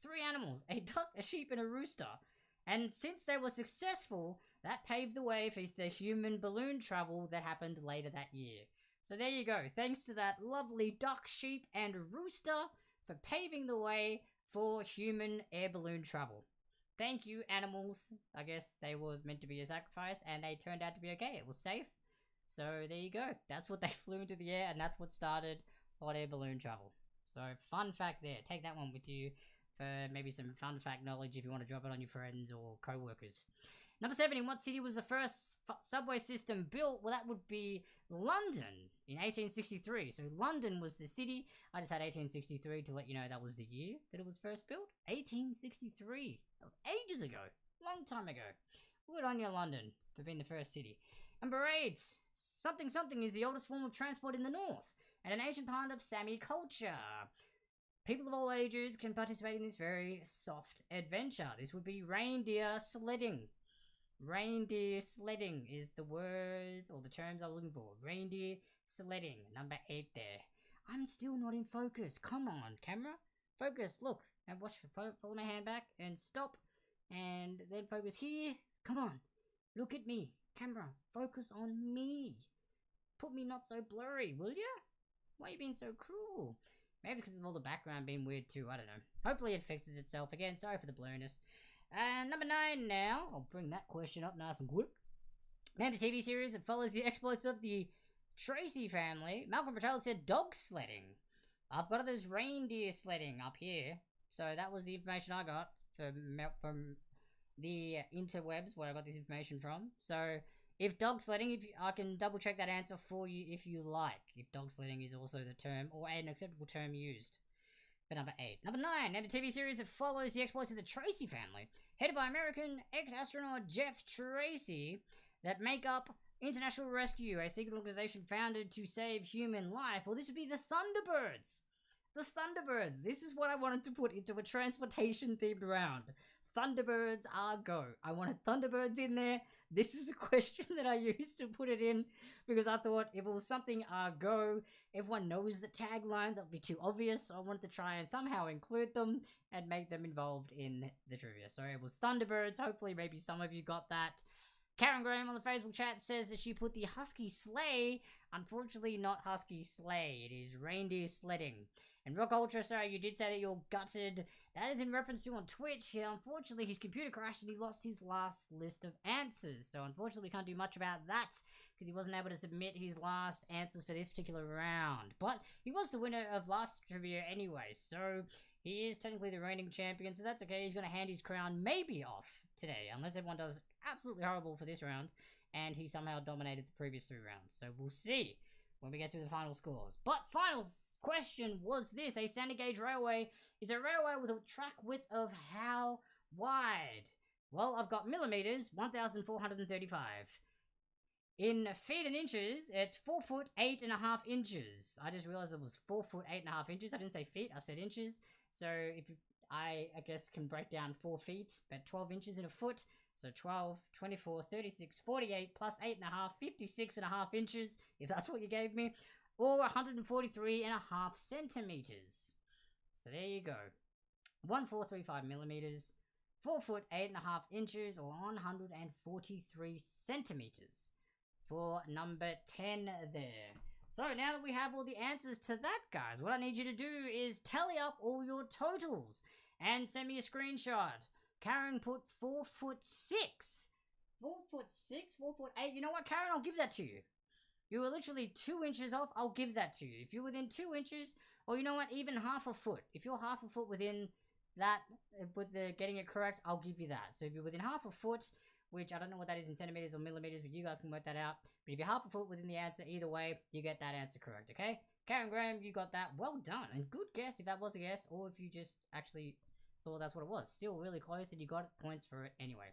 3 animals. A duck, a sheep, and a rooster. And since they were successful, that paved the way for the human balloon travel that happened later that year. So there you go. Thanks to that lovely duck, sheep, and rooster for paving the way for human air balloon travel. Thank you, animals. I guess they were meant to be a sacrifice, and they turned out to be okay. It was safe. So there you go. That's what they flew into the air, and that's what started hot air balloon travel. So fun fact there. Take that one with you for maybe some fun fact knowledge if you want to drop it on your friends or co-workers. Number 7, in what city was the first subway system built? Well, that would be London in 1863. So London was the city. I just had 1863 to let you know that was the year that it was first built. 1863. That was ages ago. Long time ago. Good on you, London, for being the first city. Number 8, something is the oldest form of transport in the north and an ancient part of Sami culture. People of all ages can participate in this very soft adventure. This would be reindeer sledding. Reindeer sledding is the words or the terms I'm looking for. Reindeer sledding. Number 8 there. I'm still not in focus. Come on, camera. Focus. Look. And watch. Follow my hand back and stop. And then focus here. Come on. Look at me. Camera. Focus on me. Put me not so blurry, will ya? Why are you being so cruel? Maybe because of all the background being weird too. I don't know. Hopefully it fixes itself again. Sorry for the blurriness. And number 9 now. I'll bring that question up nice and quick. Name a TV series that follows the exploits of the Tracy family. Malcolm Petrelli said dog sledding. I've got this reindeer sledding up here. So that was the information I got from the interwebs where I got this information from. So if dog sledding, I can double check that answer for you if you like. If dog sledding is also the term or an acceptable term used. For number 8. Number 9, name a TV series that follows the exploits of the Tracy family, headed by American ex-astronaut Jeff Tracy, that make up International Rescue, a secret organization founded to save human life. Well, this would be the Thunderbirds. The Thunderbirds. This is what I wanted to put into a transportation-themed round. Thunderbirds are go. I wanted Thunderbirds in there. This is a question that I used to put it in because I thought if it was something go, everyone knows the taglines. That would be too obvious. So I wanted to try and somehow include them and make them involved in the trivia. So it was Thunderbirds. Hopefully maybe some of you got that. Karen Graham on the Facebook chat says that she put the husky sleigh. Unfortunately, not husky sleigh. It is reindeer sledding. And Rock Ultra, sorry, you did say that you're gutted. That is in reference to on Twitch. Yeah, unfortunately, his computer crashed and he lost his last list of answers. So unfortunately, we can't do much about that because he wasn't able to submit his last answers for this particular round. But he was the winner of last trivia anyway, so he is technically the reigning champion, so that's okay. He's going to hand his crown maybe off today, unless everyone does absolutely horrible for this round, and he somehow dominated the previous 3 rounds. So we'll see when we get to the final scores. But final question was this: a standard gauge railway is a railway with a track width of how wide? Well, I've got millimeters, 1,435. In feet and inches, it's 4 foot 8.5 inches. I just realized it was 4 foot 8.5 inches. I didn't say feet, I said inches. So if I guess can break down 4 feet, about 12 inches in a foot. So 12, 24, 36, 48 plus 8.5, 56.5 inches, if that's what you gave me, or 143.5 centimeters. So there you go. 1,435 millimeters, 4 foot 8.5 inches, or 143 centimeters for number 10 there. So now that we have all the answers to that, guys, what I need you to do is tally up all your totals and send me a screenshot. Karen put 4 foot 6. 4 foot 6? 4 foot 8? You know what, Karen? I'll give that to you. You were literally 2 inches off. I'll give that to you. If you're within 2 inches, or you know what, even half a foot. If you're half a foot within that, with the getting it correct, I'll give you that. So if you're within half a foot, which I don't know what that is in centimeters or millimeters, but you guys can work that out. But if you're half a foot within the answer, either way, you get that answer correct, okay? Karen Graham, you got that. Well done. And good guess if that was a guess, or if you just actually thought that's what it was. Still really close, and you got points for it anyway.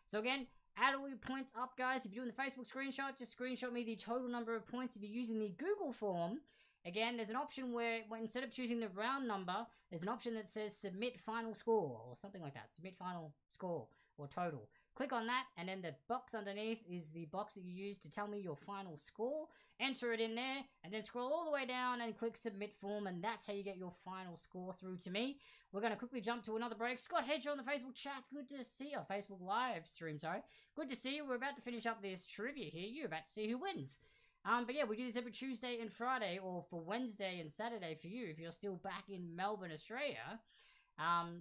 So again, add all your points up, guys. If you're doing the Facebook screenshot, just screenshot me the total number of points. If you're using the Google form, again, there's an option where instead of choosing the round number, there's an option that says submit final score, or something like that. Submit final score, or total. Click on that, and then the box underneath is the box that you use to tell me your final score. Enter it in there, and then scroll all the way down and click submit form, and that's how you get your final score through to me. We're going to quickly jump to another break. Scott Hedger on the Facebook chat, good to see you. Facebook live stream, sorry. Good to see you. We're about to finish up this trivia here. You're about to see who wins. But yeah, we do this every Tuesday and Friday, or for Wednesday and Saturday for you, if you're still back in Melbourne, Australia.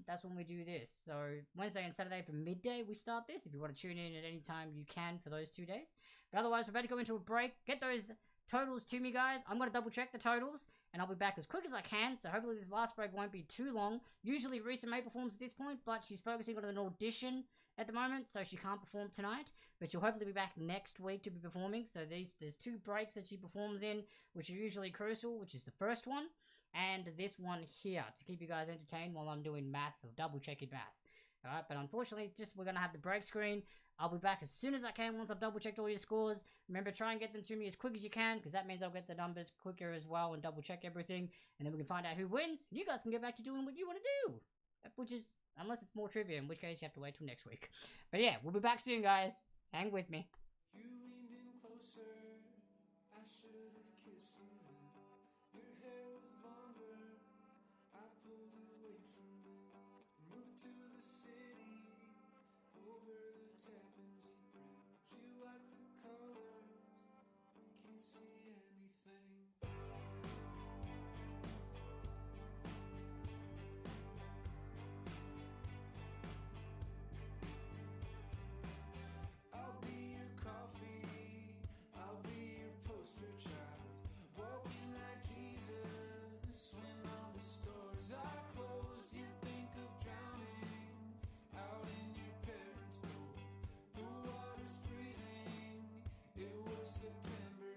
That's when we do this. So Wednesday and Saturday for midday, we start this. If you want to tune in at any time, you can for those 2 days. But otherwise, we're about to go into a break. Get those totals to me, guys. I'm going to double check the totals, and I'll be back as quick as I can. So hopefully this last break won't be too long. Usually Risa May performs at this point, but she's focusing on an audition at the moment, so she can't perform tonight. But she'll hopefully be back next week to be performing. So there's 2 breaks that she performs in, which are usually crucial, which is the first one, and this one here, to keep you guys entertained while I'm doing math, or double checking math. Alright, but unfortunately, we're going to have the break screen. I'll be back as soon as I can once I've double checked all your scores. Remember, try and get them to me as quick as you can, because that means I'll get the numbers quicker as well and double check everything, and then we can find out who wins. You guys can get back to doing what you want to do, which is, unless it's more trivia, in which case you have to wait till next week. But yeah, we'll be back soon, guys. Hang with me. You leaned in closer, I should have kissed you. Your hair was longer, I pulled away from it. Moved to the city, over the Tappan Zee Bridge. You like the colors, I can't see anything. I'll be your coffee, I'll be your poster child. Walking like Jesus, when all the stores are closed, you think of drowning out in your parents' boat. The water's freezing, it was September.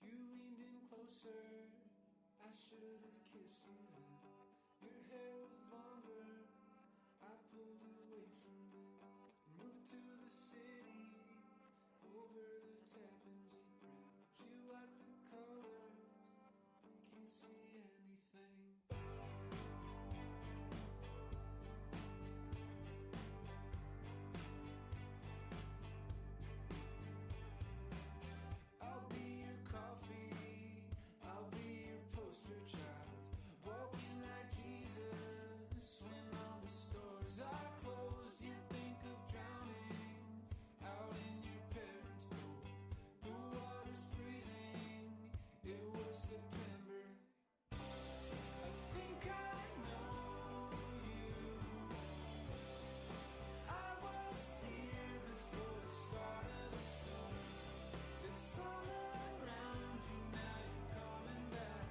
You leaned in closer, I should have kissed you then. Your hair was longer, I pulled away from it. Moved to the city, over the Tappan's Bridge. You like the colors, I can't see anything. I'll be your coffee, I'll be your poster child. Walking like Jesus when all the stores are closed. You think of drowning out in your parents' pool. The water's freezing, it was September. I think I know you. I was here before the start of the storm. It's all around you, now you're coming back.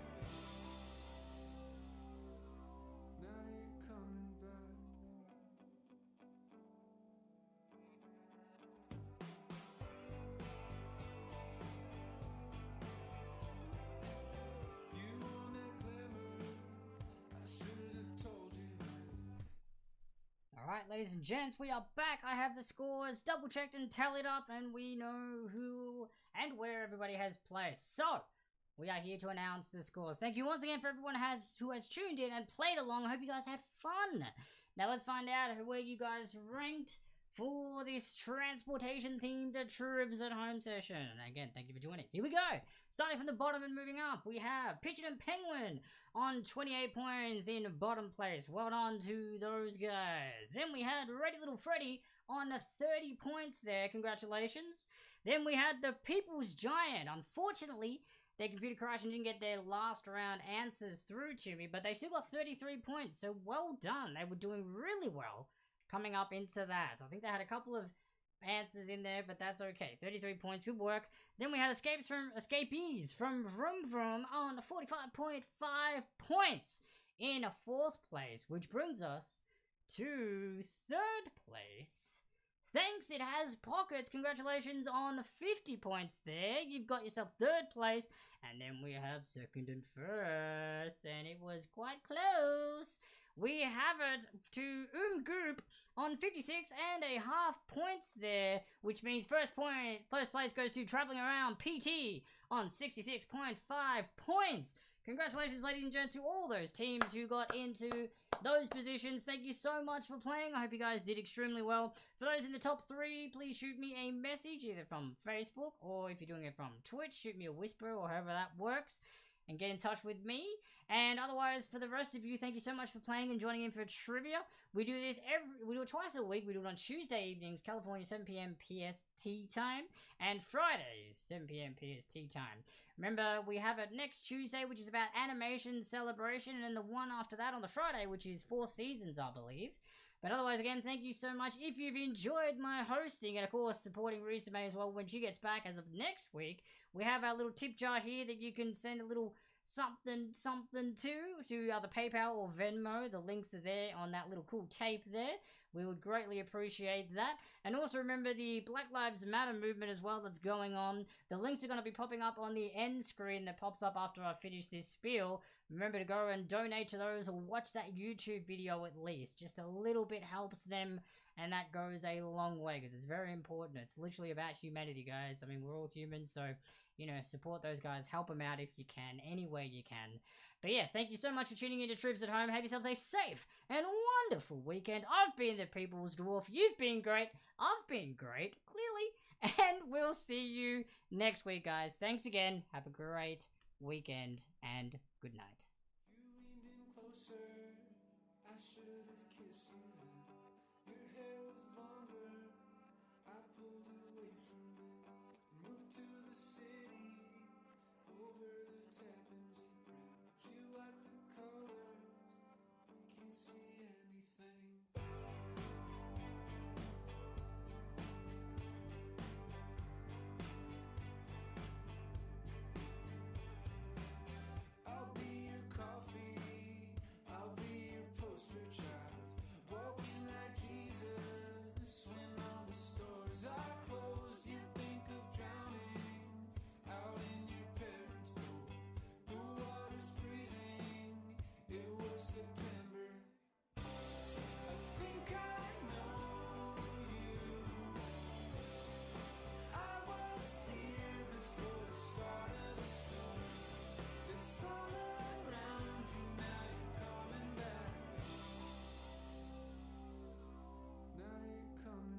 Now you're coming back. You want that glamour, I should have told you then. Alright, ladies and gents, we are back. I have the scores double checked and tallied up, and we know who and where everybody has placed. So, we are here to announce the scores. Thank you once again for everyone who has tuned in and played along. I hope you guys had fun. Now let's find out where you guys ranked for this transportation themed Trivs at Home session. Again, thank you for joining. Here we go. Starting from the bottom and moving up, we have Pigeon and Penguin on 28 points in bottom place. Well done to those guys. Then we had Ready Little Freddy on 30 points there. Congratulations. Then we had the People's Giant. Unfortunately, their computer crashed and didn't get their last round answers through to me, but they still got 33 points, so well done. They were doing really well coming up into that. I think they had a couple of answers in there, but that's okay. 33 points, good work. Then we had Escapees from Vroom Vroom on 45.5 points in fourth place, which brings us to third place. Thanks, it has pockets. Congratulations on 50 points there. You've got yourself third place. And then we have second and first. And it was quite close. We have it to Goop on 56.5 points there, which means first place goes to Traveling Around PT on 66.5 points. Congratulations, ladies and gents, to all those teams who got into those positions. Thank you so much for playing. I hope you guys did extremely well. For those in the top 3, please shoot me a message either from Facebook or if you're doing it from Twitch, shoot me a whisper or however that works. and get in touch with me. And otherwise, for the rest of you, thank you so much for playing and joining in for trivia. We do this we do it twice a week. We do it on Tuesday evenings, California 7 p.m. PST time, and Fridays 7 p.m. PST time. Remember, we have it next Tuesday, which is about animation celebration, and then the one after that on the Friday, which is 4 seasons, I believe. But otherwise, again, thank you so much. If you've enjoyed my hosting, and of course, supporting Risa May as well when she gets back as of next week, we have our little tip jar here that you can send a little something to either PayPal or Venmo. The links are there on that little cool tape there. We would greatly appreciate that. And also remember the Black Lives Matter movement as well that's going on. The links are going to be popping up on the end screen that pops up after I finish this spiel. Remember to go and donate to those or watch that YouTube video at least. Just a little bit helps them, and that goes a long way because it's very important. It's literally about humanity, guys. I mean, we're all humans, so, you know, support those guys. Help them out if you can, any way you can. But yeah, thank you so much for tuning in to Trivs at Home. Have yourselves a safe and wonderful weekend. I've been the People's Dwarf. You've been great. I've been great, clearly. And we'll see you next week, guys. Thanks again. Have a great weekend and good night. You leaned in closer, I should have kissed you then. Your hair was longer, I pulled away from it. Moved to the city, over the town.